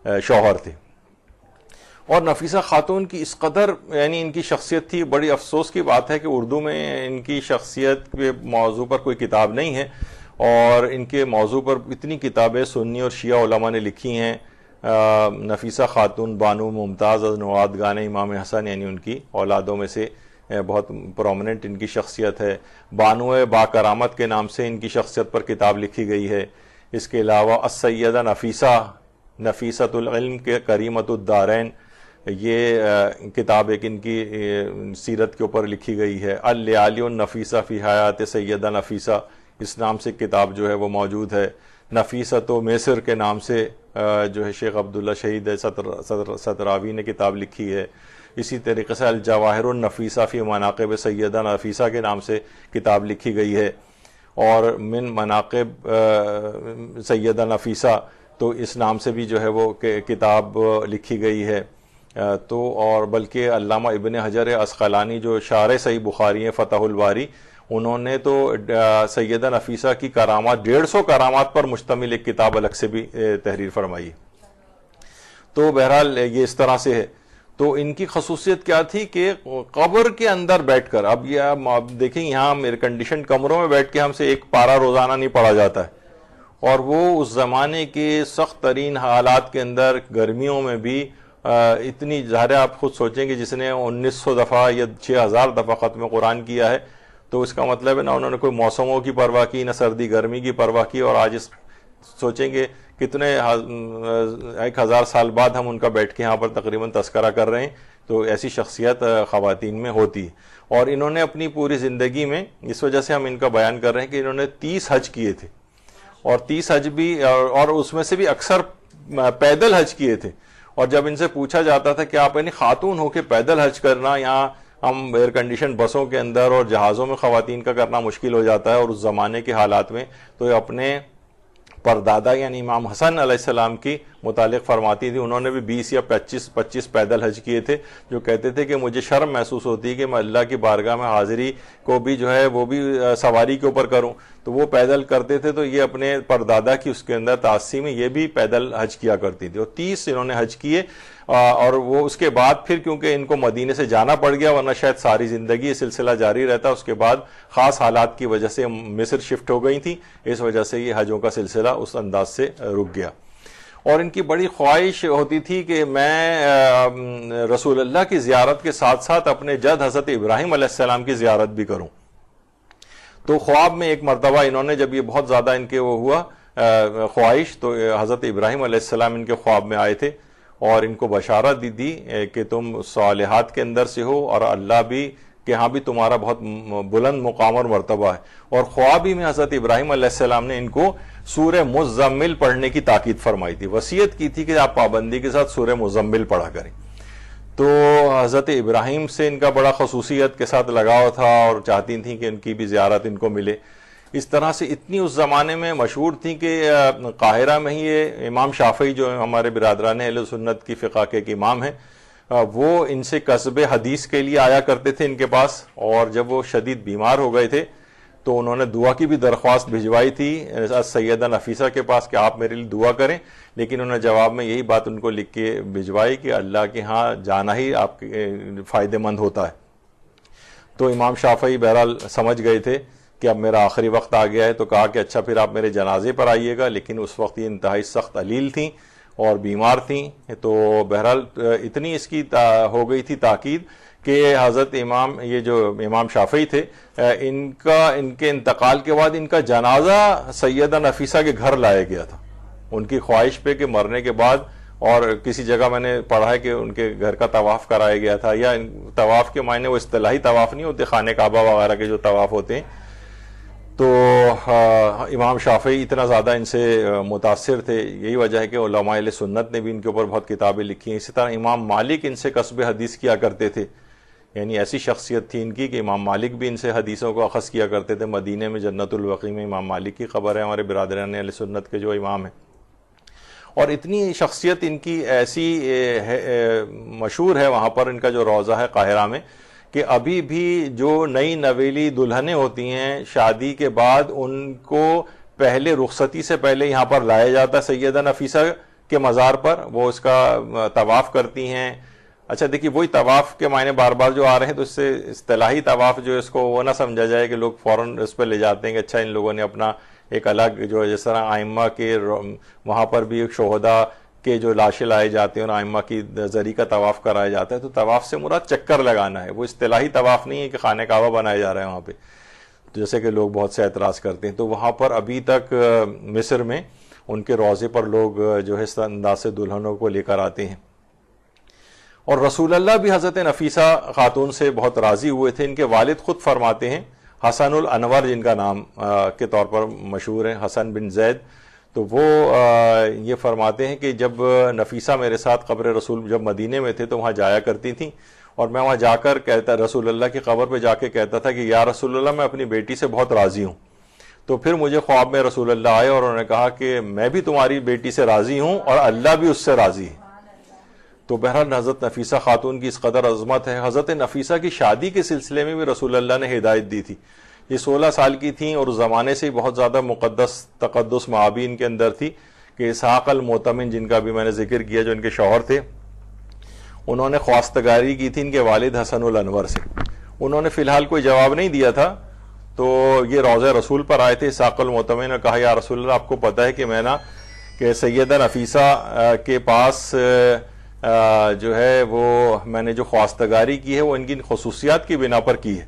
شوہر تھے. اور نفیسہ خاتون کی اس قدر یعنی ان کی شخصیت تھی. بڑی افسوس کی بات ہے کہ اردو میں ان کی شخصیت کے موضوع پر کوئی کتاب نہیں ہے، اور ان کے موضوع پر اتنی کتابیں سنی اور شیعہ علماء نے لکھی ہیں. نفیسہ خاتون بانو ممتاز از نوادگان امام حسن، یعنی ان کی اولادوں میں سے بہت پرومننٹ ان کی شخصیت ہے. بانو با کرامت کے نام سے ان کی شخصیت پر کتاب لکھی گئی ہے. اس کے علاوہ السیدہ نفیسۃ العلم کے کریمۃ الدارین، یہ کتاب ایک ان کی سیرت کے اوپر لکھی گئی ہے. اللیالی النفیسہ فی حیات سیدہ نفیسہ، اس نام سے کتاب جو ہے وہ موجود ہے. نفیسۃ و میسر کے نام سے جو ہے شیخ عبداللہ شہید ستراوی نے کتاب لکھی ہے. اسی طریقے سے الجواہر النفیسہ فی مناقب سیدہ نفیسہ کے نام سے کتاب لکھی گئی ہے. اور من مناقب سیدہ نفیسہ، تو اس نام سے بھی جو ہے وہ کتاب لکھی گئی ہے. تو اور بلکہ علامہ ابن حجر عسقلانی جو شارح صحیح بخاری ہیں فتح الباری، انہوں نے تو سیدہ نفیسہ کی کرامات 150 کرامات پر مشتمل ایک کتاب الگ سے بھی تحریر فرمائی. تو بہرحال یہ اس طرح سے ہے. تو ان کی خصوصیت کیا تھی کہ قبر کے اندر بیٹھ کر، اب یہ آپ دیکھیں یہاں ایئر کنڈیشن کمروں میں بیٹھ کے ہم سے ایک پارہ روزانہ نہیں پڑھا جاتا ہے، اور وہ اس زمانے کے سخت ترین حالات کے اندر گرمیوں میں بھی اتنی ظاہر ہے. آپ خود سوچیں کہ جس نے 1900 دفعہ یا 6000 دفعہ ختم قرآن کیا ہے، تو اس کا مطلب ہے نہ انہوں نے کوئی موسموں کی پرواہ کی، نہ سردی گرمی کی پرواہ کی. اور آج سوچیں کہ کتنے 1000 سال بعد ہم ان کا بیٹھ کے یہاں پر تقریباً تذکرہ کر رہے ہیں. تو ایسی شخصیت خواتین میں ہوتی ہے. اور انہوں نے اپنی پوری زندگی میں، اس وجہ سے ہم ان کا بیان کر رہے ہیں کہ انہوں نے 30 حج کیے تھے، اور 30 حج بھی، اور اس میں سے بھی اکثر پیدل حج کیے تھے. اور جب ان سے پوچھا جاتا تھا کہ آپ یعنی خاتون ہو کے پیدل حج کرنا، یہاں ہم ایئر کنڈیشن بسوں کے اندر اور جہازوں میں خواتین کا کرنا مشکل ہو جاتا ہے، اور اس زمانے کے حالات میں تو یہ اپنے پردادا یعنی امام حسن علیہ السلام کی متعلق فرماتی تھی. انہوں نے بھی 20 یا 25 پیدل حج کیے تھے, جو کہتے تھے کہ مجھے شرم محسوس ہوتی ہے کہ میں اللہ کی بارگاہ میں حاضری کو بھی جو ہے وہ بھی سواری کے اوپر کروں. تو وہ پیدل کرتے تھے, تو یہ اپنے پردادا کی اس کے اندر تاسی میں یہ بھی پیدل حج کیا کرتی تھی. اور 30 انہوں نے حج کیے, اور وہ اس کے بعد پھر کیونکہ ان کو مدینے سے جانا پڑ گیا, ورنہ شاید ساری زندگی یہ سلسلہ جاری رہتا. اس کے بعد خاص حالات کی وجہ سے مصر شفٹ ہو گئی تھیں, اس وجہ سے یہ حجوں کا سلسلہ اس انداز سے رک گیا. اور ان کی بڑی خواہش ہوتی تھی کہ میں رسول اللہ کی زیارت کے ساتھ ساتھ اپنے جد حضرت ابراہیم علیہ السلام کی زیارت بھی کروں. تو خواب میں ایک مرتبہ انہوں نے, جب یہ بہت زیادہ ان کے وہ ہوا خواہش, تو حضرت ابراہیم علیہ السلام ان کے خواب میں آئے تھے اور ان کو بشارت دی کہ تم صالحات کے اندر سے ہو, اور اللہ بھی کہ ہاں بھی تمہارا بہت بلند مقام اور مرتبہ ہے. اور خوابی میں حضرت ابراہیم علیہ السلام نے ان کو سورہ مزمل پڑھنے کی تاکید فرمائی تھی, وصیت کی تھی کہ آپ پابندی کے ساتھ سورہ مزمل پڑھا کریں. تو حضرت ابراہیم سے ان کا بڑا خصوصیت کے ساتھ لگاؤ تھا, اور چاہتی تھیں کہ ان کی بھی زیارت ان کو ملے. اس طرح سے اتنی اس زمانے میں مشہور تھیں کہ قاہرہ میں ہی یہ امام شافعی جو ہمارے برادران اہل سنت کی فقہ کے امام ہیں, وہ ان سے کسب حدیث کے لیے آیا کرتے تھے ان کے پاس. اور جب وہ شدید بیمار ہو گئے تھے تو انہوں نے دعا کی بھی درخواست بھجوائی تھی سیدہ نفیسہ کے پاس کہ آپ میرے لیے دعا کریں, لیکن انہوں نے جواب میں یہی بات ان کو لکھ کے بھجوائی کہ اللہ کے ہاں جانا ہی آپ کے فائدہ مند ہوتا ہے. تو امام شافعی بہرحال سمجھ گئے تھے کہ اب میرا آخری وقت آ گیا ہے, تو کہا کہ اچھا پھر آپ میرے جنازے پر آئیے گا. لیکن اس وقت یہ انتہائی سخت علیل تھیں اور بیمار تھیں, تو بہرحال اتنی اس کی ہو گئی تھی تاکید کہ حضرت یہ جو امام شافعی تھے, ان کے انتقال کے بعد ان کا جنازہ سیدہ نفیسہ کے گھر لایا گیا تھا, ان کی خواہش پہ کہ مرنے کے بعد. اور کسی جگہ میں نے پڑھا ہے کہ ان کے گھر کا طواف کرایا گیا تھا, یا طواف کے معنی وہ اصطلاحی طواف نہیں ہوتے, خانہ کعبہ وغیرہ کے جو طواف ہوتے ہیں. تو امام شافعی اتنا زیادہ ان سے متاثر تھے, یہی وجہ ہے کہ علماء اہل سنت نے بھی ان کے اوپر بہت کتابیں لکھی ہیں. اسی طرح امام مالک ان سے کسب حدیث کیا کرتے تھے, یعنی ایسی شخصیت تھی ان کی کہ امام مالک بھی ان سے حدیثوں کو اخذ کیا کرتے تھے. مدینے میں جنت البقیع میں امام مالک کی قبر ہے, ہمارے برادران اہل سنت کے جو امام ہیں. اور اتنی شخصیت ان کی ایسی مشہور ہے وہاں پر, ان کا جو روضہ ہے قاہرہ میں, کہ ابھی بھی جو نئی نویلی دلہنیں ہوتی ہیں شادی کے بعد, ان کو پہلے رخصتی سے پہلے یہاں پر لایا جاتا ہے سیدہ نفیسہ کے مزار پر. وہ اس کا طواف کرتی ہیں. اچھا دیکھیے, وہی طواف کے معنی بار بار جو آ رہے ہیں, تو اس سے اصطلاحی طواف جو اس کو وہ نہ سمجھا جائے کہ لوگ فوراً اس پہ لے جاتے ہیں کہ اچھا ان لوگوں نے اپنا ایک الگ جو جس طرح آئمہ کے وہاں پر بھی ایک شہداء کے جو لاشیں لائے جاتے ہیں اور آئمہ کی زری کا طواف کرایا جاتا ہے, تو طواف سے مراد چکر لگانا ہے. وہ اصطلاحی طواف نہیں ہے کہ خانہ کعبہ بنایا جا رہا ہے وہاں پہ, جیسے کہ لوگ بہت سے اعتراض کرتے ہیں. تو وہاں پر ابھی تک مصر میں ان کے روضے پر لوگ جو ہے اس انداز سے دلہنوں کو لے کر آتے ہیں. اور رسول اللہ بھی حضرت نفیسہ خاتون سے بہت راضی ہوئے تھے. ان کے والد خود فرماتے ہیں, حسن الانور جن کا نام کے طور پر مشہور ہے, حسن بن زید, تو وہ یہ فرماتے ہیں کہ جب نفیسہ میرے ساتھ قبر رسول جب مدینے میں تھے تو وہاں جایا کرتی تھیں, اور میں وہاں جا کر کہتا, رسول اللہ کی قبر پہ جا کے کہتا تھا کہ یا رسول اللہ میں اپنی بیٹی سے بہت راضی ہوں. تو پھر مجھے خواب میں رسول اللہ آئے اور انہوں نے کہا کہ میں بھی تمہاری بیٹی سے راضی ہوں اور اللہ بھی اس سے راضی ہے. تو بہرحال حضرت نفیسہ خاتون کی اس قدر عظمت ہے. حضرت نفیسہ کی شادی کے سلسلے میں بھی رسول اللہ نے ہدایت دی تھی. یہ 16 سال کی تھیں اور اس زمانے سے بہت زیادہ مقدس تقدس معابین کے اندر تھی کہ اسحاق المعتمن جن کا بھی میں نے ذکر کیا جو ان کے شوہر تھے, انہوں نے خواستگاری کی تھی ان کے والد حسن الانور سے. انہوں نے فی الحال کوئی جواب نہیں دیا تھا, تو یہ روضہ رسول پر آئے تھے اسحاق المعتمن نے کہا یا رسول اللہ آپ کو پتہ ہے کہ میں نا کہ سیدہ نفیسہ کے پاس جو ہے وہ میں نے جو خواستگاری کی ہے وہ ان کی خصوصیات کی بنا پر کی ہے.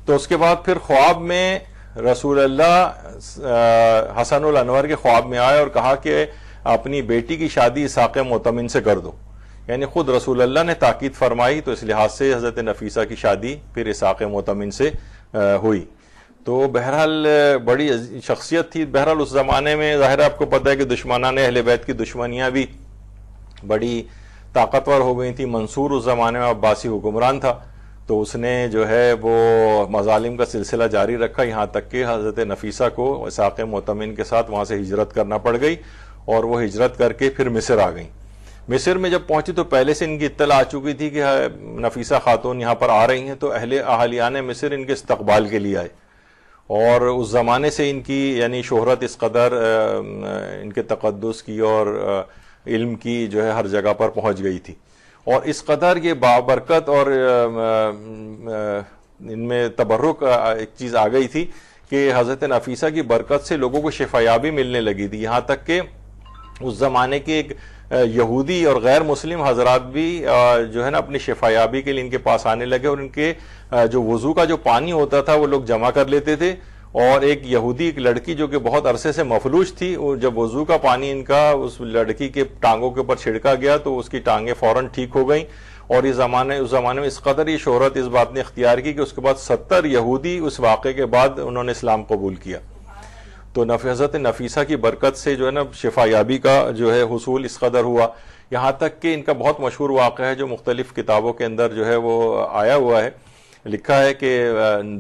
تو اس کے بعد پھر خواب میں رسول اللہ حسن الانور کے خواب میں آئے اور کہا کہ اپنی بیٹی کی شادی اسحاق معتمن سے کر دو, یعنی خود رسول اللہ نے تاکید فرمائی. تو اس لحاظ سے حضرت نفیسہ کی شادی پھر اسحاق معتمن سے ہوئی. تو بہرحال بڑی شخصیت تھی. بہرحال اس زمانے میں ظاہر آپ کو پتہ ہے کہ دشمنان اہل بیت کی دشمنیاں بھی بڑی طاقتور ہو گئی تھی. منصور اس زمانے میں عباسی حکمران تھا, تو اس نے جو ہے وہ مظالم کا سلسلہ جاری رکھا, یہاں تک کہ حضرت نفیسہ کو اسحاق معتمن کے ساتھ وہاں سے ہجرت کرنا پڑ گئی, اور وہ ہجرت کر کے پھر مصر آ گئیں. مصر میں جب پہنچی تو پہلے سے ان کی اطلاع آ چکی تھی کہ نفیسہ خاتون یہاں پر آ رہی ہیں, تو اہلیان مصر ان کے استقبال کے لیے آئے, اور اس زمانے سے ان کی یعنی شہرت اس قدر ان کے تقدس کی اور علم کی جو ہے ہر جگہ پر پہنچ گئی تھی, اور اس قدر یہ بابرکت اور ان میں تبرک ایک چیز آ گئی تھی کہ حضرت نفیسہ کی برکت سے لوگوں کو شفایابی ملنے لگی تھی. یہاں تک کہ اس زمانے کے ایک یہودی اور غیر مسلم حضرات بھی جو ہے نا اپنی شفایابی کے لیے ان کے پاس آنے لگے, اور ان کے جو وضو کا جو پانی ہوتا تھا وہ لوگ جمع کر لیتے تھے, اور ایک یہودی ایک لڑکی جو کہ بہت عرصے سے مفلوج تھی, جب وضو کا پانی ان کا اس لڑکی کے ٹانگوں کے اوپر چھڑکا گیا تو اس کی ٹانگیں فوراً ٹھیک ہو گئیں, اور اس زمانے میں اس قدر یہ شہرت اس بات نے اختیار کی کہ اس کے بعد 70 یہودی اس واقعے کے بعد انہوں نے اسلام قبول کیا. تو حضرت نفیسہ کی برکت سے جو ہے نا شفایابی کا جو ہے حصول اس قدر ہوا, یہاں تک کہ ان کا بہت مشہور واقعہ ہے جو مختلف کتابوں کے اندر جو ہے وہ آیا ہوا ہے. لکھا ہے کہ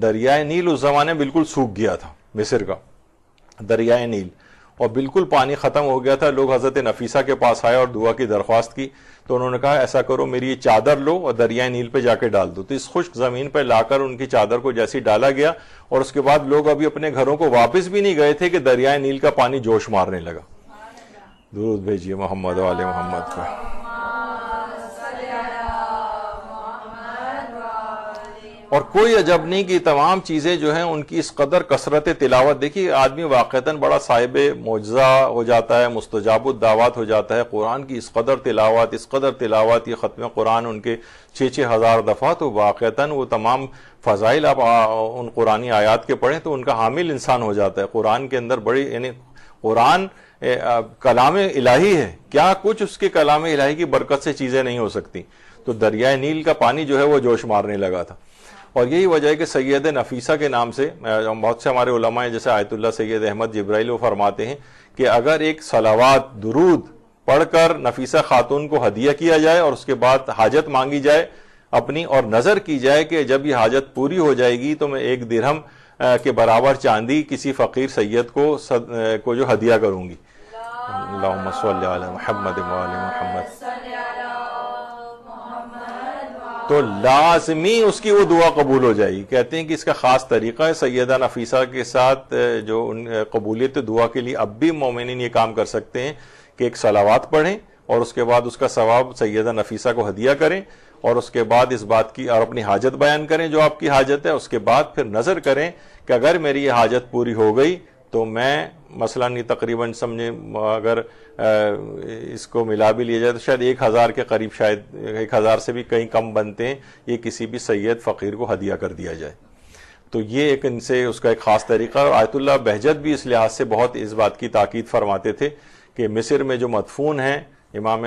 دریائے نیل اس زمانے بالکل سوکھ گیا تھا, مصر کا دریائے نیل, اور بالکل پانی ختم ہو گیا تھا. لوگ حضرت نفیسہ کے پاس آئے اور دعا کی درخواست کی, تو انہوں نے کہا ایسا کرو میری یہ چادر لو اور دریائے نیل پہ جا کے ڈال دو. تو اس خشک زمین پہ لا کر ان کی چادر کو جیسے ڈالا گیا, اور اس کے بعد لوگ ابھی اپنے گھروں کو واپس بھی نہیں گئے تھے کہ دریائے نیل کا پانی جوش مارنے لگا. درود بھیجیے محمد و آل محمد کا. اور کوئی عجب نہیں کہ تمام چیزیں جو ہیں ان کی اس قدر کثرت تلاوت. دیکھیے آدمی واقعتاً بڑا صاحب معجزہ ہو جاتا ہے, مستجاب الدعوات ہو جاتا ہے. قرآن کی اس قدر تلاوت, یہ ختم قرآن ان کے 6-6 ہزار دفعہ, تو واقعتاً وہ تمام فضائل آپ ان قرآنی آیات کے پڑھیں تو ان کا حامل انسان ہو جاتا ہے. قرآن کے اندر بڑی یعنی قرآن کلام الہی ہے, کیا کچھ اس کے کلام الہی کی برکت سے چیزیں نہیں ہو سکتی. تو دریائے نیل کا پانی جو ہے وہ جوش مارنے لگا تھا, اور یہی وجہ ہے کہ سید نفیسہ کے نام سے بہت سے ہمارے علماء ہیں جیسے آیت اللہ سید احمد جبرائیل وہ فرماتے ہیں کہ اگر ایک صلوات درود پڑھ کر نفیسہ خاتون کو ہدیہ کیا جائے اور اس کے بعد حاجت مانگی جائے اپنی, اور نظر کی جائے کہ جب یہ حاجت پوری ہو جائے گی تو میں 1 درہم کے برابر چاندی کسی فقیر سید کو جو ہدیہ کروں گی. اللہم صلی علی محمد و آل محمد. تو لازمی اس کی وہ دعا قبول ہو جائے گی. کہتے ہیں کہ اس کا خاص طریقہ ہے. سیدہ نفیسہ کے ساتھ جو قبولیت دعا کے لیے اب بھی مومنین یہ کام کر سکتے ہیں کہ ایک صلوات پڑھیں اور اس کے بعد اس کا ثواب سیدہ نفیسہ کو ہدیہ کریں, اور اس کے بعد اس بات کی اور اپنی حاجت بیان کریں جو آپ کی حاجت ہے. اس کے بعد پھر نظر کریں کہ اگر میری یہ حاجت پوری ہو گئی تو میں مثلاً یہ تقریباً سمجھیں اگر اس کو ملا بھی لیا جائے تو شاید 1000 کے قریب, شاید 1000 سے بھی کہیں کم بنتے ہیں, یہ کسی بھی سید فقیر کو ہدیہ کر دیا جائے. تو یہ ایک ان سے اس کا ایک خاص طریقہ. اور آیت اللہ بہجت بھی اس لحاظ سے بہت اس بات کی تاکید فرماتے تھے کہ مصر میں جو مدفون ہیں امام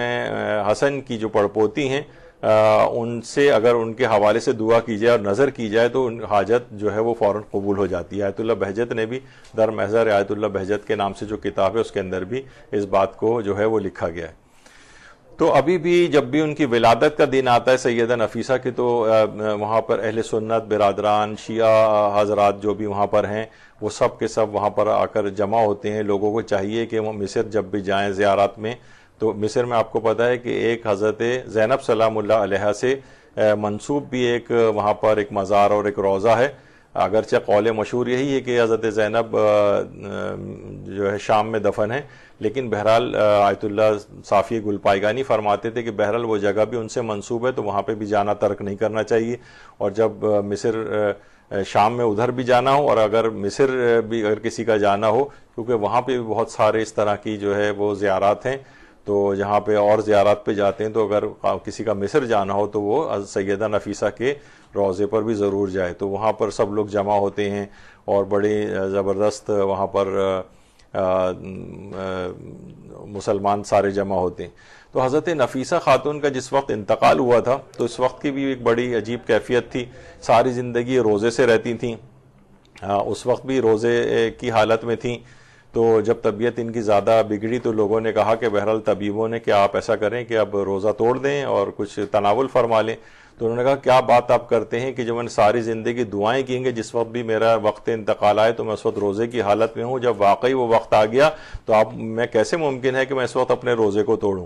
حسن کی جو پڑپوتی ہیں, ان سے اگر ان کے حوالے سے دعا کی جائے اور نظر کی جائے تو ان حاجت جو ہے وہ فوراً قبول ہو جاتی ہے. آیت اللہ بہجت نے بھی در محضر آیت اللہ بہجت کے نام سے جو کتاب ہے اس کے اندر بھی اس بات کو جو ہے وہ لکھا گیا ہے. تو ابھی بھی جب بھی ان کی ولادت کا دن آتا ہے سیدہ نفیسہ کی, تو وہاں پر اہل سنت برادران شیعہ حضرات جو بھی وہاں پر ہیں وہ سب کے سب وہاں پر آ کر جمع ہوتے ہیں. لوگوں کو چاہیے کہ وہ مصر جب بھی جائیں زیارات میں, تو مصر میں آپ کو پتہ ہے کہ ایک حضرت زینب سلام اللہ علیہ سے منسوب بھی ایک وہاں پر ایک مزار اور ایک روضہ ہے. اگرچہ قول مشہور یہی ہے کہ حضرت زینب جو ہے شام میں دفن ہے, لیکن بہرحال آیت اللہ صافی گلپائگانی فرماتے تھے کہ بہرحال وہ جگہ بھی ان سے منسوب ہے تو وہاں پہ بھی جانا ترک نہیں کرنا چاہیے. اور جب مصر شام میں ادھر بھی جانا ہو, اور اگر مصر بھی اگر کسی کا جانا ہو, کیونکہ وہاں پہ بھی بہت سارے اس طرح کی جو ہے وہ زیارات ہیں, تو جہاں پہ اور زیارات پہ جاتے ہیں, تو اگر کسی کا مصر جانا ہو تو وہ سیدہ نفیسہ کے روضے پر بھی ضرور جائے. تو وہاں پر سب لوگ جمع ہوتے ہیں اور بڑی زبردست وہاں پر مسلمان سارے جمع ہوتے ہیں. تو حضرت نفیسہ خاتون کا جس وقت انتقال ہوا تھا تو اس وقت کی بھی ایک بڑی عجیب کیفیت تھی. ساری زندگی روزے سے رہتی تھیں, اس وقت بھی روزے کی حالت میں تھیں. تو جب طبیعت ان کی زیادہ بگڑی تو لوگوں نے کہا کہ بہرحال طبیبوں نے کہ آپ ایسا کریں کہ اب روزہ توڑ دیں اور کچھ تناول فرما لیں. تو انہوں نے کہا کیا بات آپ کرتے ہیں کہ جو میں نے ساری زندگی دعائیں کی ہیں جس وقت بھی میرا وقت انتقال آئے تو میں اس وقت روزے کی حالت میں ہوں، جب واقعی وہ وقت آ گیا تو میں کیسے ممکن ہے کہ میں اس وقت اپنے روزے کو توڑوں؟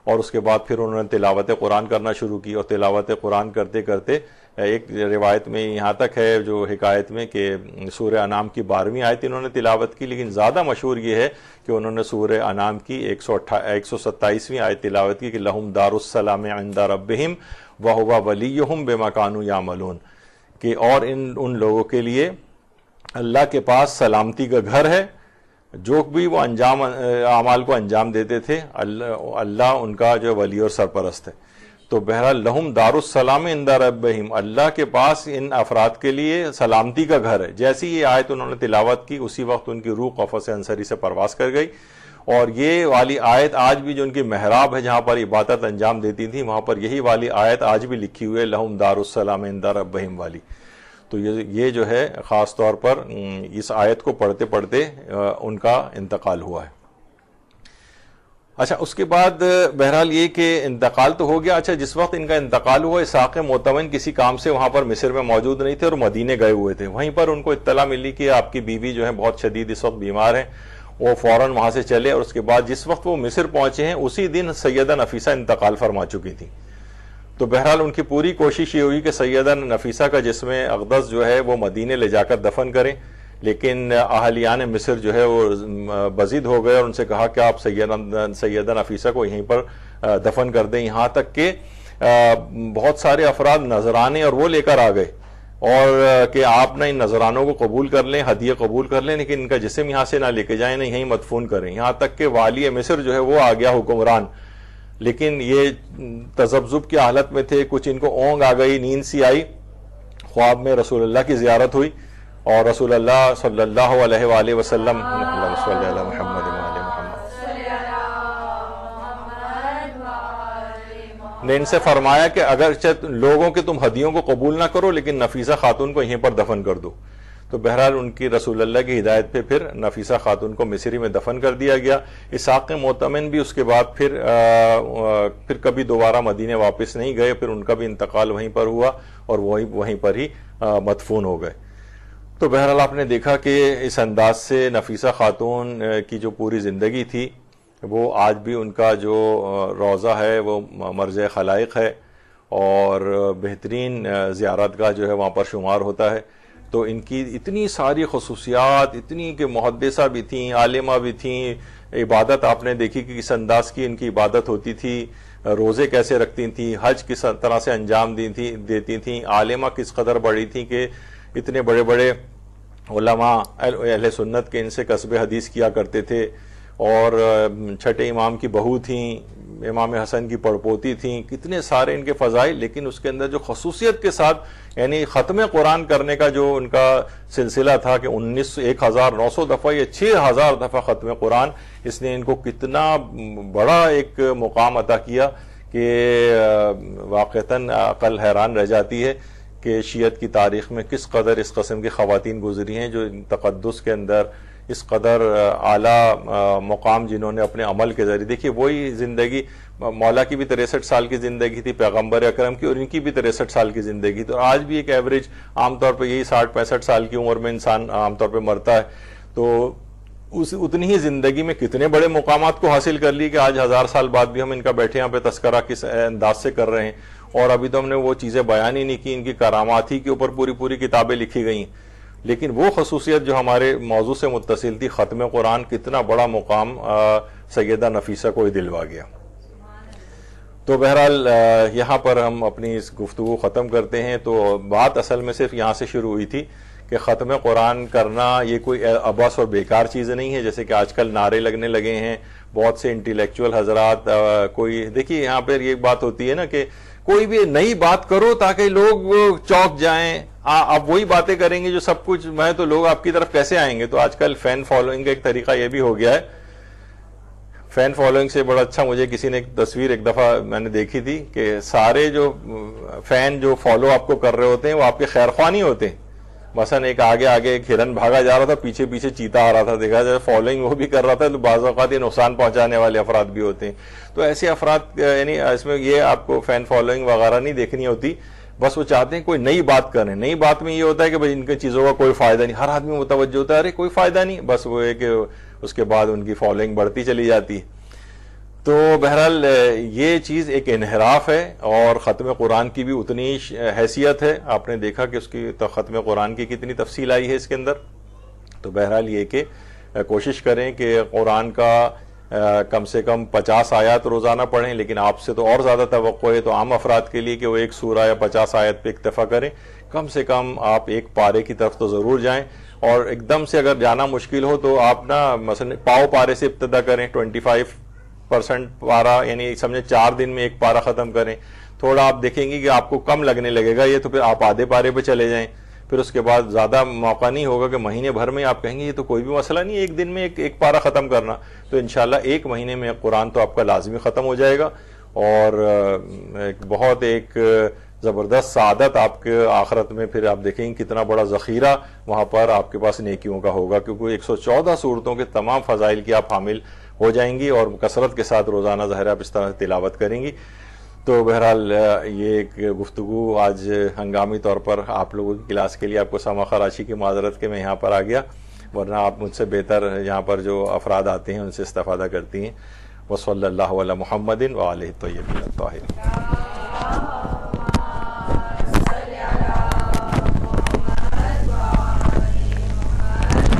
اور اس کے بعد پھر انہوں نے تلاوت قرآن کرنا شروع کی، اور تلاوت قرآن کرتے کرتے ایک روایت میں یہاں تک ہے جو حکایت میں کہ سورہ انعام کی 12ویں آیت انہوں نے تلاوت کی، لیکن زیادہ مشہور یہ ہے کہ انہوں نے سورہ انعام کی 127ویں آیت تلاوت کی کہ لہم دار السلام عند ربہم وہو ولیہم بما کانوا یعملون، کہ اور ان لوگوں کے لیے اللہ کے پاس سلامتی کا گھر ہے، جو بھی وہ اعمال کو انجام دیتے تھے اللہ ان کا جو ولی اور سرپرست ہے۔ تو بہرحال لہم دار السلام عند ربہم، اللہ کے پاس ان افراد کے لیے سلامتی کا گھر ہے۔ جیسی یہ آیت انہوں نے تلاوت کی اسی وقت ان کی روح قفس انصری سے پرواز کر گئی، اور یہ والی آیت آج بھی جو ان کی محراب ہے جہاں پر عبادت انجام دیتی تھی وہاں پر یہی والی آیت آج بھی لکھی ہوئی ہے، لہم دار السلام عند ربہم والی۔ تو یہ جو ہے خاص طور پر اس آیت کو پڑھتے پڑھتے ان کا انتقال ہوا ہے۔ اچھا، اس کے بعد بہرحال یہ کہ انتقال تو ہو گیا۔ اچھا، جس وقت ان کا انتقال ہوا اسحاق معتمن کسی کام سے وہاں پر مصر میں موجود نہیں تھے اور مدینے گئے ہوئے تھے، وہیں پر ان کو اطلاع ملی کہ آپ کی بیوی جو ہے بہت شدید اس وقت بیمار ہیں، وہ فوراً وہاں سے چلے، اور اس کے بعد جس وقت وہ مصر پہنچے ہیں اسی دن سیدہ نفیسہ انتقال فرما چکی تھی۔ تو بہرحال ان کی پوری کوشش یہ ہوئی کہ سیدہ نفیسہ کا جسم اقدس جو ہے وہ مدینے لے جا کر دفن کریں، لیکن اہلیان مصر جو ہے وہ بضد ہو گئے اور ان سے کہا کہ آپ سیدہ نفیسہ کو یہیں پر دفن کر دیں، یہاں تک کہ بہت سارے افراد نذرانے اور وہ لے کر آ گئے اور کہ آپ نہ ان نذرانوں کو قبول کر لیں، ہدیہ قبول کر لیں، لیکن ان کا جسم یہاں سے نہ لے کے جائیں، نہ یہیں مدفون کریں، یہاں تک کہ والی مصر جو ہے وہ آ گیا حکمران، لیکن یہ تذبذب کی حالت میں تھے، کچھ ان کو اونگ آ گئی، نیند سی آئی، خواب میں رسول اللہ کی زیارت ہوئی اور رسول اللہ صلی اللہ علیہ وآلہ وسلم صلی اللہ علیہ محمد نے ان سے فرمایا کہ اگرچہ لوگوں کے تم ہدیوں کو قبول نہ کرو لیکن نفیسہ خاتون کو یہیں پر دفن کر دو۔ تو بہرحال ان کی رسول اللہ کی ہدایت پہ پھر نفیسہ خاتون کو مصری میں دفن کر دیا گیا۔ اسحاق معتمن بھی اس کے بعد پھر کبھی دوبارہ مدینے واپس نہیں گئے، پھر ان کا بھی انتقال وہیں پر ہوا اور وہیں پر ہی مدفون ہو گئے۔ تو بہرحال آپ نے دیکھا کہ اس انداز سے نفیسہ خاتون کی جو پوری زندگی تھی وہ آج بھی ان کا جو روضہ ہے وہ مرض خلائق ہے اور بہترین زیارت گاہ جو ہے وہاں پر شمار ہوتا ہے۔ تو ان کی اتنی ساری خصوصیات، اتنی کہ محدثہ بھی تھیں، عالمہ بھی تھیں، عبادت آپ نے دیکھی کہ کس انداز کی ان کی عبادت ہوتی تھی، روزے کیسے رکھتی تھیں، حج کس طرح سے انجام دیتی تھیں، عالمہ کس قدر بڑی تھیں کہ اتنے بڑے بڑے علماء اہل سنت کے ان سے کسب حدیث کیا کرتے تھے، اور چھٹے امام کی بہو تھیں، امام حسن کی پڑپوتی تھیں، کتنے سارے ان کے فضائل، لیکن اس کے اندر جو خصوصیت کے ساتھ یعنی ختم قرآن کرنے کا جو ان کا سلسلہ تھا کہ 1900 دفعہ یا 6000 دفعہ ختم قرآن، اس نے ان کو کتنا بڑا ایک مقام عطا کیا کہ واقعتاً عقل حیران رہ جاتی ہے کہ شیعت کی تاریخ میں کس قدر اس قسم کی خواتین گزری ہیں جو تقدس کے اندر اس قدر اعلیٰ مقام جنہوں نے اپنے عمل کے ذریعے، دیکھیے وہی زندگی مولا کی بھی 63 سال کی زندگی تھی، پیغمبر اکرم کی، اور ان کی بھی 63 سال کی زندگی، تو آج بھی ایک ایوریج عام طور پہ یہی 60-65 سال کی عمر میں انسان عام طور پہ مرتا ہے۔ تو اتنی ہی زندگی میں کتنے بڑے مقامات کو حاصل کر لی کہ آج 1000 سال بعد بھی ہم ان کا بیٹھے یہاں پہ تذکرہ کس انداز سے کر رہے ہیں، اور ابھی تو ہم نے وہ چیزیں بیان ہی نہیں کی، ان کی کرامات ہی کے اوپر پوری کتابیں لکھی گئی ہیں، لیکن وہ خصوصیت جو ہمارے موضوع سے متصل تھی ختم قرآن، کتنا بڑا مقام سیدہ نفیسہ کو ہی دلوا گیا۔ تو بہرحال یہاں پر ہم اپنی اس گفتگو ختم کرتے ہیں۔ تو بات اصل میں صرف یہاں سے شروع ہوئی تھی کہ ختم قرآن کرنا یہ کوئی عبث اور بیکار چیز نہیں ہے، جیسے کہ آج کل نعرے لگنے لگے ہیں بہت سے انٹیلیکچوئل حضرات۔ کوئی دیکھیے یہاں پر یہ بات ہوتی ہے نا کہ کوئی بھی نئی بات کرو تاکہ لوگ چوک جائیں، آپ وہی باتیں کریں گے جو سب کچھ میں تو لوگ آپ کی طرف کیسے آئیں گے۔ تو آج کل فین فالوئنگ کا ایک طریقہ یہ بھی ہو گیا ہے۔ فین فالوئنگ سے بڑا اچھا مجھے کسی نے ایک تصویر ایک دفعہ میں نے دیکھی تھی کہ سارے جو فین جو فالو آپ کو کر رہے ہوتے ہیں وہ آپ کے خیر خواہ نہیں ہوتے، مثلا ایک آگے آگے ایک ہرن بھاگا جا رہا تھا, پیچھے پیچھے چیتا آ رہا تھا, دیکھا جائے فالوئنگ وہ بھی کر رہا تھا, تو بعض اوقات یہ نقصان پہنچانے والے افراد بھی ہوتے ہیں. تو ایسے افراد یعنی اس میں یہ آپ کو فین فالوئنگ وغیرہ نہیں دیکھنی ہوتی, بس وہ چاہتے ہیں کوئی نئی بات کریں. نئی بات میں یہ ہوتا ہے کہ بھائی ان کی چیزوں کا کوئی فائدہ نہیں, ہر آدمی متوجہ ہوتا ہے ارے کوئی فائدہ نہیں, بس وہ ہے کہ اس کے بعد ان کی فالوئنگ بڑھتی چلی جاتی ہے. تو بہرحال یہ چیز ایک انحراف ہے, اور ختم قرآن کی بھی اتنی حیثیت ہے. آپ نے دیکھا کہ اس کی ختم قرآن کی کتنی تفصیل آئی ہے اس کے اندر. تو بہرحال یہ کہ کوشش کریں کہ قرآن کا کم سے کم 50 آیات روزانہ پڑھیں, لیکن آپ سے تو اور زیادہ توقع ہے تو عام افراد کے لیے کہ وہ ایک سورہ یا 50 آیت پہ اکتفا کریں. کم سے کم آپ ایک پارے کی طرف تو ضرور جائیں, اور ایک دم سے اگر جانا مشکل ہو تو آپ نا مثلا پاؤ پارے سے ابتدا کریں, 25% پارا, یعنی سمجھیں 4 دن میں ایک پارا ختم کریں. تھوڑا آپ دیکھیں گے کہ آپ کو کم لگنے لگے گا یہ, تو پھر آپ آدھے پارے پہ چلے جائیں. پھر اس کے بعد زیادہ موقع نہیں ہوگا کہ مہینے بھر میں آپ کہیں گے یہ تو کوئی بھی مسئلہ نہیں ایک دن میں ایک پارا ختم کرنا. تو انشاءاللہ ایک مہینے میں قرآن تو آپ کا لازمی ختم ہو جائے گا, اور بہت ایک زبردست سعادت آپ کے آخرت میں پھر آپ دیکھیں گے کتنا بڑا ذخیرہ وہاں پر آپ کے پاس نیکیوں کا ہوگا, کیونکہ 114 صورتوں کے تمام فضائل کی آپ حامل ہو جائیں گی, اور کثرت کے ساتھ روزانہ ظاہر آپ اس طرح تلاوت کریں گی. تو بہرحال یہ ایک گفتگو آج ہنگامی طور پر آپ لوگوں کی کلاس کے لیے آپ کو سما خراشی کی معذرت کہ میں یہاں پر آ گیا, ورنہ آپ مجھ سے بہتر یہاں پر جو افراد آتے ہیں ان سے استفادہ کرتی ہیں. وصلی اللہ علی محمد وآلہ الطیبین الطاہرین.